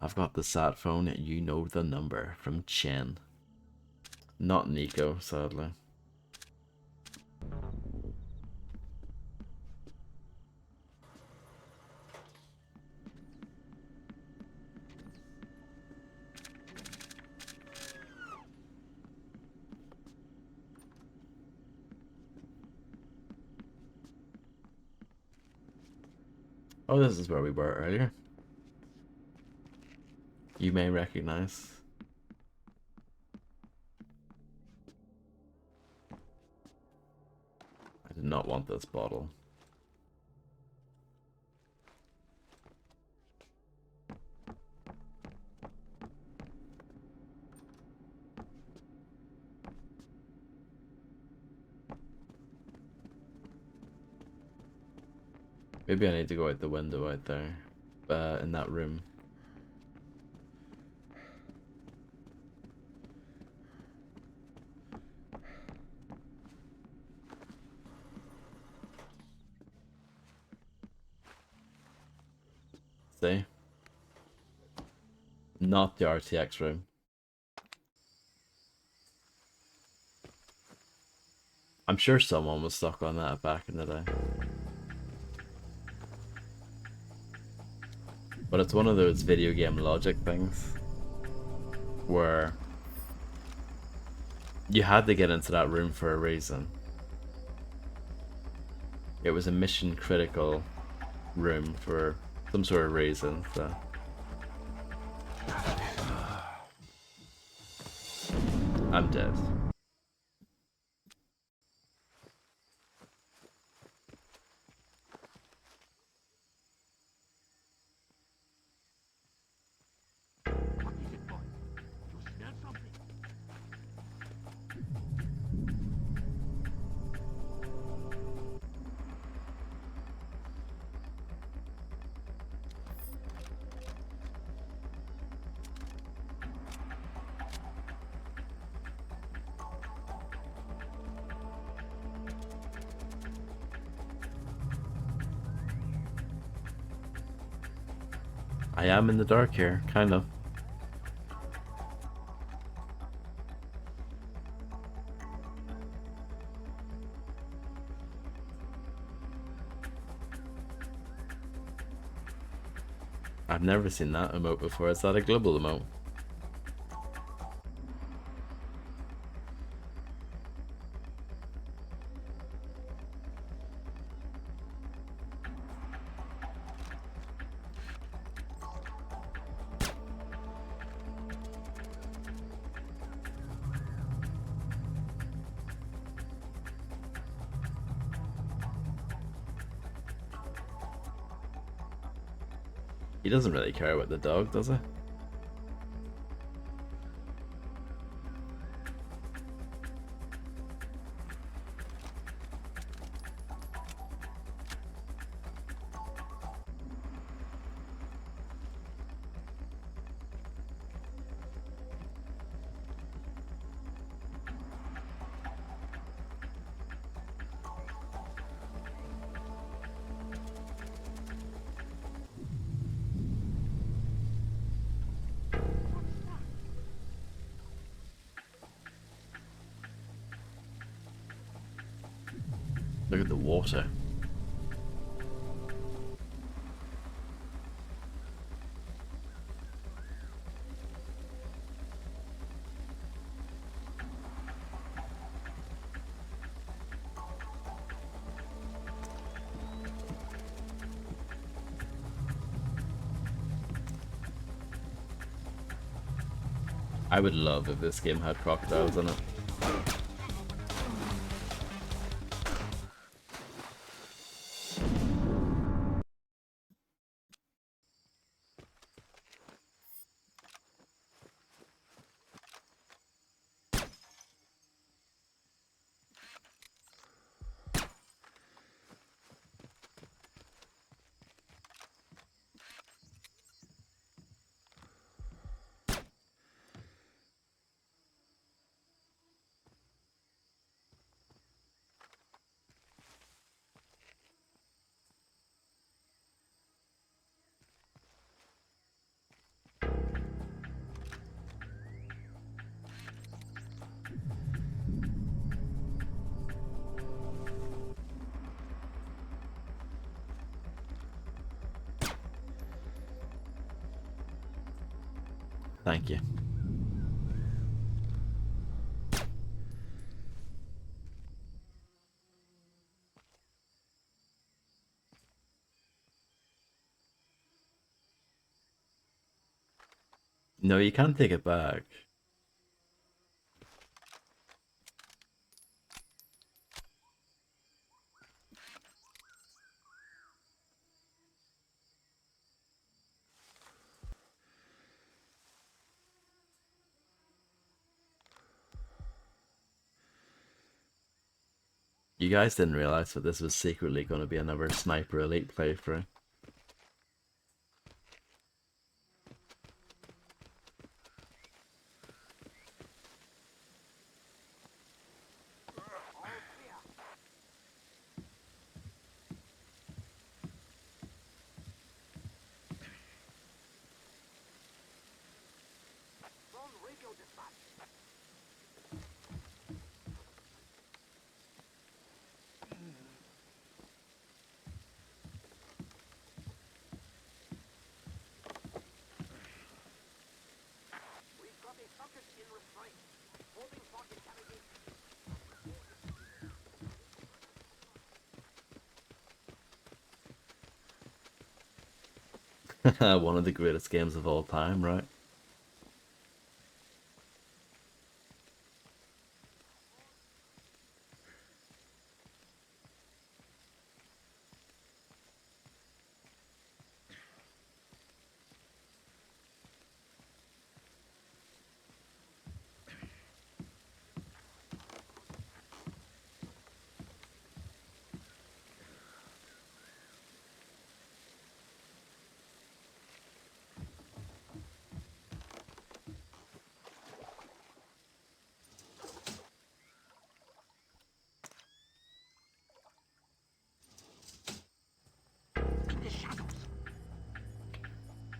I've got the sat phone, you know the number. From Chen. Not Nico, sadly. Oh, this is where we were earlier. You may recognize. I did not want this bottle. Maybe I need to go out the window out there, in that room. See? Not the RTX room. I'm sure someone was stuck on that back in the day. But it's one of those video game logic things where you had to get into that room for a reason. It was a mission critical room for some sort of reason, so. I'm dead. I am in the dark here, kind of. I've never seen that emote before. Is that a global emote? He doesn't really care about the dog, does he? Look at the water. I would love if this game had crocodiles in it. Thank you. No, you can't take it back. You guys didn't realize that this was secretly going to be another Sniper Elite playthrough. One of the greatest games of all time, right?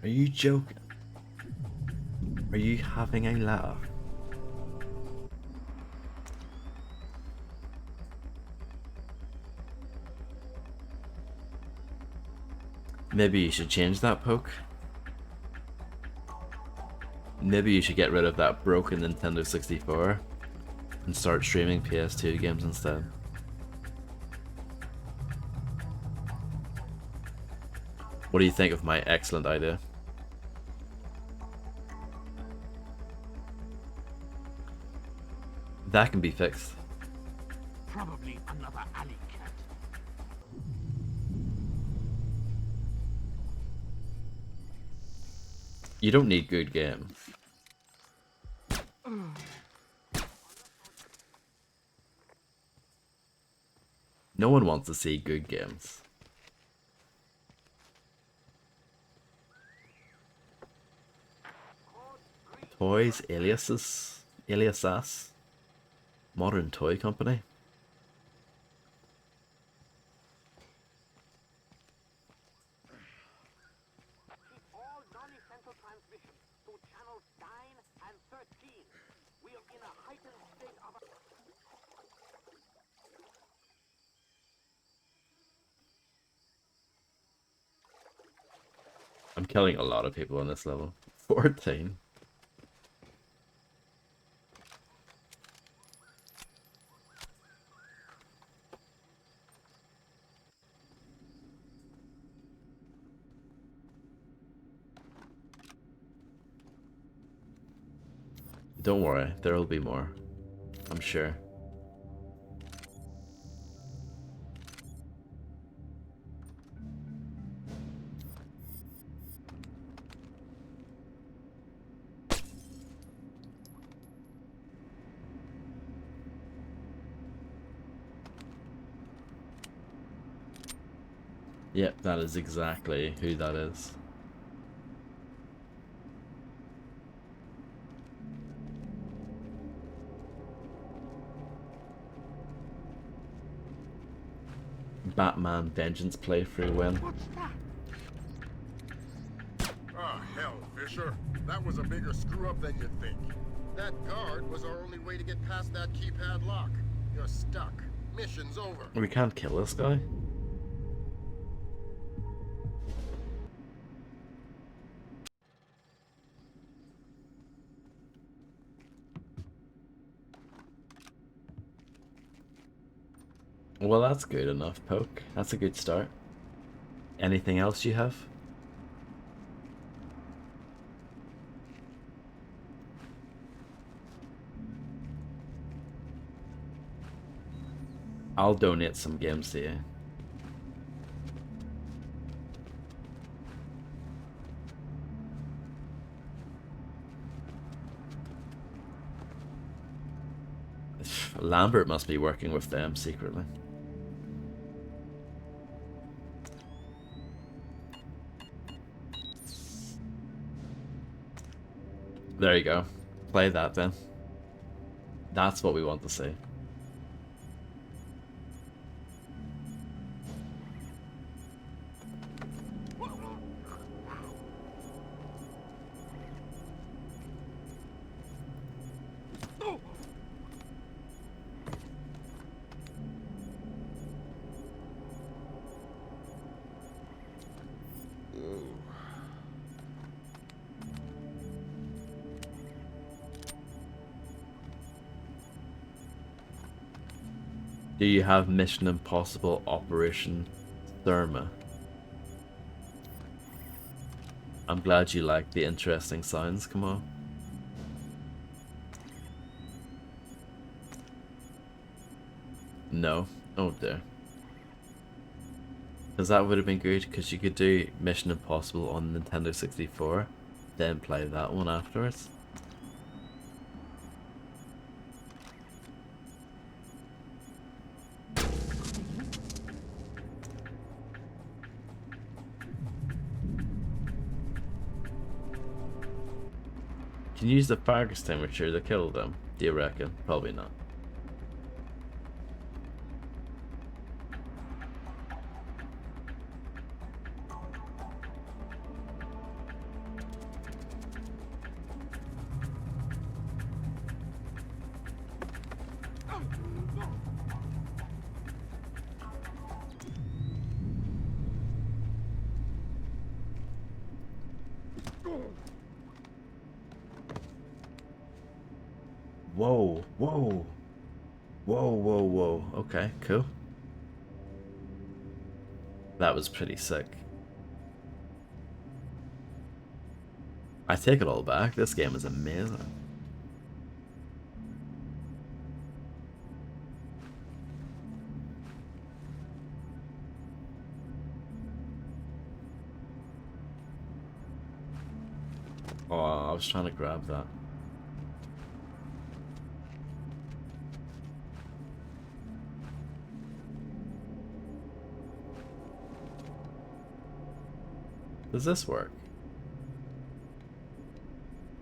Are you joking? Are you having a laugh? Maybe you should change that poke. Maybe you should get rid of that broken Nintendo 64 and start streaming PS2 games instead. What do you think of my excellent idea? That can be fixed. Probably another alley cat. You don't need good games. No one wants to see good games. Toys, aliases, Modern Toy Company. I'm killing a lot of people on this level. 14. Don't worry, there will be more. I'm sure. Yep, that is exactly who that is. Batman Vengeance playthrough win. Ah, hell, Fisher. That was a bigger screw-up than you think. That guard was our only way to get past that keypad lock. You're stuck. Mission's over. We can't kill this guy. Well, that's good enough, Poke. That's a good start. Anything else you have? I'll donate some games to you. Lambert must be working with them secretly. There you go. Play that then. That's what we want to see. Do you have Mission Impossible Operation Therma? I'm glad you like the interesting sounds, come on. No? Oh dear. Because that would have been good, because you could do Mission Impossible on Nintendo 64, then play that one afterwards. Can you use the fire extinguisher to kill them? Do you reckon? Probably not. Whoa, whoa. Whoa, whoa, whoa. Okay, cool. That was pretty sick. I take it all back. This game is amazing. Oh, I was trying to grab that. Does this work?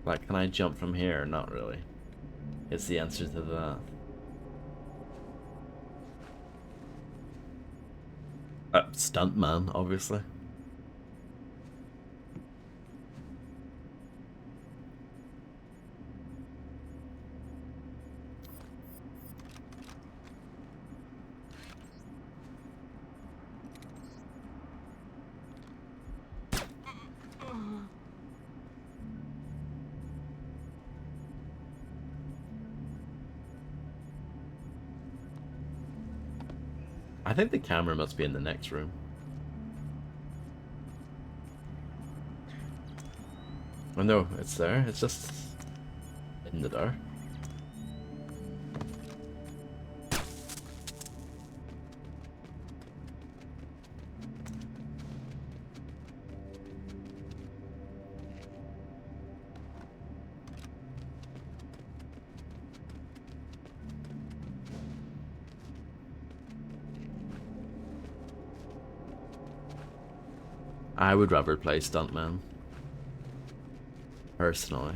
Like, can I jump from here? Not really. It's the answer to that. Stuntman, obviously. I think the camera must be in the next room. Oh no, it's there. It's just in the dark. I would rather play Stuntman. Personally.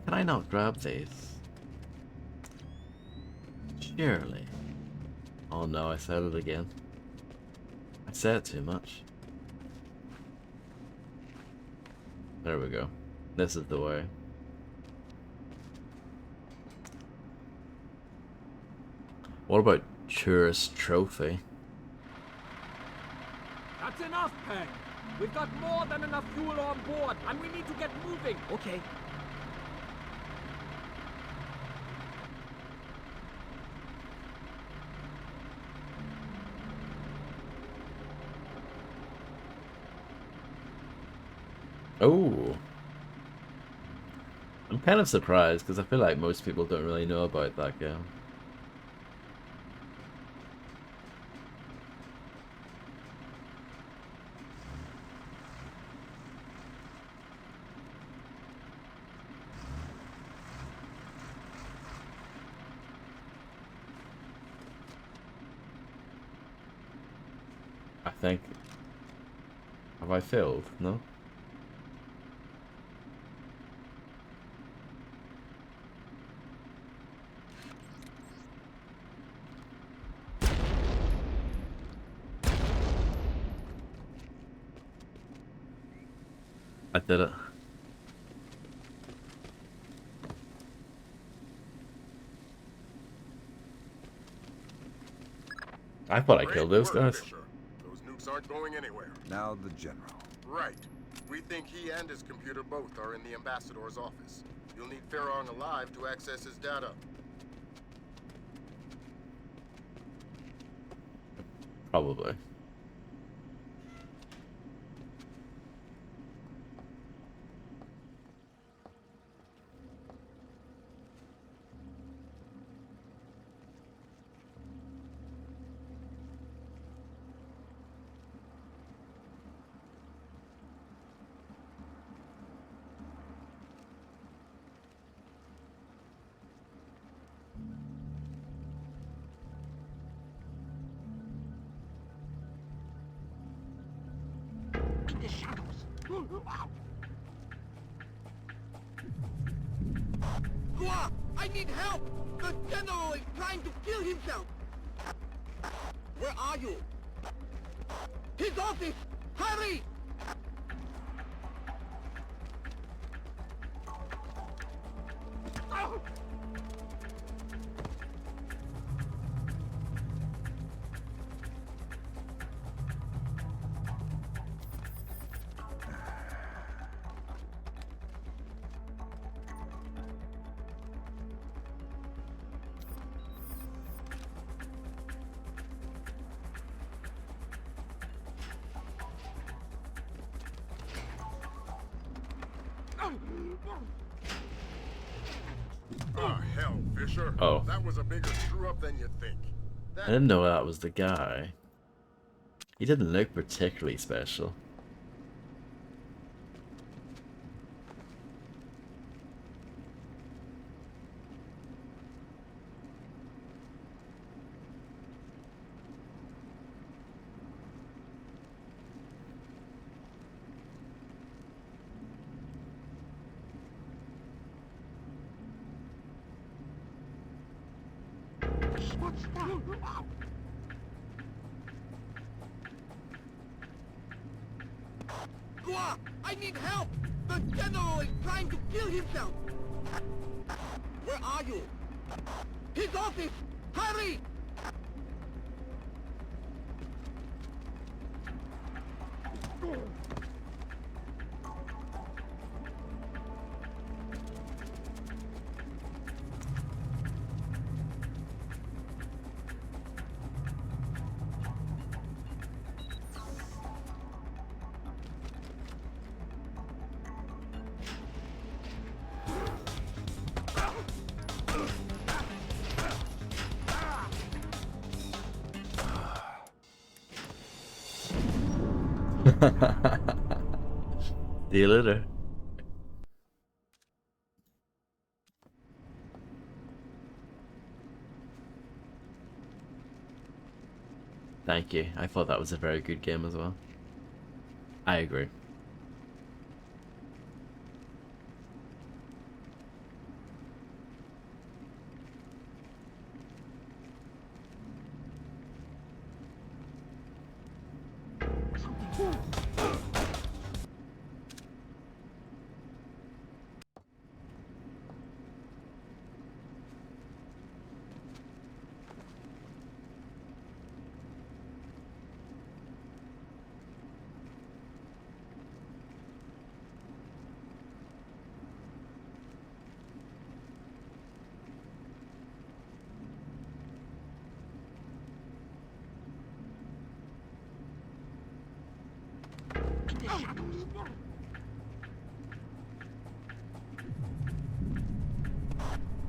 Can I not grab these? Surely. Oh no, I said it again. I said it too much. There we go. This is the way. What about Tourist Trophy? That's enough, Peng. We've got more than enough fuel on board, and we need to get moving. Okay. Oh. I'm kind of surprised because I feel like most people don't really know about that game. I think. Have I failed? No? I did it. I thought I killed those guys. Fisher. Those nukes aren't going anywhere. Now the general. Right. We think he and his computer both are in the ambassador's office. You'll need Farron alive to access his data. Probably. In the shadows. Gua, I need help! The general is trying to kill himself! Where are you? His office! Hurry! Ah, hell, Fisher. Oh. That was a bigger screw-up than you'd think. I didn't know that was the guy. He didn't look particularly special. What's that? Gua, I need help! The general is trying to kill himself! Where are you? His office! Hurry! See you later. Thank you. I thought that was a very good game as well. I agree.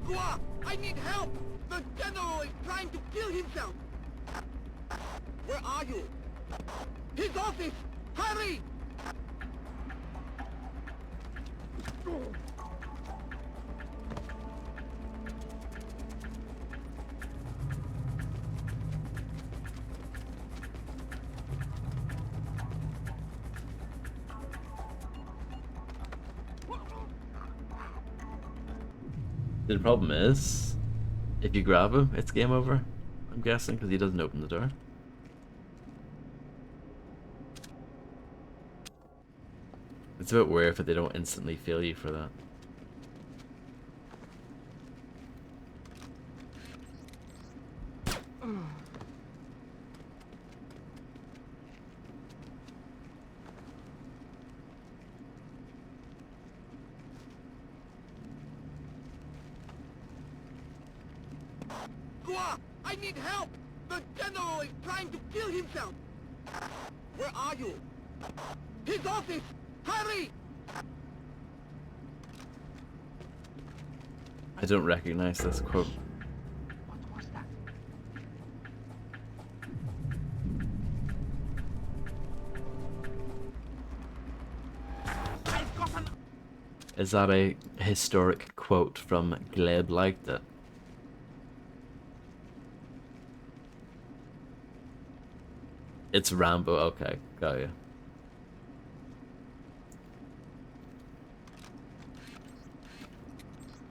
Gua, I need help! The general is trying to kill himself! Where are you? His office! Hurry! The problem is, if you grab him, it's game over. I'm guessing, because he doesn't open the door. It's a bit weird if they don't instantly fail you for that. Gua, I need help! The general is trying to kill himself! Where are you? His office! Hurry! I don't recognize this quote. Is that a historic quote from Gleb Liked It? It's Rambo, okay, got you.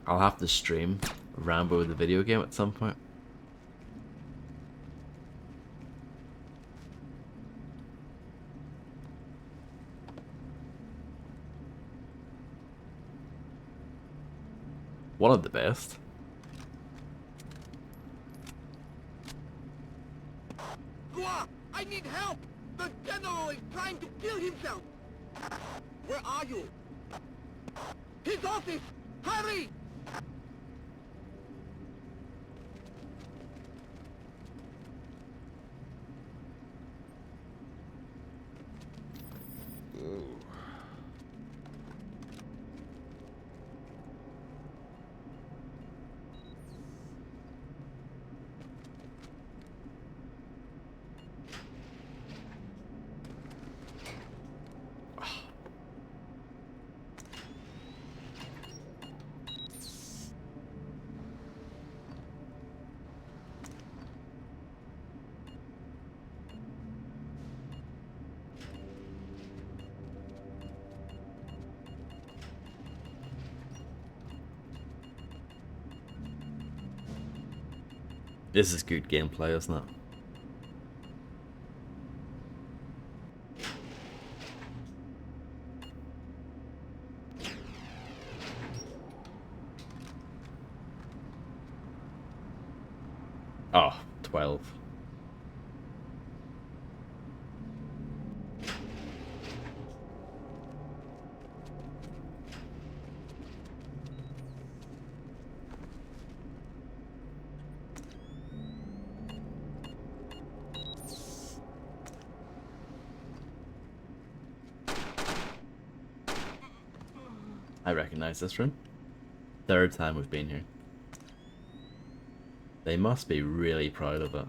I'll have to stream Rambo the video game at some point. One of the best. Gua, I need help! The general is trying to kill himself! Where are you? His office! Hurry! This is good gameplay, isn't it? Oh, 12. I recognize this room. Third time we've been here. They must be really proud of it.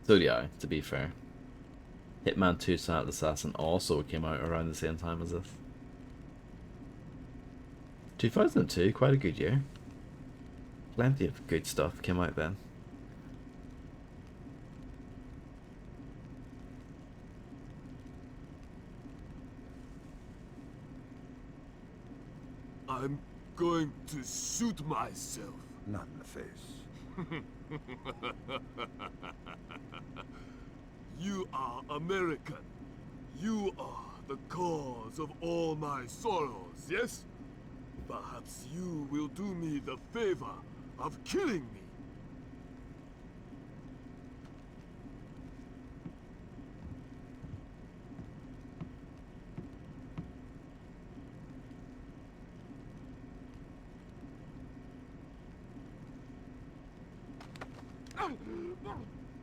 So do I, to be fair. Hitman 2 Silent Assassin also came out around the same time as this. 2002, quite a good year. Plenty of good stuff came out then. I'm going to shoot myself. Not in the face. You are American. You are the cause of all my sorrows, yes? Perhaps you will do me the favor of killing me.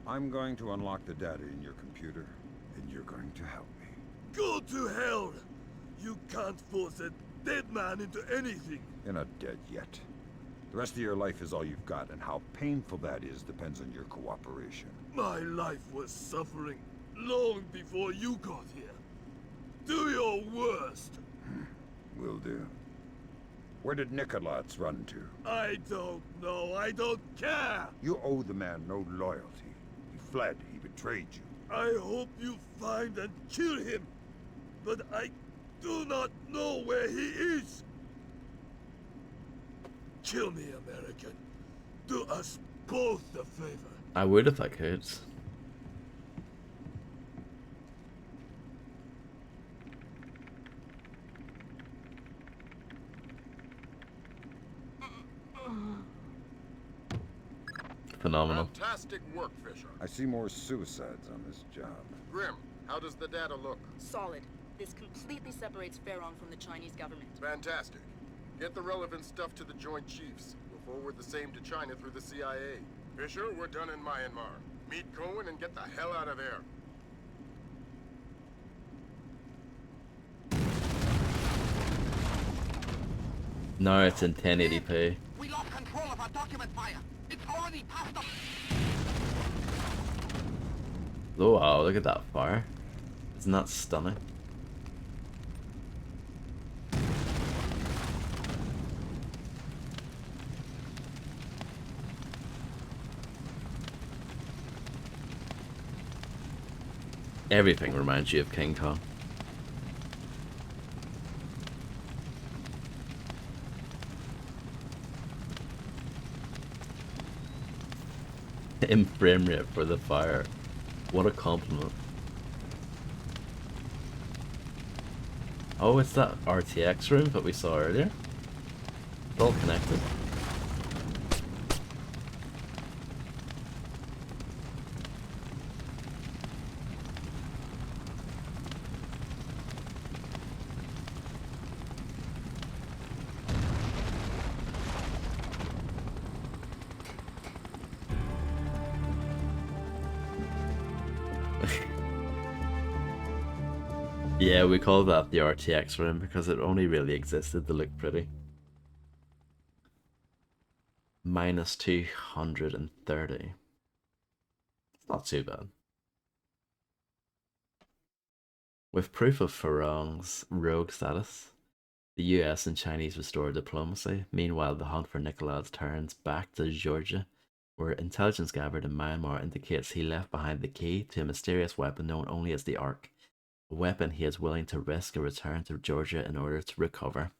I'm going to unlock the data in your computer, and you're going to help me. Go to hell! You can't force a dead man into anything. You're not dead yet. The rest of your life is all you've got, and how painful that is depends on your cooperation. My life was suffering long before you got here. Do your worst. Will do. Where did Nikolats run to? I don't know. I don't care. You owe the man no loyalty. He fled. He betrayed you. I hope you find and kill him. But I do not know where he is. Kill me, American. Do us both a favor. I would if I could. Phenomenal. Fantastic work, Fisher. I see more suicides on this job. Grim, how does the data look? Solid. This completely separates Ferong from the Chinese government. Fantastic. Get the relevant stuff to the Joint Chiefs. We'll forward the same to China through the CIA. Fisher, we're done in Myanmar. Meet Cohen and get the hell out of there. Now it's in 1080p. We lost control of our document fire. It's already past the... Oh wow, look at that fire. Isn't that stunning? Everything reminds you of King Kong. In frame rate for the fire. What a compliment. Oh, it's that RTX room that we saw earlier. It's all connected. Yeah, we call that the RTX room because it only really existed to look pretty. Minus 230. It's not too bad. With proof of Ferong's rogue status, the US and Chinese restore diplomacy. Meanwhile, the hunt for Nikolaj turns back to Georgia, where intelligence gathered in Myanmar indicates he left behind the key to a mysterious weapon known only as the Ark. A weapon he is willing to risk a return to Georgia in order to recover.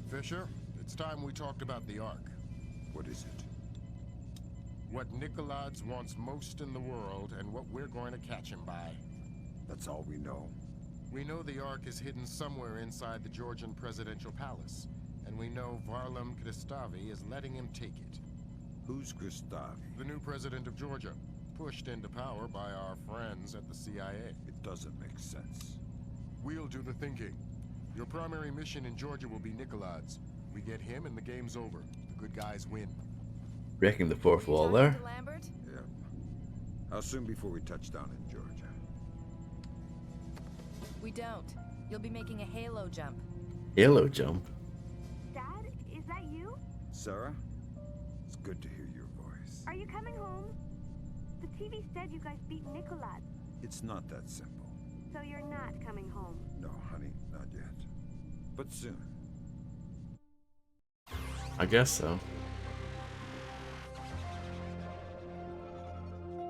Fisher, it's time we talked about the Ark. What is it? What Nikolaj wants most in the world and what we're going to catch him by. That's all we know. We know the Ark is hidden somewhere inside the Georgian presidential palace, and we know Varlam Kristavi is letting him take it. Who's Kristavi? The new president of Georgia, pushed into power by our friends at the CIA. It doesn't make sense. We'll do the thinking. Your primary mission in Georgia will be Nikolaj. We get him and the game's over. The good guys win. Breaking the fourth wall there. Lambert? Yeah. How soon before we touch down in Georgia? We don't. You'll be making a halo jump. Halo jump? Dad, is that you? Sarah? It's good to hear your voice. Are you coming home? The TV said you guys beat Nikolaj. It's not that simple. So you're not coming home? No, honey, not yet. But soon. I guess so.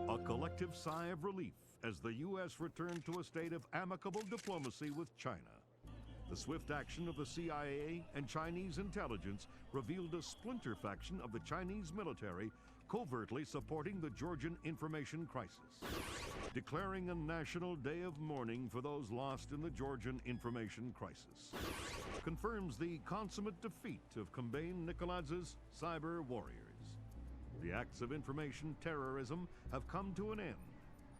A collective sigh of relief as the U.S. returned to a state of amicable diplomacy with China. The swift action of the CIA and Chinese intelligence revealed a splinter faction of the Chinese military covertly supporting the Georgian information crisis, declaring a national day of mourning for those lost in the Georgian information crisis. Confirms the consummate defeat of Kambane Nikolaj's cyber warriors. The acts of information terrorism have come to an end,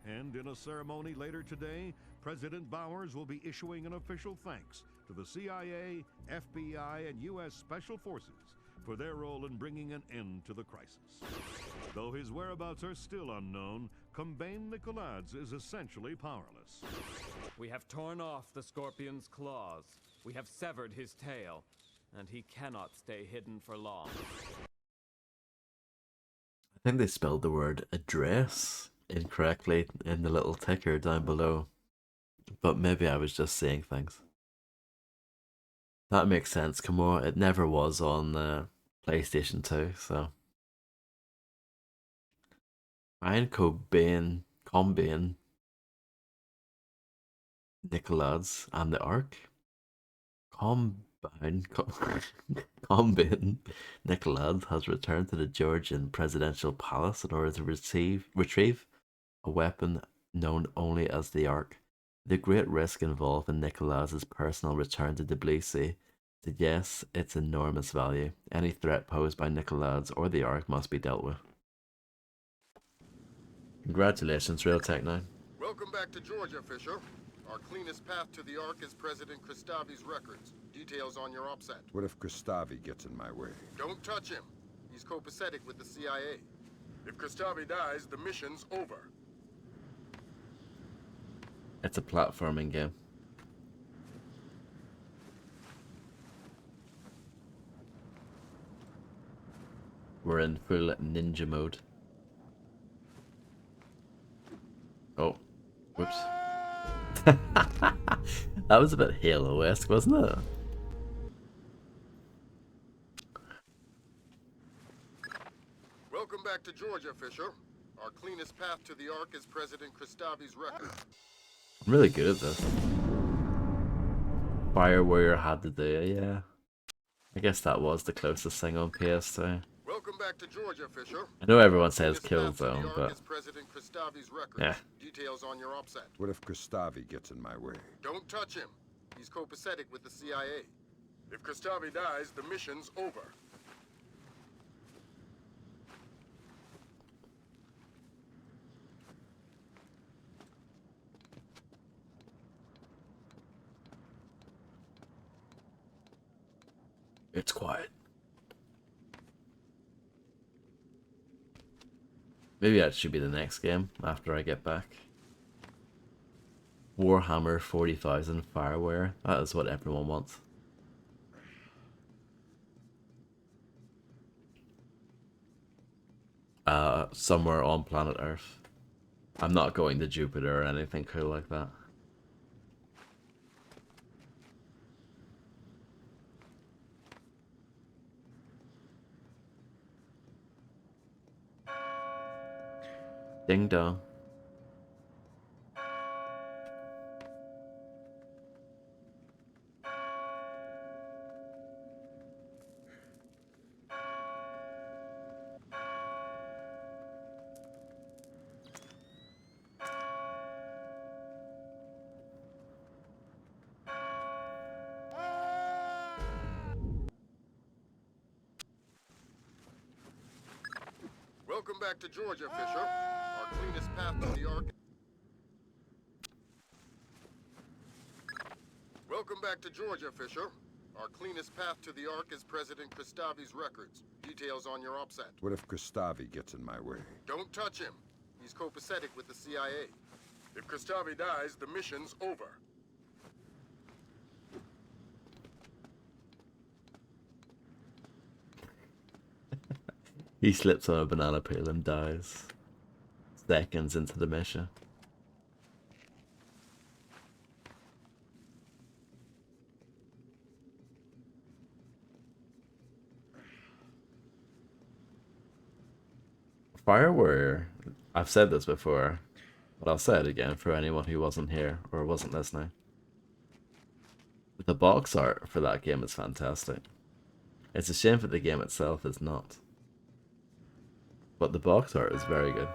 and in a ceremony later today, President Bowers will be issuing an official thanks to the CIA, FBI, and U.S. Special Forces for their role in bringing an end to the crisis. Though his whereabouts are still unknown, Combane Nicolades is essentially powerless. We have torn off the Scorpion's claws. We have severed his tail, and he cannot stay hidden for long. I think they spelled the word address incorrectly in the little ticker down below. But maybe I was just saying things. That makes sense. Come on, it never was on PlayStation 2, so. Ryan Combane, Nicolades, and the Ark. Combine Nicolades has returned to the Georgian presidential palace in order to retrieve a weapon known only as the Ark. The great risk involved in Nicolades' personal return to Tbilisi suggests its enormous value. Any threat posed by Nicolades or the Ark must be dealt with. Congratulations, Real Tech 9. Welcome back to Georgia, Fisher. Our cleanest path to the Ark is President Kristavi's records. Details on your OPSAT. What if Kristavi gets in my way? Don't touch him. He's copacetic with the CIA. If Kristavi dies, the mission's over. It's a platforming game. We're in full ninja mode. Oh, whoops. That was a bit Halo-esque, wasn't it? Welcome back to Georgia, Fisher. Our cleanest path to the Ark is President Kristavi's record. I'm really good at this. Fire Warrior had to do it, yeah. I guess that was the closest thing on PS2. Welcome back to Georgia, Fisher. I know everyone says Killzone, but yeah. Details on your OPSAT. What if Kristavi gets in my way? Don't touch him. He's copacetic with the CIA. If Kristavi dies, the mission's over. It's quiet. Maybe that should be the next game after I get back. Warhammer 40,000 Fireware. That is what everyone wants. Somewhere on planet Earth. I'm not going to Jupiter or anything cool like that. Ding dong. Welcome back to Georgia, Fisher. Our cleanest path to the Ark. Welcome back to Georgia, Fisher. Our cleanest path to the Ark is President Kristavi's records. Details on your OPSAT. What if Kristavi gets in my way? Don't touch him. He's copacetic with the CIA. If Kristavi dies, the mission's over. He slips on a banana peel and dies. Seconds into the mission. Fire Warrior, I've said this before, but I'll say it again for anyone who wasn't here or wasn't listening. The box art for that game is fantastic. It's a shame that the game itself is not. But the box art is very good.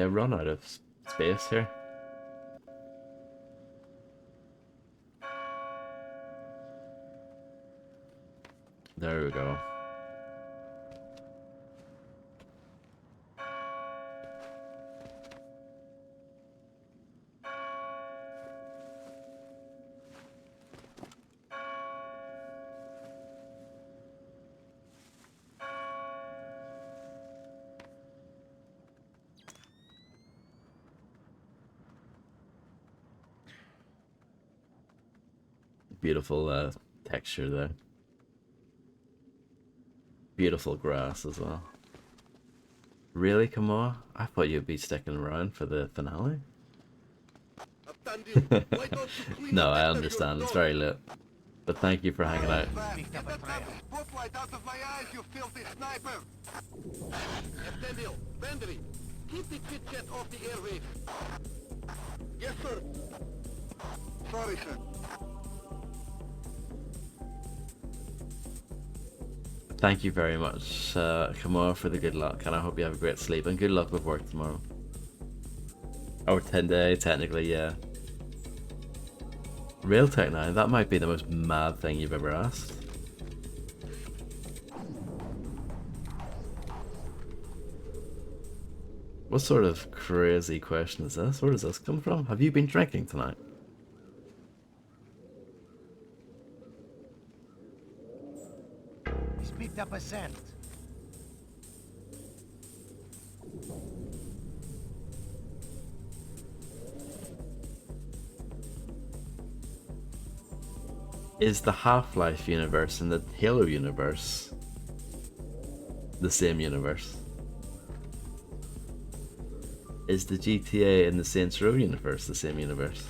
Yeah, run out of space here. There we go. Beautiful texture there. Beautiful grass as well. Really, Kamar? I thought you'd be sticking around for the finale. No, I understand. It's very late. But thank you for hanging out. Spotlight out of my eyes, you filthy sniper! Nathaniel, Bandry, keep the chit-chat off the airwaves. Yes, sir. Sorry, sir. Thank you very much, Kamar, for the good luck, and I hope you have a great sleep, and good luck with work tomorrow. Or 10 day, technically, yeah. Real Tech 9, that might be the most mad thing you've ever asked. What sort of crazy question is this? Where does this come from? Have you been drinking tonight? He's picked up a scent. Is the Half-Life universe and the Halo universe the same universe? Is the GTA and the Saints Row universe the same universe?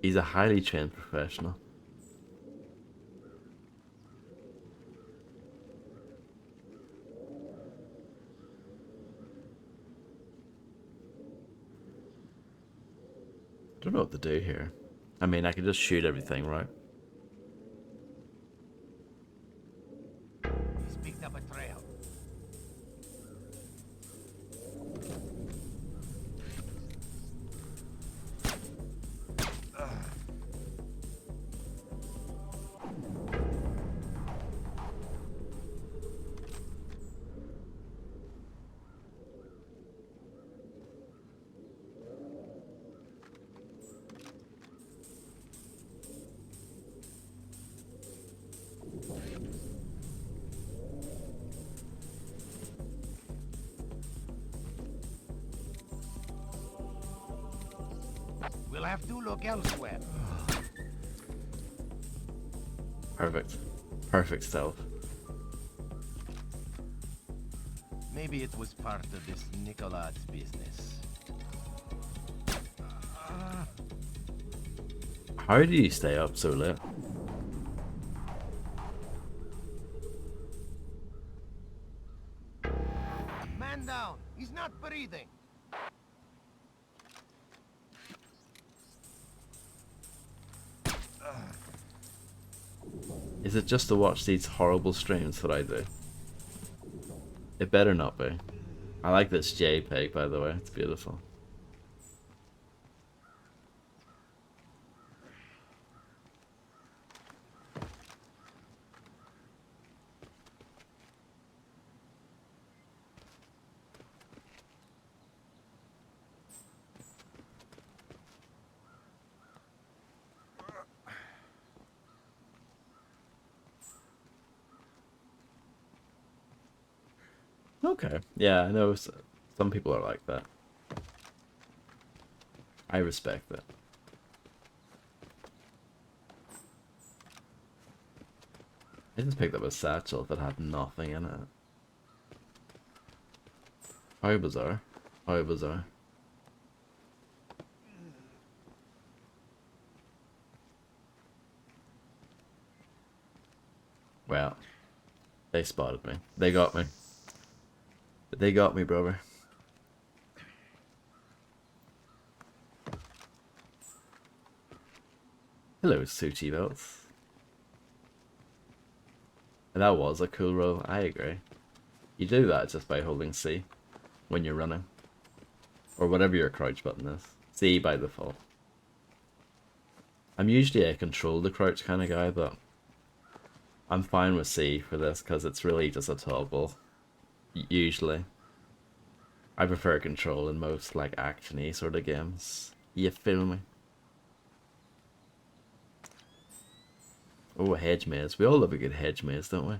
He's a highly trained professional. I don't know what to do here. I mean, I could just shoot everything, right? He's picked up a trail. We'll have to look elsewhere. Perfect. Perfect stealth. Maybe it was part of this Nicolad's business. How do you stay up so late? Man down! He's not breathing! Is it just to watch these horrible streams that I do? It better not be. I like this JPEG, by the way. It's beautiful. Okay. Yeah, I know some people are like that. I respect that. I just picked up a satchel that had nothing in it. How bizarre. How bizarre. Well, they spotted me. They got me. They got me, brother. Hello, Suchi Belts. That was a cool roll, I agree. You do that just by holding C when you're running. Or whatever your crouch button is. C by default. I'm usually a control the crouch kind of guy, but I'm fine with C for this because it's really just a toggle. Usually. I prefer control in most like action-y sort of games. You feel me? Oh, a hedge maze. We all love a good hedge maze, don't we?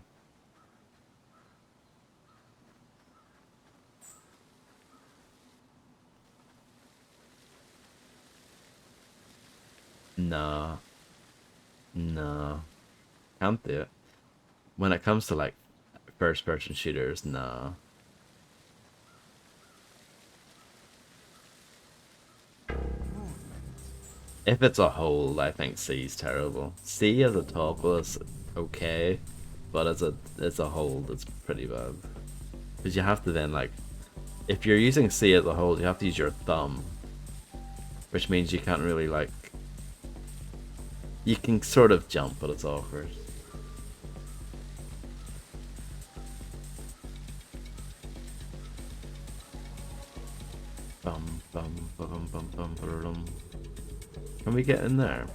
Nah. Nah. Can't do it. When it comes to like first-person shooters, nah. If it's a hold, I think C's terrible. C as a toggle is okay, but as a hold, it's pretty bad. Because you have to then like, if you're using C as a hold, you have to use your thumb, which means you can't really like. You can sort of jump, but it's awkward. Bum bum bum bum bum bum. Can we get in there?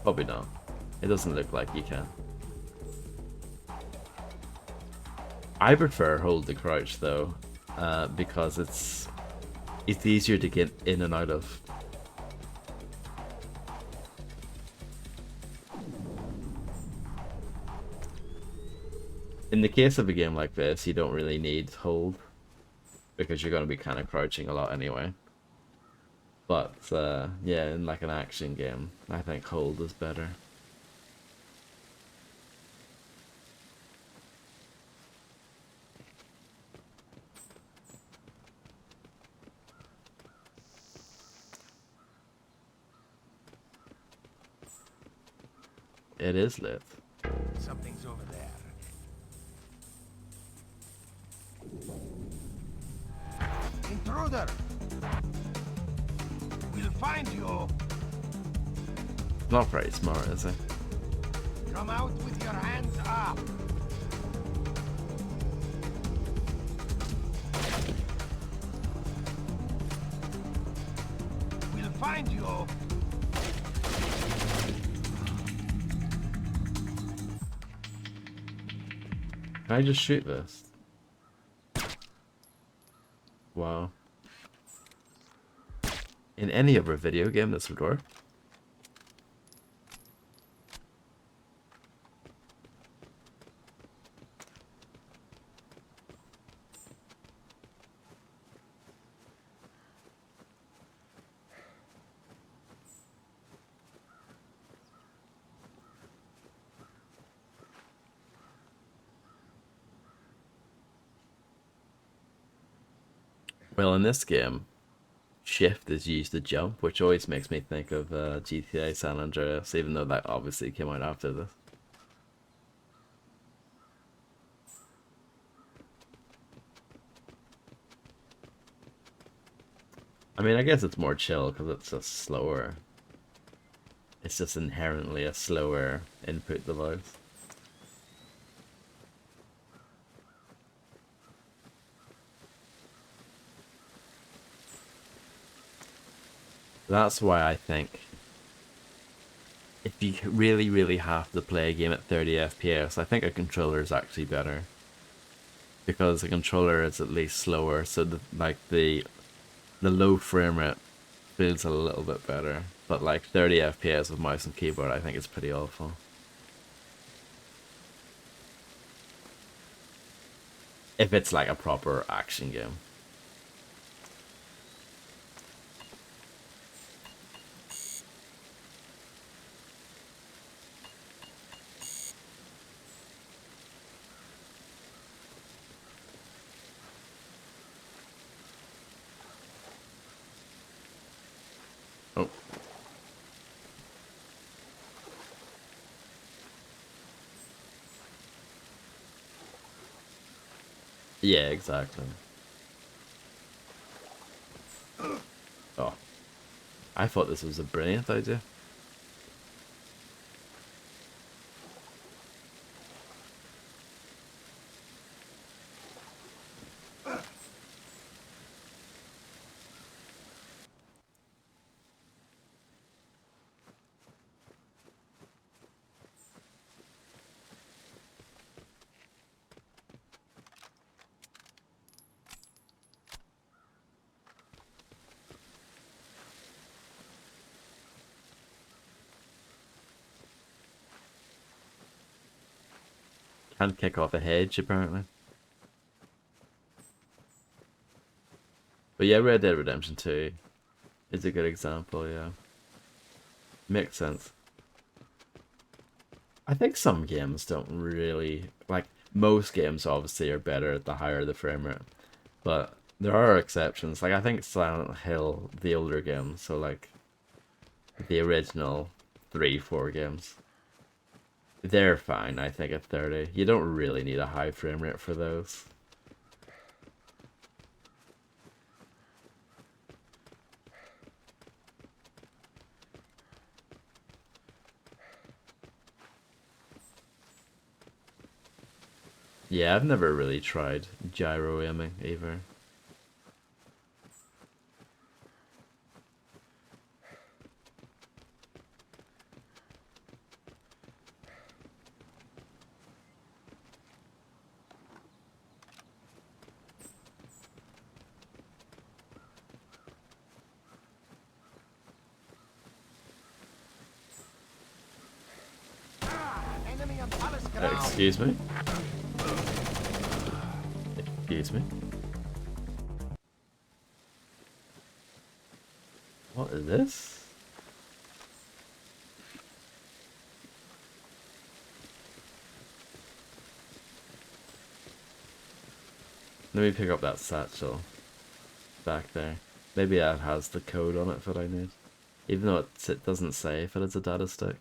Probably not. It doesn't look like you can. I prefer hold the crouch though, because it's easier to get in and out of. In the case of a game like this, you don't really need hold because you're going to be kind of crouching a lot anyway. But yeah, in like an action game, I think hold is better. It is lit. Something's over there. Intruder! We'll find you! Not very smart, is it? Come out with your hands up! We'll find you! Can I just shoot this? Wow. In any other video game, this would work. Well, in this game, shift is used to jump, which always makes me think of GTA San Andreas, even though that obviously came out after this. I mean, I guess it's more chill because it's just slower. It's just inherently a slower input device. That's why I think if you really have to play a game at 30 FPS, I think a controller is actually better. Because a controller is at least slower, so the low frame rate feels a little bit better. But like 30 FPS with mouse and keyboard, I think it's pretty awful. If it's like a proper action game. Oh. Yeah, exactly. Oh. I thought this was a brilliant idea. Can't kick off a hedge, apparently. But yeah, Red Dead Redemption 2 is a good example, yeah. Makes sense. I think some games don't really... Like, most games obviously are better at the higher the frame rate. But there are exceptions. Like, I think Silent Hill, the older games, so like the original 3, 4 games, they're fine, I think, at 30. You don't really need a high frame rate for those. Yeah, I've never really tried gyro aiming either. Excuse me? Excuse me? What is this? Let me pick up that satchel back there. Maybe that has the code on it that I need. Even though it doesn't say if it is a data stick.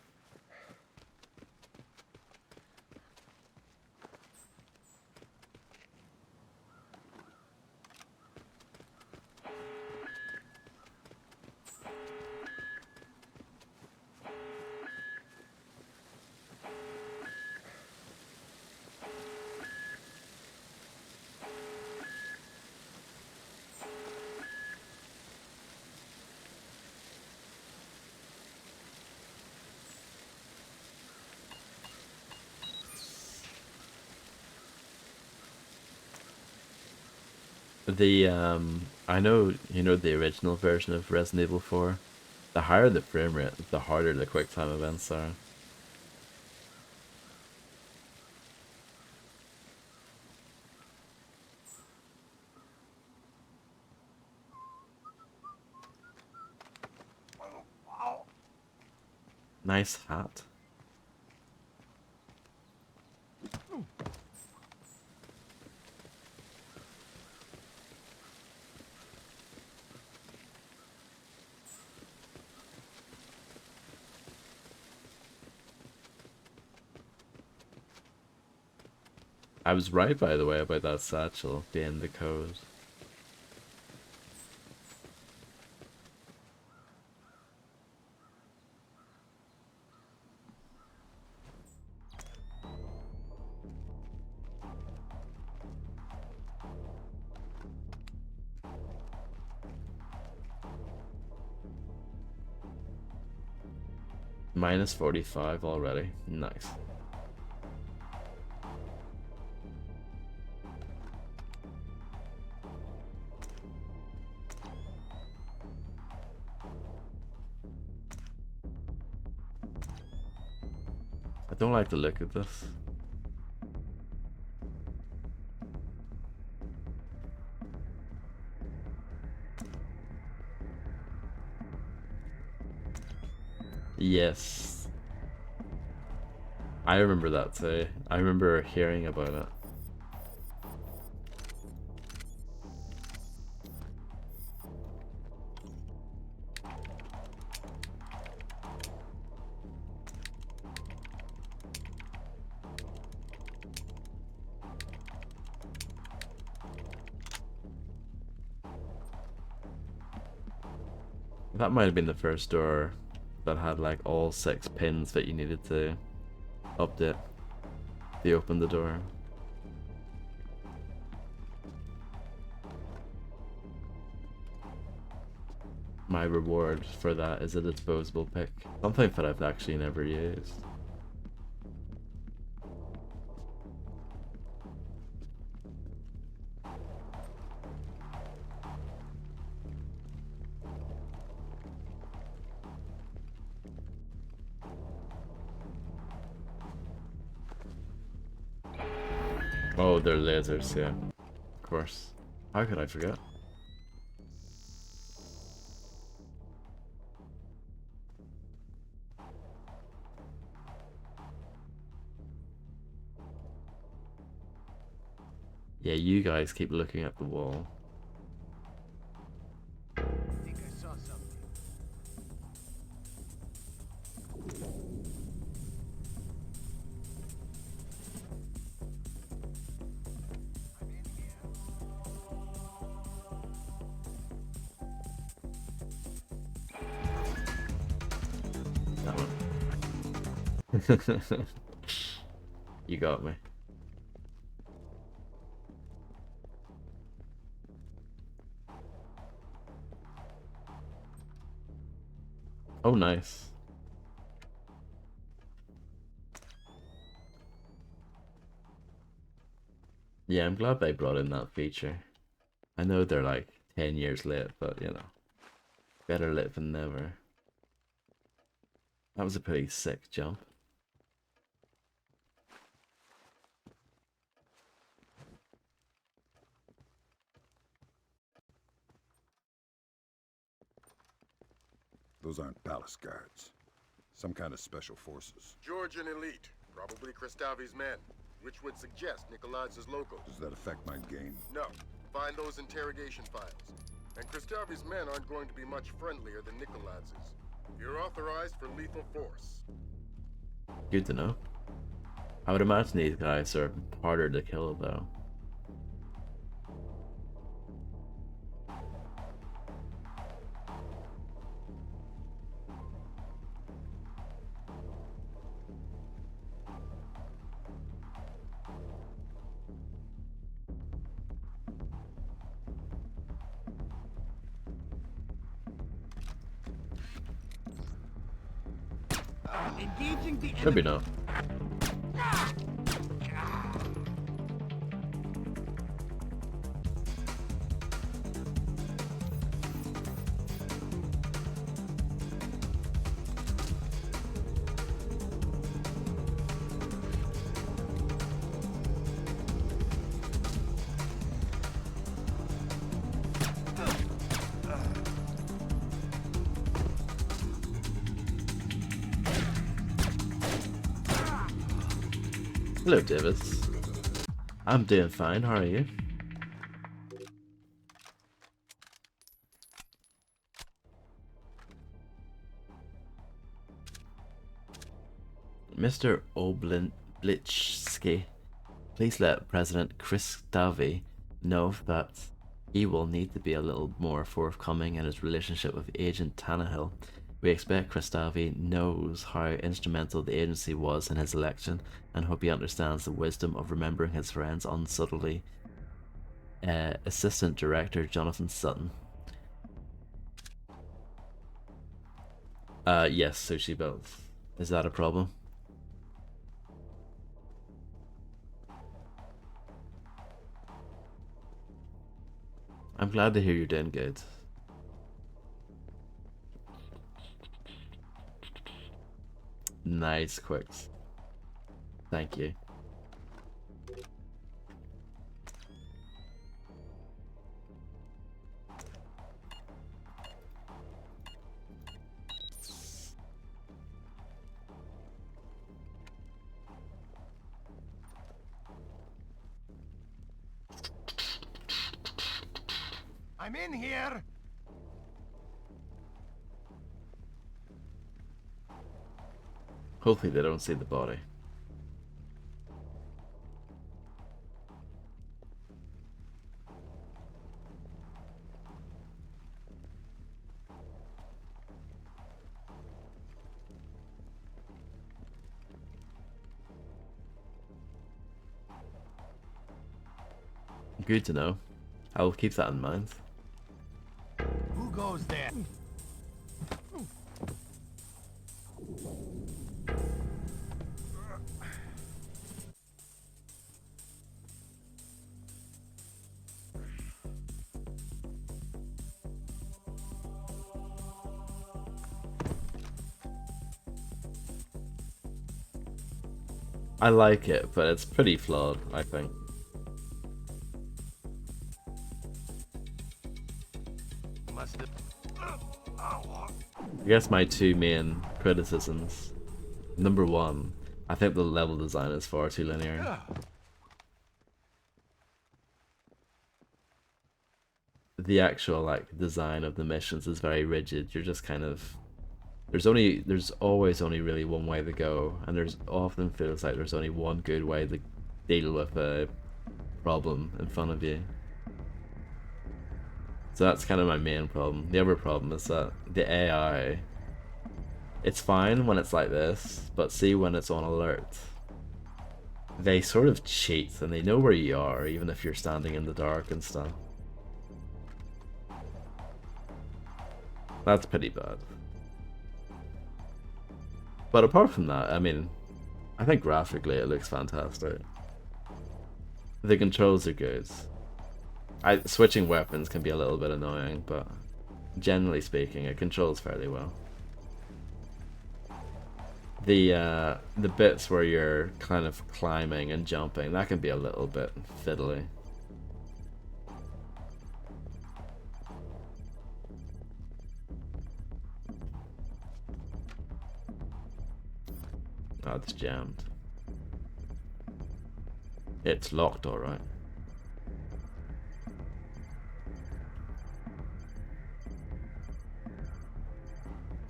I know, you know, the original version of Resident Evil 4. The higher the frame rate, the harder the quick time events are. Nice hat. I was right, by the way, about that satchel being the code. Minus 45 already. Nice. I don't like the look of this. Yes. I remember that too. I remember hearing about it. That might have been the first door that had like all 6 pins that you needed to update to open the door. My reward for that is a disposable pick. Something that I've actually never used. Oh, they're lasers, yeah. Of course. How could I forget? Yeah, you guys keep looking at the wall. I think I saw something. That one. You got me. Oh, nice. Yeah, I'm glad they brought in that feature. I know they're like 10 years late, but you know, better late than never. That was a pretty sick jump. Those aren't palace guards. Some kind of special forces. Georgian elite, probably Kristavi's men, which would suggest Nikolai's local. Does that affect my game? No. Find those interrogation files. And Kristavi's men aren't going to be much friendlier than Nikolai's. You're authorized for lethal force. Good to know. I would imagine these guys are harder to kill though. Engaging the enemy. Maybe not. Hello, Davis. I'm doing fine. How are you? Mr. Oblitzky, please let President Kristavi know that he will need to be a little more forthcoming in his relationship with Agent Tannehill. We expect Kristavi knows how instrumental the agency was in his election and hope he understands the wisdom of remembering his friends unsubtly. Assistant Director Jonathan Sutton. Yes, Sushi Bells. Is that a problem? I'm glad to hear you're doing good. Nice quicks. Thank you. I'm in here. Hopefully they don't see the body. Good to know. I will keep that in mind. Who goes there? I like it, but it's pretty flawed, I think. I guess my two main criticisms. Number one, I think the level design is far too linear. The actual like design of the missions is very rigid. You're just kind of there's always only really one way to go, and there's often feels like there's only one good way to deal with a problem in front of you. So that's kind of my main problem. The other problem is that the AI, it's fine when it's like this, but see when it's on alert, they sort of cheat and they know where you are even if you're standing in the dark and stuff. That's pretty bad. But apart from that, I mean, I think graphically it looks fantastic. The controls are good. Switching weapons can be a little bit annoying, but generally speaking, it controls fairly well. The bits where you're kind of climbing and jumping, that can be a little bit fiddly. Oh, it's jammed. It's locked, alright.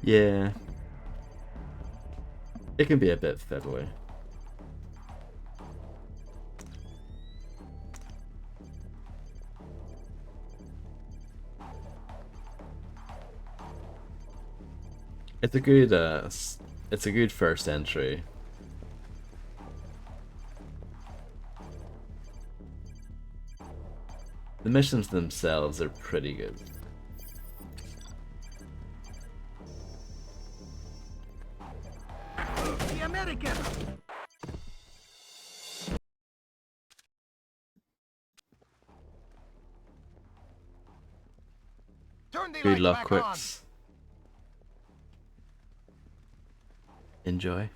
Yeah. It can be a bit fiddly. It's a good first entry. The missions themselves are pretty good. The American! Good luck, Quips. Enjoy.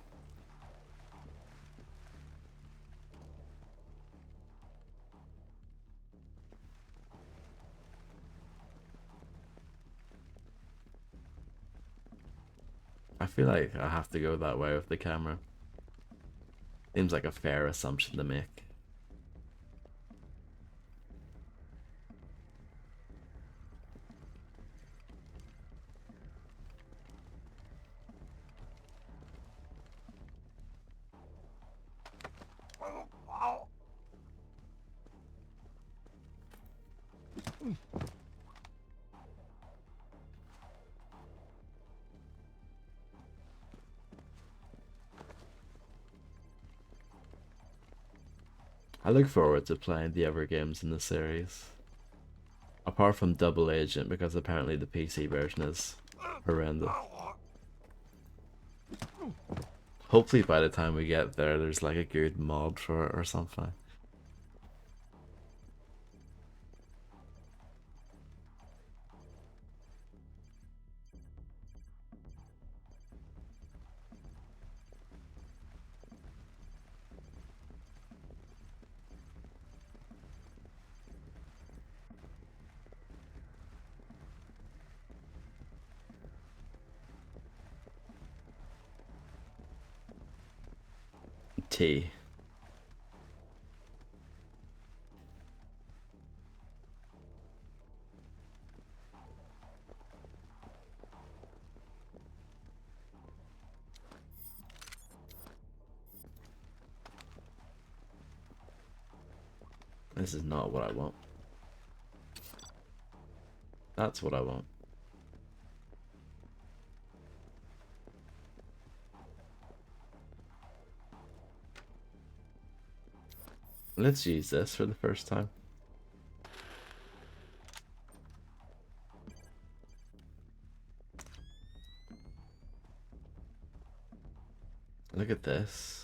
I feel like I have to go that way with the camera. Seems like a fair assumption to make. I look forward to playing the other games in the series. Apart from Double Agent, because apparently the PC version is horrendous. Hopefully by the time we get there, there's like a good mod for it or something. T. This is not what I want. That's what I want. Let's use this for the first time. this.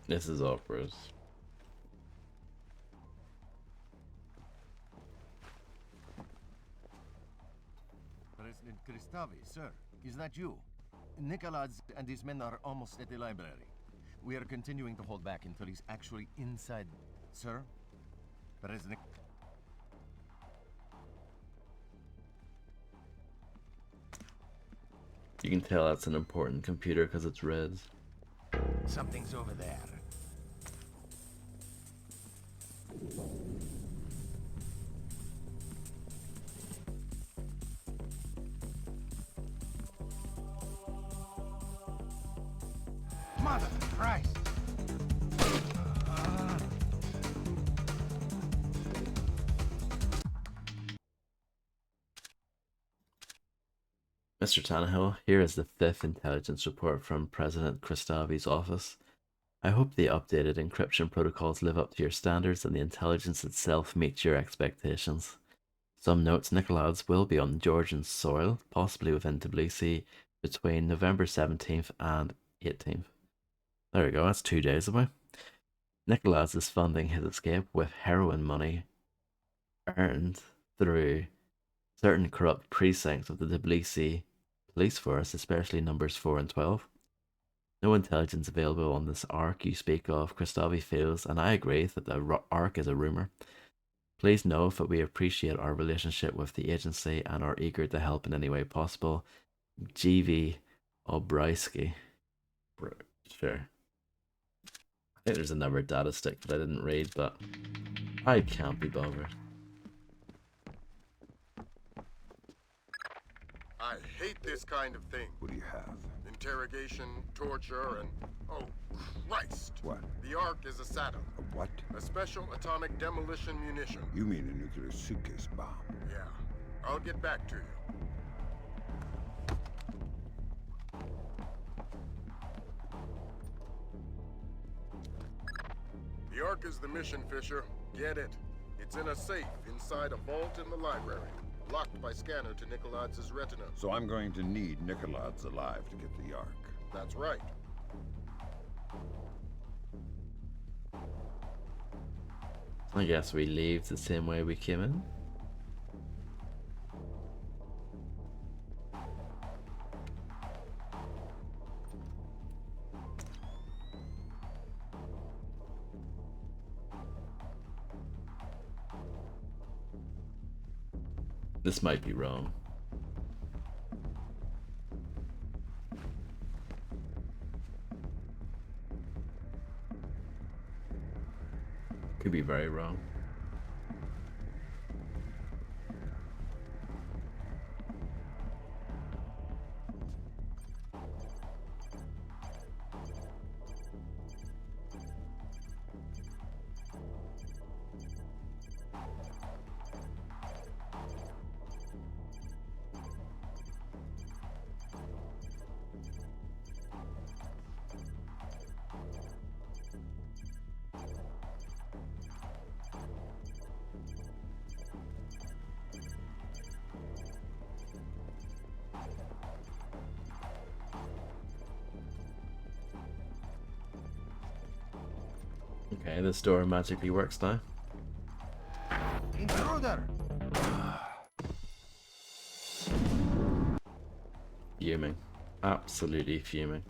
This is awkward. President Kristavi, sir, is that you? Nikolaz and his men are almost at the library. We are continuing to hold back until he's actually inside. Sir? President... You can tell that's an important computer because it's red. Something's over there. Mother Christ! Mr. Tannehill, here is the 5th intelligence report from President Kristavi's office. I hope the updated encryption protocols live up to your standards and the intelligence itself meets your expectations. Some notes: Nikolaz will be on Georgian soil, possibly within Tbilisi, between November 17th and 18th. There we go, that's 2 days away. Nikolaz is funding his escape with heroin money earned through certain corrupt precincts of the Tbilisi police force, especially numbers 4 and 12. No intelligence available on this arc you speak of. Kristavi feels, and I agree, that the arc is a rumor. Please know that we appreciate our relationship with the agency and are eager to help in any way possible. GV Obrysky. Sure. I think there's another data stick that I didn't read, but I can't be bothered. I hate this kind of thing. What do you have? Interrogation, torture, and... oh, Christ! What? The Ark is a SATA. A what? A special atomic demolition munition. You mean a nuclear suitcase bomb? Yeah. I'll get back to you. The Ark is the mission, Fisher. Get it. It's in a safe inside a vault in the library. Locked by scanner to Nikolaz's retina. So I'm going to need Nikolaz alive to get the Ark. That's right. I guess we leave the same way we came in. This might be wrong. Could be very wrong. Okay, this door magically works now. Intruder! Fuming. Absolutely fuming.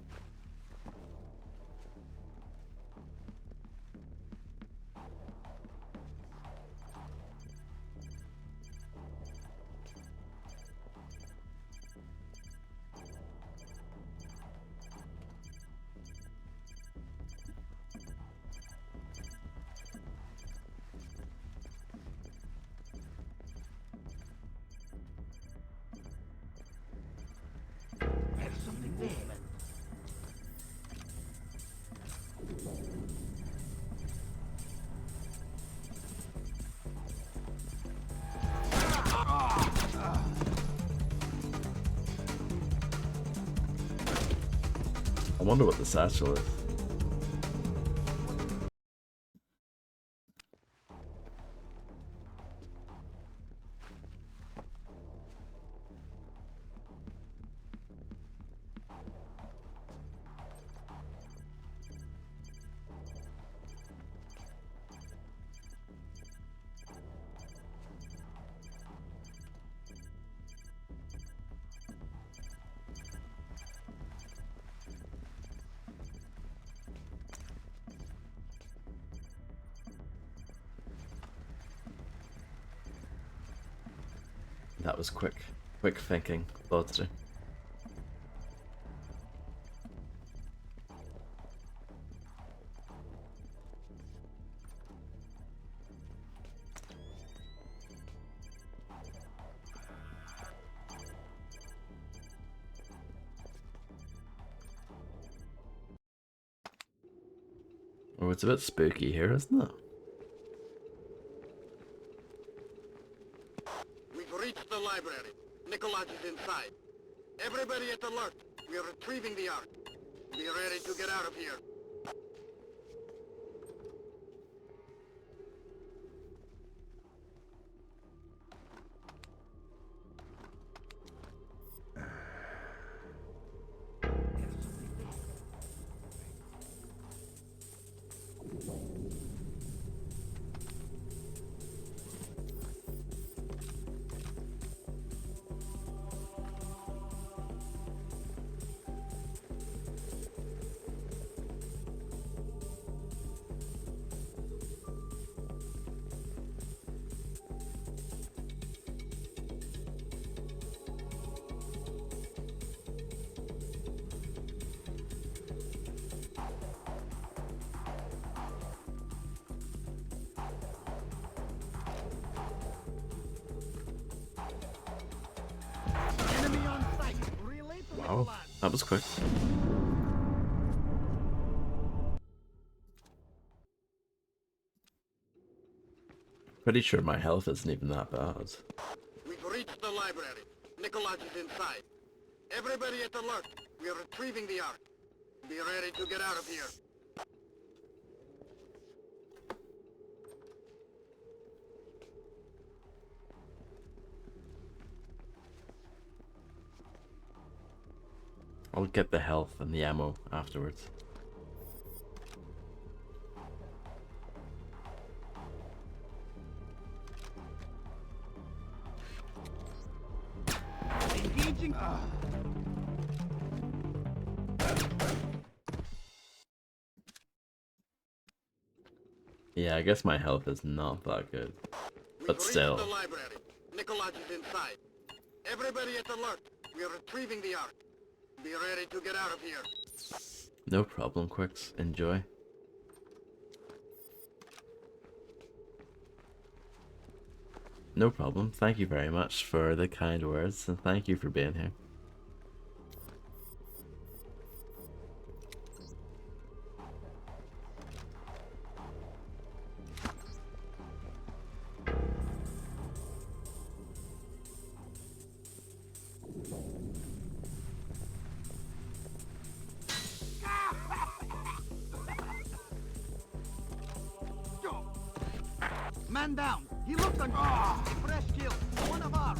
There's something there. I wonder what the satchel is. That was quick thinking, thought through. Oh, it's a bit spooky here, isn't it? We've reached the library. Nicholas is inside. Everybody at alert. We are retrieving the Ark. Be ready to get out of here. Wow, that was quick. Pretty sure my health isn't even that bad. We've reached the library. Nicholas is inside. Everybody at alert. We are retrieving the Ark. Be ready to get out of here. I'll get the health and the ammo afterwards. Engaging. Yeah, I guess my health is not that good. But still. The library. Nicholas is inside. Everybody at alert. We are retrieving the Ark. Be ready to get out of here. No problem, Quicks. Enjoy. No problem. Thank you very much for the kind words, and thank you for being here. Man down. He looked on. Fresh kill. One of ours.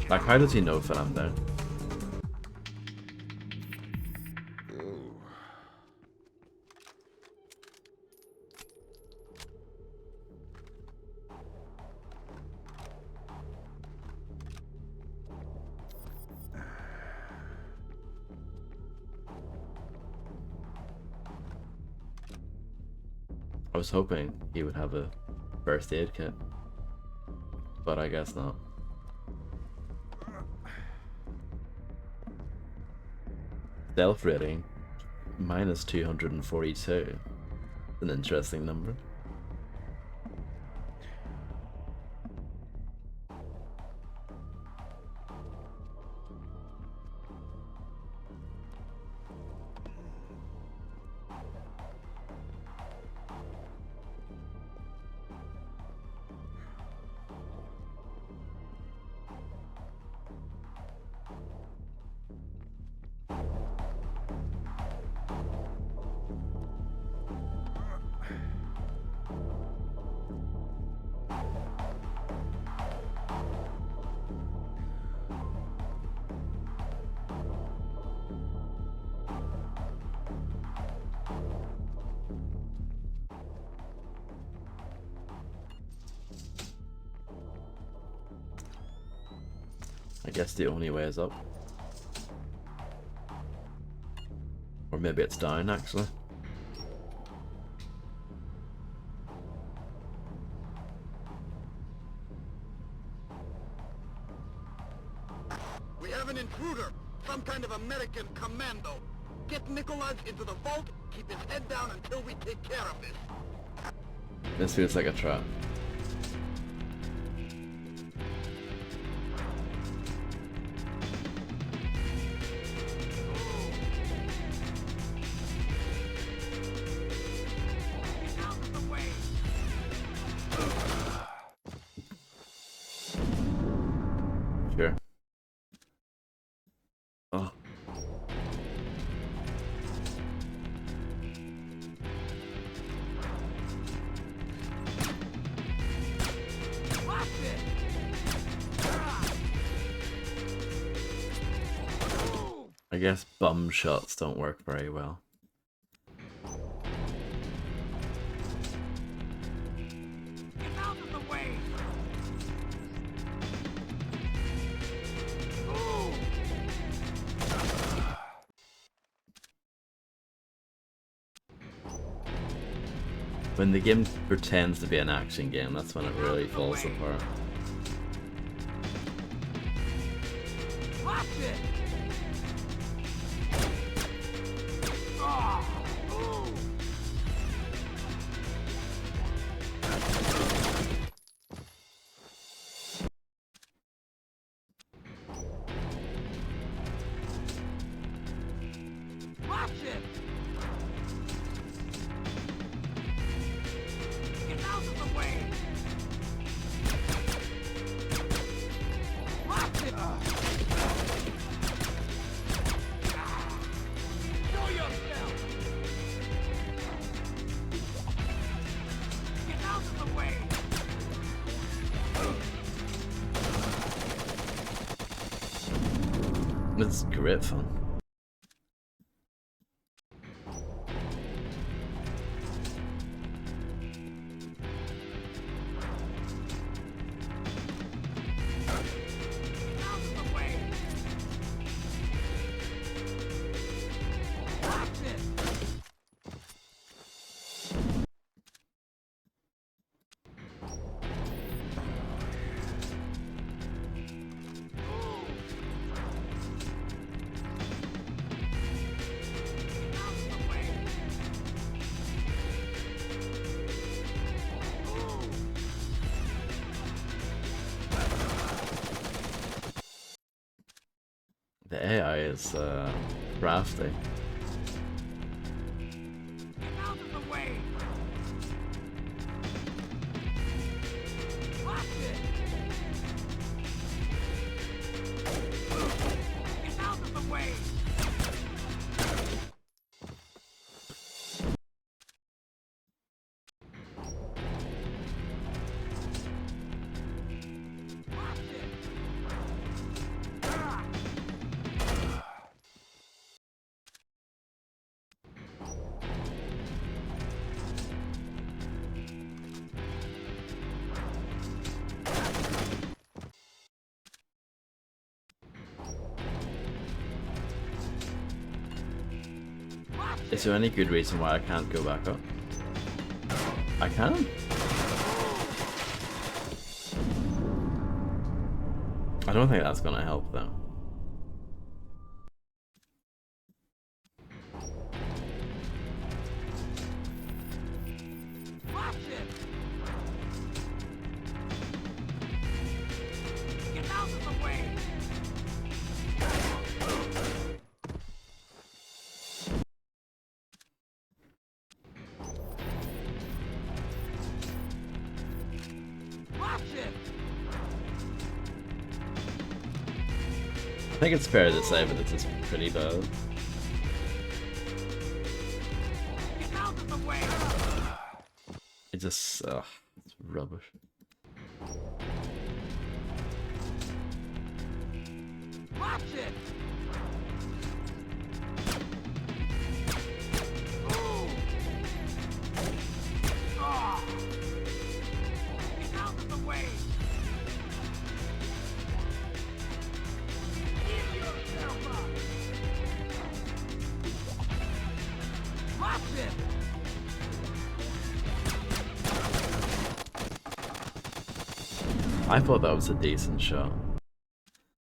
Like, how does he know that I'm there? I was hoping he would have a first aid kit, but I guess not. Stealth rating minus 242. An interesting number. I guess the only way is up. Or maybe it's down, actually. We have an intruder. Some kind of American commando. Get Nikolaj into the vault, keep his head down until we take care of this. This feels like a trap. Sure. Oh. I guess bum shots don't work very well. Get out of the way! When the game pretends to be an action game, that's when it really falls apart. Watch it! Watch it! Get out of the way! Watch it! Show yourself! Get out of the way! It's great fun. The AI is crafty. Get out of the way! Watch it! Get out of the way! Is there any good reason why I can't go back up? I can? I don't think that's gonna help though. Watch it! Get out of the way! Watch it! I think it's fair to say that this is pretty bad. Get out of the way! It just, it's rubbish. Watch it! Get out of the way! I thought that was a decent shot.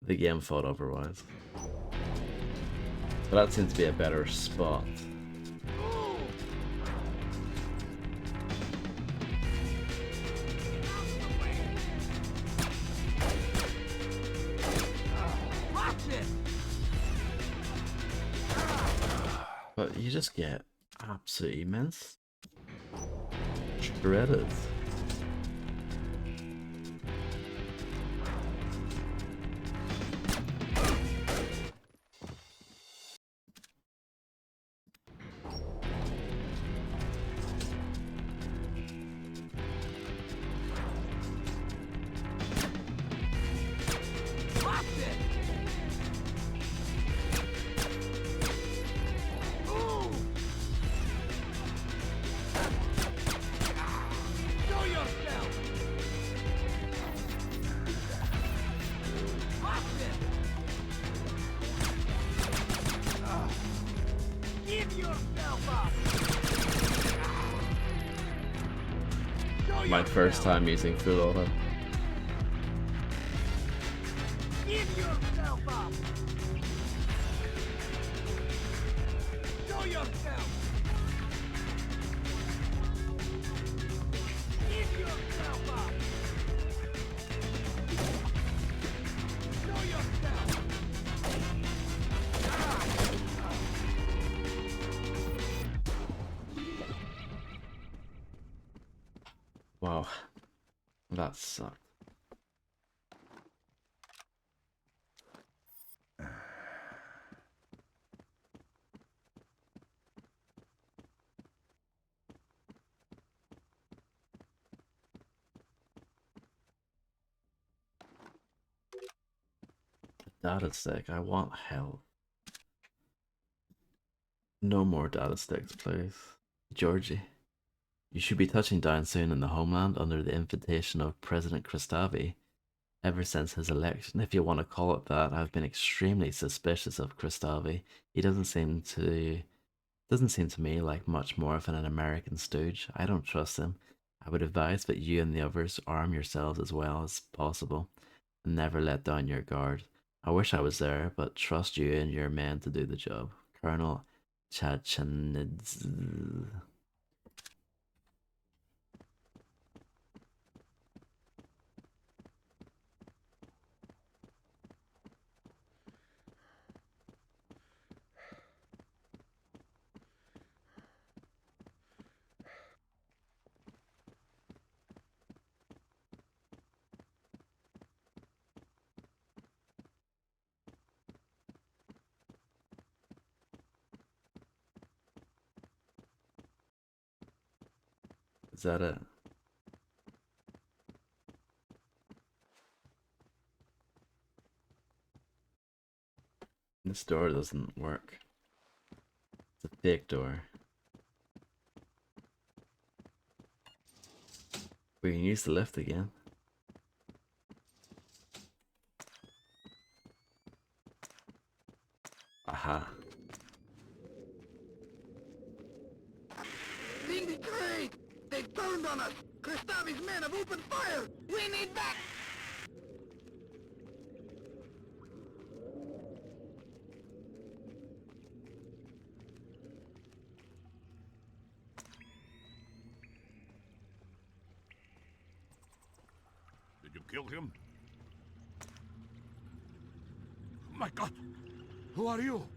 The game thought otherwise. But that seems to be a better spot. But you just get absolutely immense. Shredded. My first time using full auto. Give yourself up! Show yourself! Give yourself up! Show yourself! Wow, that sucked. Data stick, I want hell. No more data sticks, please. Georgie, you should be touching down soon in the homeland under the invitation of President Kristavi. Ever since his election, if you want to call it that, I've been extremely suspicious of Kristavi. He doesn't seem to me like much more of an American stooge. I don't trust him. I would advise that you and the others arm yourselves as well as possible and never let down your guard. I wish I was there, but trust you and your men to do the job. Colonel Chachanidze. Is that it? This door doesn't work. It's a fake door. We can use the lift again. Aha. Indicate! They've turned on us! Kristavi's men have opened fire! We need back! Did you kill him? My God! Who are you?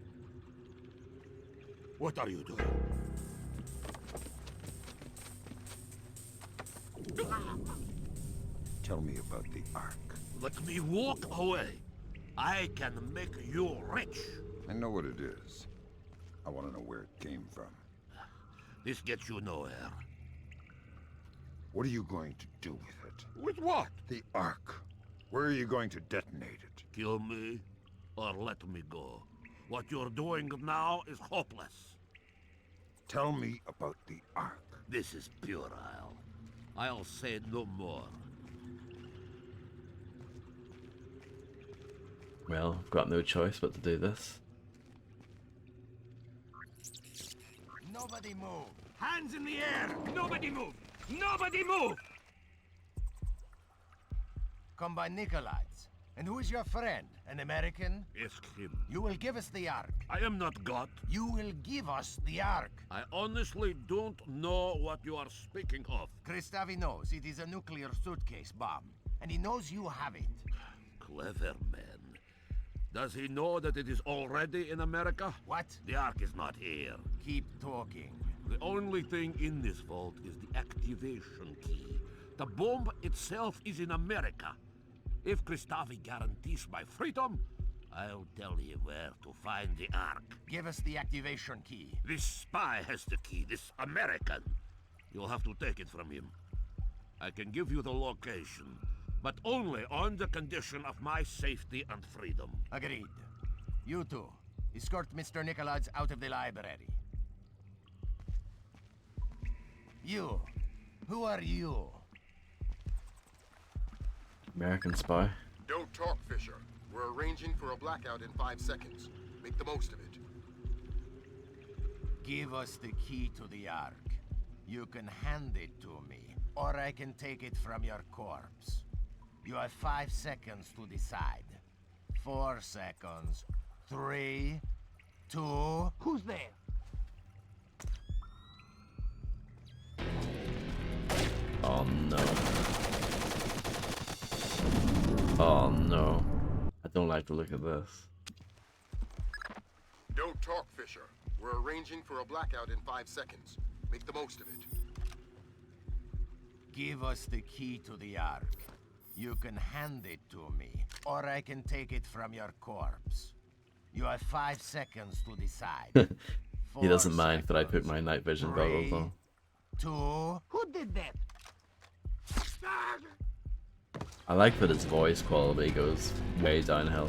What are you doing? Tell me about the Ark. Let me walk away. I can make you rich. I know what it is. I want to know where it came from. This gets you nowhere. What are you going to do with it? With what? The Ark. Where are you going to detonate it? Kill me, or let me go. What you're doing now is hopeless. Tell me about the Ark. This is puerile. I'll say no more. Well, I've got no choice but to do this. Nobody move! Hands in the air! Nobody move! Nobody move! come by Nikolai's. And who is your friend? An American? Ask him. You will give us the Ark. I am not God. You will give us the Ark. I honestly don't know what you are speaking of. Kristavi knows it is a nuclear suitcase bomb, and he knows you have it. Clever man. Does he know that it is already in America? What? The Ark is not here. Keep talking. The only thing in this vault is the activation key. The bomb itself is in America. If Kristavi guarantees my freedom, I'll tell you where to find the Ark. Give us the activation key. This spy has the key, this American. You'll have to take it from him. I can give you the location, but only on the condition of my safety and freedom. Agreed. You two, escort Mr. Nikolai's out of the library. You, who are you? American spy. Don't talk, Fisher. We're arranging for a blackout in 5 seconds. Make the most of it. Give us the key to the Ark. You can hand it to me, or I can take it from your corpse. You have 5 seconds to decide. 4 seconds. 3, 2... Who's there? Oh no. Oh no. I don't like the look of this. Don't talk, Fisher. We're arranging for a blackout in 5 seconds. Make the most of it. Give us the key to the Ark. You can hand it to me, or I can take it from your corpse. You have 5 seconds to decide. He doesn't mind that I put my night vision goggles on. 2... Who did that? I like that his voice quality goes way downhill.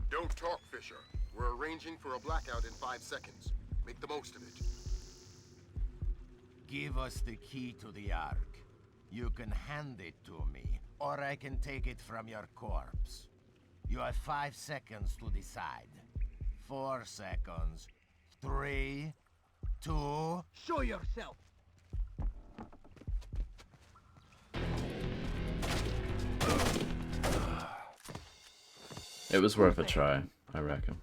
Don't talk, Fisher. We're arranging for a blackout in 5 seconds. Make the most of it. Give us the key to the Ark. You can hand it to me, or I can take it from your corpse. You have 5 seconds to decide. 4 seconds. 3, 2... Show yourself! It was worth a try, I reckon.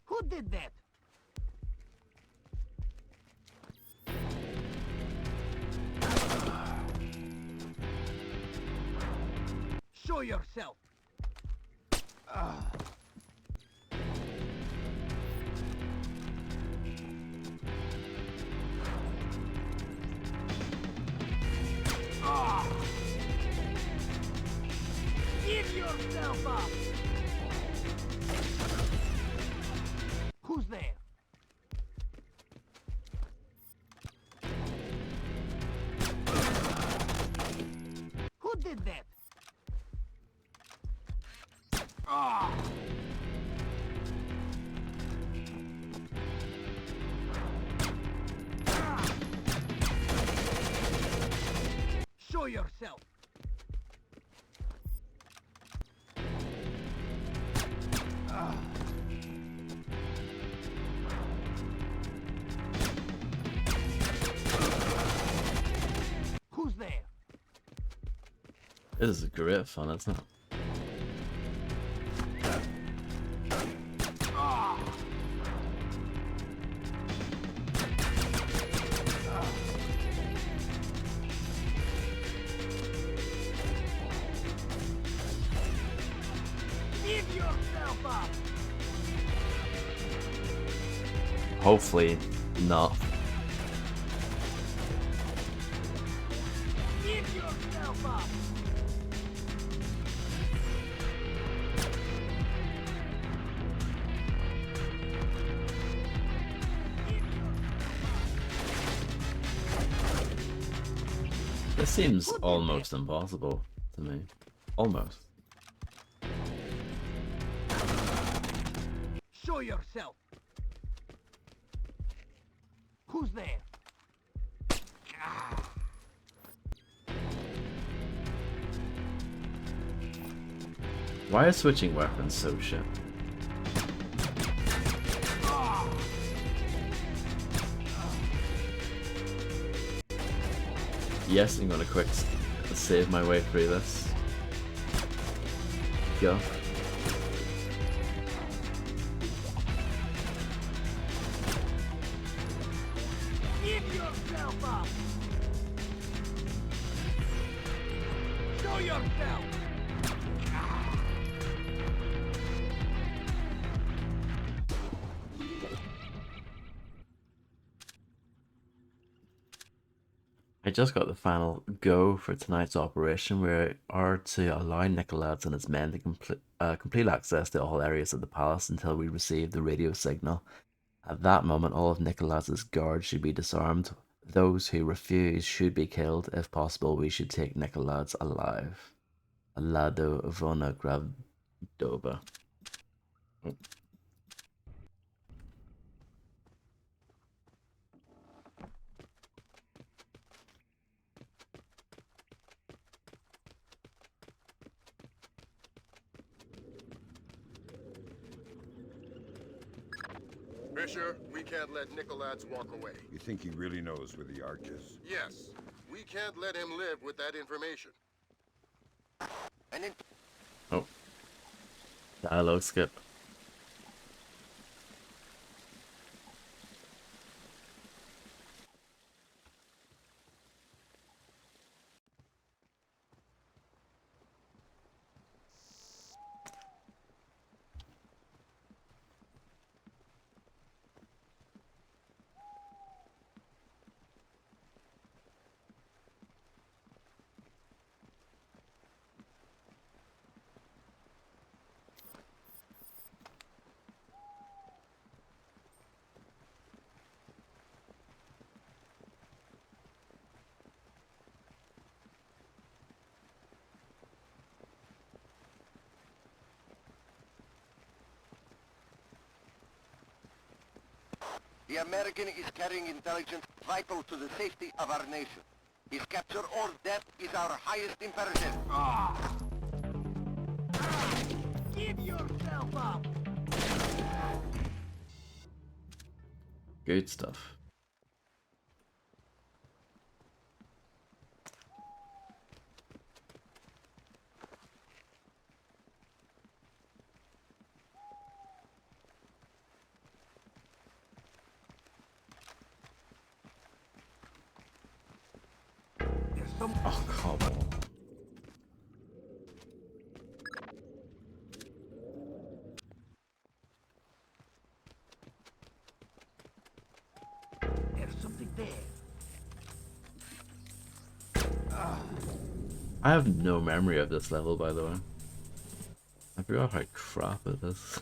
Who did that? Show yourself! Give yourself up! Who's there? Who did that? Show yourself! Who's there? This is great fun, isn't it? Give yourself up! Hopefully not. Give yourself up! This seems almost impossible to me. Almost. Show yourself! Who's there? Why are switching weapons so shit? Yes, I'm gonna quick save my way through this. Go. Give yourself up! Show yourself! I just got the final go for tonight's operation. We are to allow Nicolaides and his men to complete access to all areas of the palace until we receive the radio signal. At that moment, all of Nicolaides' guards should be disarmed. Those who refuse should be killed. If possible, we should take Nicolaides alive. Alado Vona Gravdova. Oh. Fisher, we can't let Nicolaides walk away. You think he really knows where the Ark is? Yes, we can't let him live with that information. Oh. Dialogue skip. The American is carrying intelligence vital to the safety of our nation. His capture or death is our highest imperative. Give yourself up! Good stuff. Oh, come on. There's something there. I have no memory of this level, by the way. I forgot how crap it is.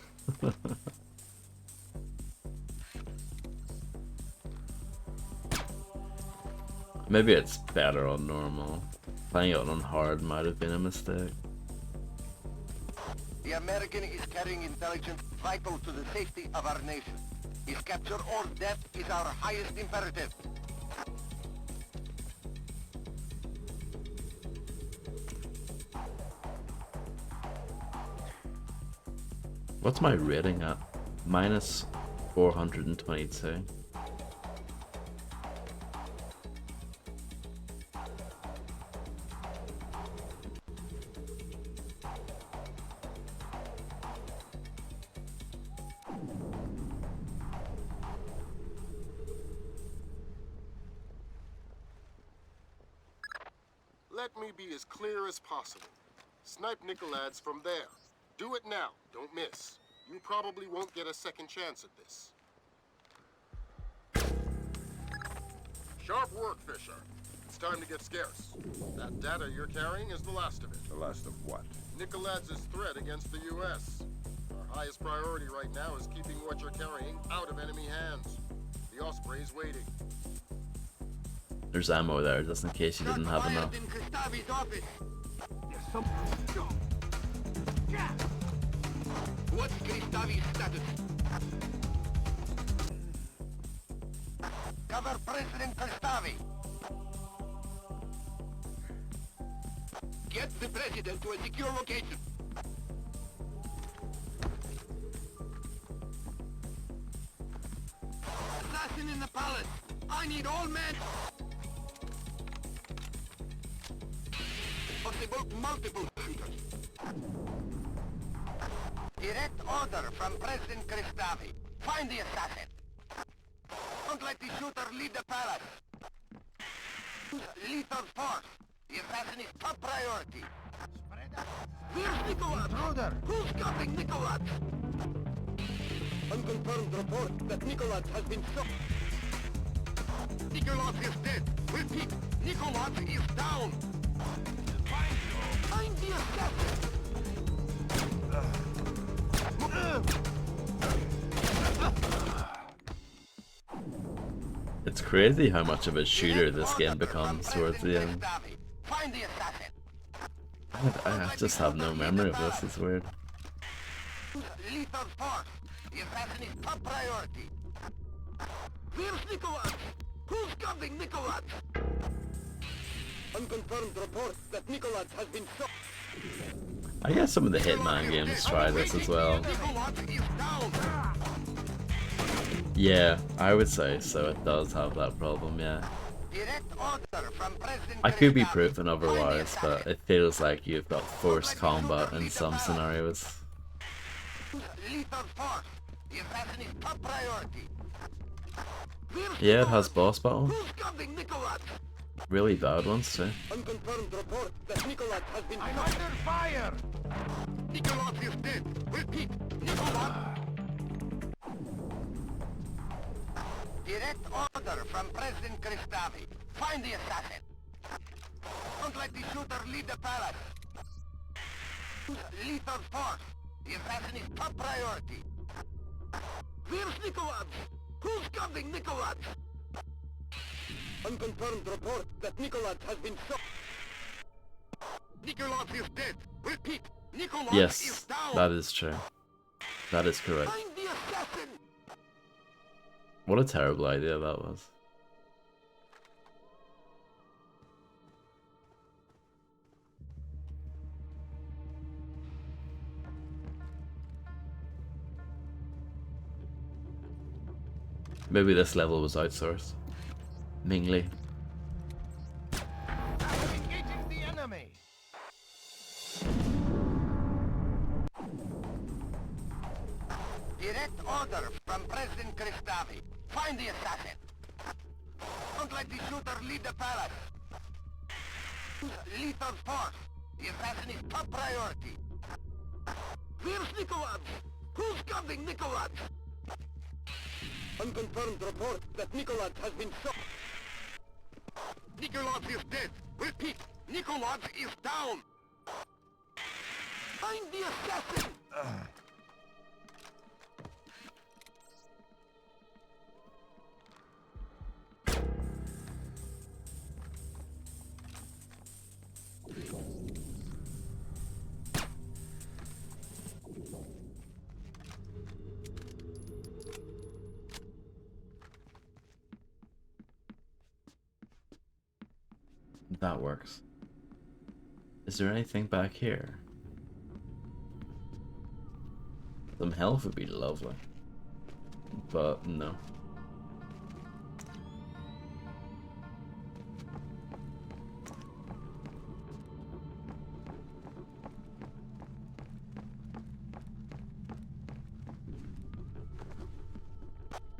Maybe it's better on normal. Playing it on hard might have been a mistake. The American is carrying intelligence vital to the safety of our nation. His capture or death is our highest imperative. What's my rating at? Minus 422. Let me be as clear as possible. Snipe Nicolaides from there. Do it now. Don't miss. You probably won't get a second chance at this. Sharp work, Fisher. It's time to get scarce. That data you're carrying is the last of it. The last of what? Nicolaides' threat against the U.S. Our highest priority right now is keeping what you're carrying out of enemy hands. The Osprey's waiting. There's ammo there, just in case you didn't have enough. In Kristavi's office. There's some... What's Kristavi's status? Cover President Kristavi. Get the president to a secure location. Assassin in the palace. I need all men. Multiple shooters. Direct order from President Kristavi. Find the assassin. Don't let the shooter lead the palace. Lethal force. The assassin is top priority. Where's Nicholas? Intruder! Who's covering Nicholas? Unconfirmed report that Nicholas has been shot. Nicholas is dead. Repeat, Nicholas is down. Find the assassin. It's crazy how much of a shooter this game becomes towards the end. Find the assassin. I just have no memory of this, it's weird. Lethal force. The assassin is top priority. Where's Nicholas? Who's covering Nicholas? Unconfirmed report that Nicholas has been shot. I guess some of the Hitman games try this as well. Yeah, I would say so. It does have that problem, yeah. I could be proven otherwise, but it feels like you've got forced combat in some scenarios. Yeah, it has boss battle. Really bad ones too. Unconfirmed report that Nicholas has been I'm under fire! Nicholas is dead. Repeat, Nicholas. Direct order from President Kristavi. Find the assassin. Don't let the shooter lead the palace. Lethal force. The assassin is top priority. Where's Nicholas? Who's covering Nicholas? Unconfirmed report that Nicholas has been shot. Nicholas is dead. Repeat, Nicholas is Yes, down. that is true. That is correct. Find the assassin. What a terrible idea that was. Maybe this level was outsourced. Mingly. Engaging the enemy! Direct order from President Kristavi. Find the assassin. Don't let the shooter lead the palace. Lethal force. The assassin is top priority. Where's Nicholas? Who's covering Nicholas? Unconfirmed report that Nicholas has been shot. Nicholas is dead. Repeat, Nicholas is down. Find the assassin. That works. Is there anything back here? Some health would be lovely. But no.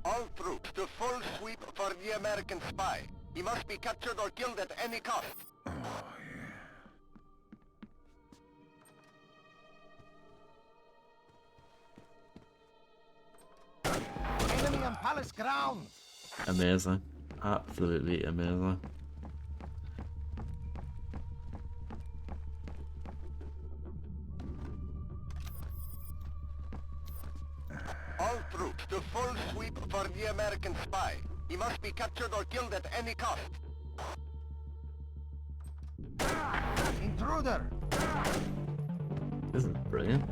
All troops to full sweep for the American spy. He must be captured or killed at any cost. Enemy on palace grounds! Amazing. Absolutely amazing. All troops to full sweep for the American spy. He must be captured or killed at any cost. Intruder! This is brilliant.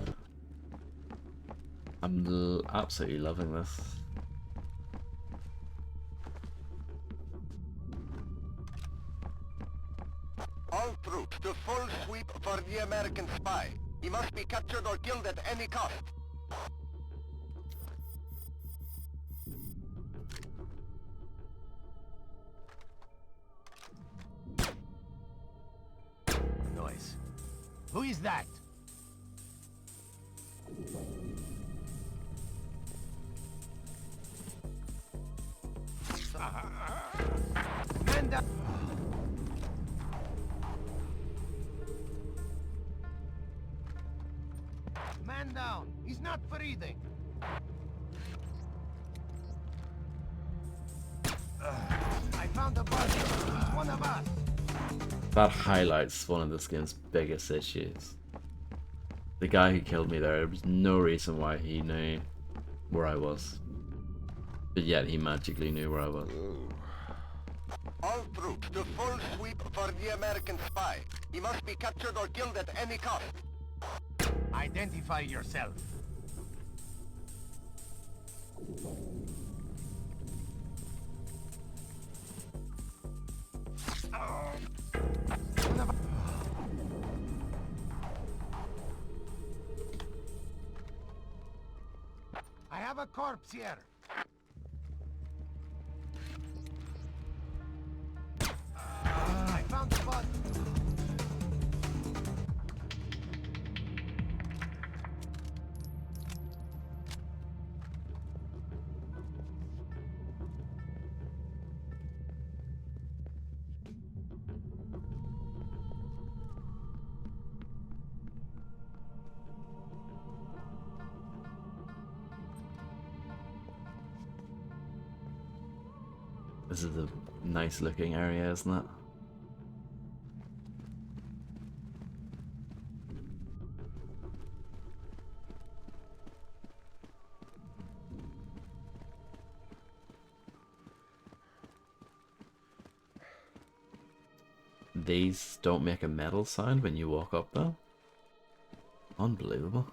I'm absolutely loving this. All troops to full sweep for the American spy. He must be captured or killed at any cost. Noise. Who is that? Man down. Man down. He's not breathing. I found a body. He's one of us. That highlights one of this game's biggest issues. The guy who killed me there was no reason why he knew where I was. But yet he magically knew where I was. All troops to full sweep for the American spy. He must be captured or killed at any cost. Identify yourself. I have a corpse here. I found the body. This is a nice looking area, isn't it? These don't make a metal sound when you walk up though. Unbelievable.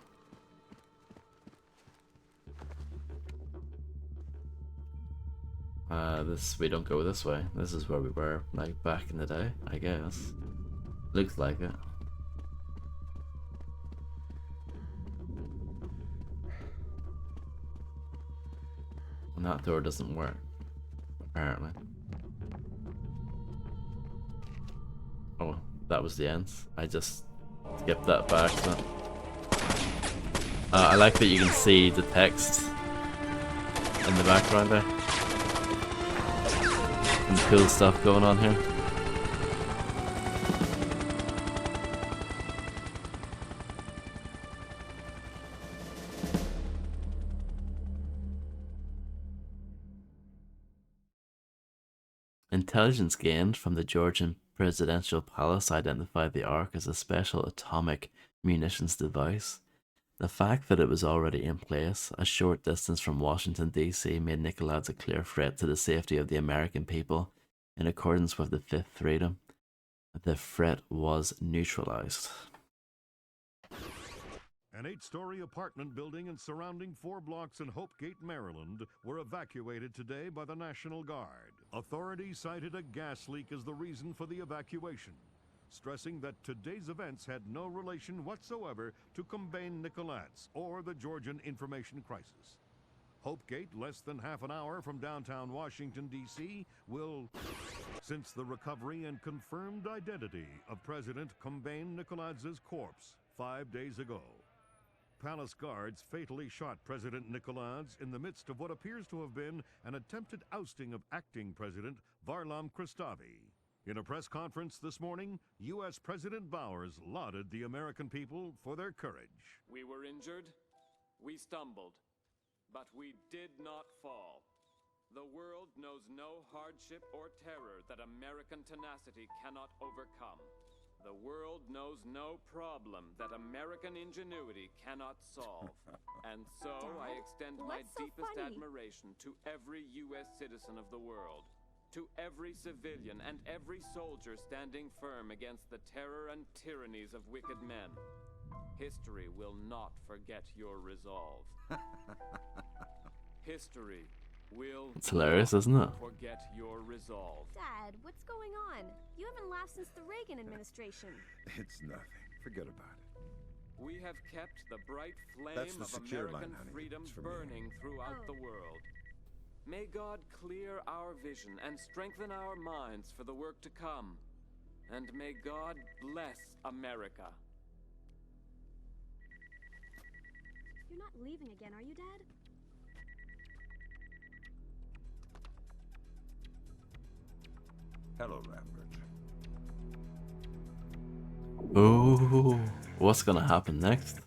We don't go this way. This is where we were, like, back in the day, I guess. Looks like it. And that door doesn't work, apparently. Oh, that was the end. I just skipped that back. So. I like that you can see the text in the background there. Some cool stuff going on here. Intelligence gained from the Georgian presidential palace identified the Ark as a special atomic munitions device. The fact that it was already in place, a short distance from Washington, D.C., made Nikolaev's a clear threat to the safety of the American people. In accordance with the Fifth Freedom, the threat was neutralized. An 8-story apartment building and surrounding 4 blocks in Hopegate, Maryland, were evacuated today by the National Guard. Authorities cited a gas leak as the reason for the evacuation, stressing that today's events had no relation whatsoever to Combain Nicolats or the Georgian information crisis. Hopegate, less than half an hour from downtown Washington, D.C., will, since the recovery and confirmed identity of President Combain Nicolats' corpse 5 days ago. Palace guards fatally shot President Nicolats in the midst of what appears to have been an attempted ousting of acting President Varlam Kristavi. In a press conference this morning, U.S. President Bowers lauded the American people for their courage. We were injured, we stumbled, but we did not fall. The world knows no hardship or terror that American tenacity cannot overcome. The world knows no problem that American ingenuity cannot solve. And so I extend my deepest admiration to every U.S. citizen of the world, to every civilian and every soldier standing firm against the terror and tyrannies of wicked men. History will not forget your resolve. History will It's hilarious, not isn't it? forget your resolve. Dad, what's going on? You haven't laughed since the Reagan administration. It's nothing. Forget about it. We have kept the bright That's flame the of secure American line, honey. freedom It's for me. burning throughout the world. May God clear our vision and strengthen our minds for the work to come. And may God bless America. You're not leaving again, are you, Dad? Hello, Lambert. Ooh, what's gonna happen next?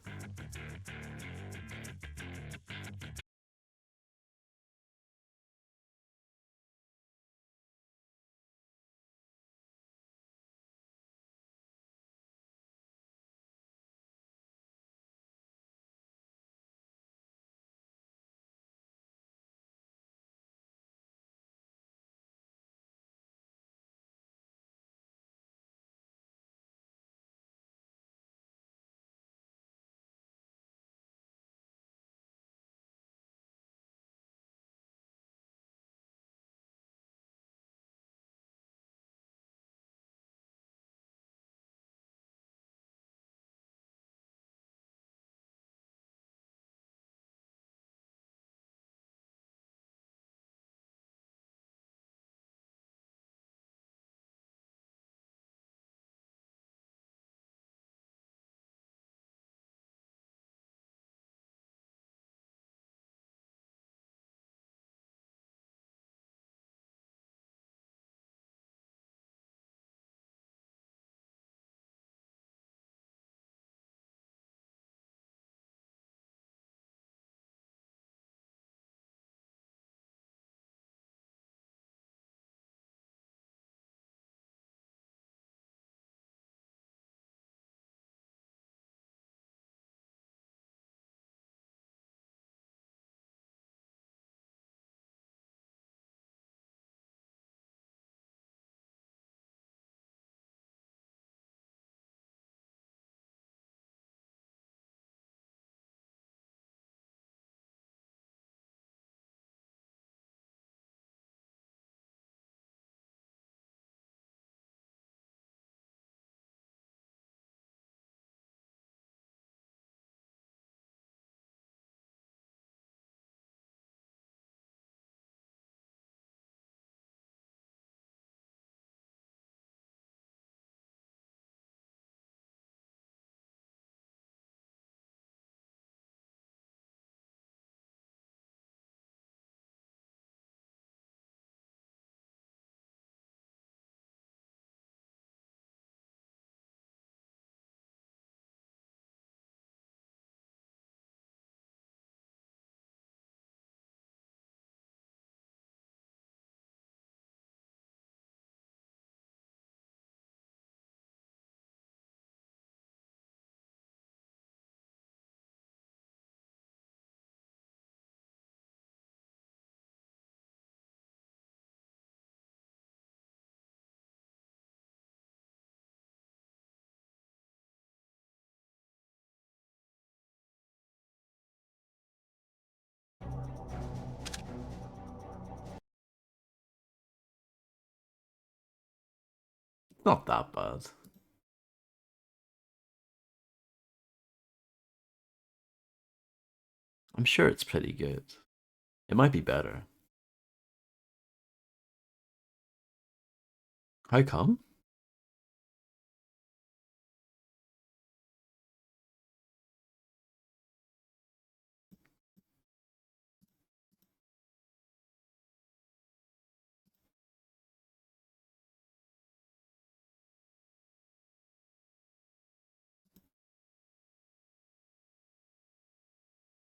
Not that bad. I'm sure it's pretty good. It might be better. How come?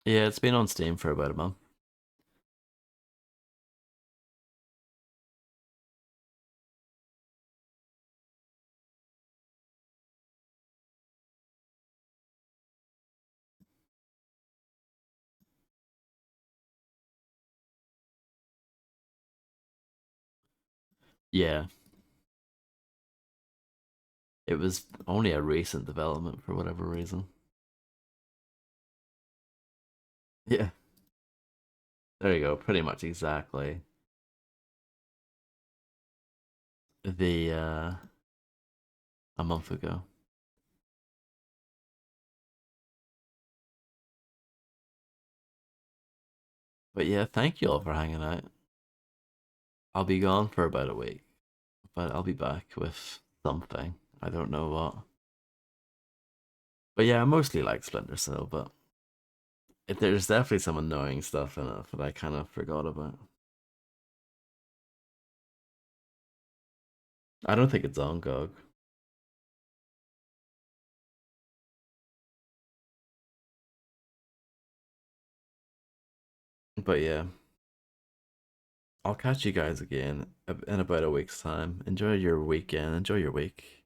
Yeah, it's been on Steam for about a month. Yeah. It was only a recent development for whatever reason. Yeah. There you go. Pretty much exactly the a month ago. But yeah, thank you all for hanging out. I'll be gone for about a week, but I'll be back with something. I don't know what. But yeah, I mostly like Splinter Cell, but there's definitely some annoying stuff in it that I kind of forgot about. I don't think it's on GOG. But yeah, I'll catch you guys again in about a week's time. Enjoy your weekend, enjoy your week.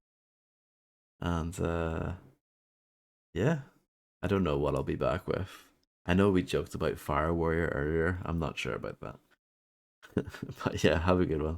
And yeah, I don't know what I'll be back with. I know we joked about Fire Warrior earlier. I'm not sure about that. But yeah, have a good one.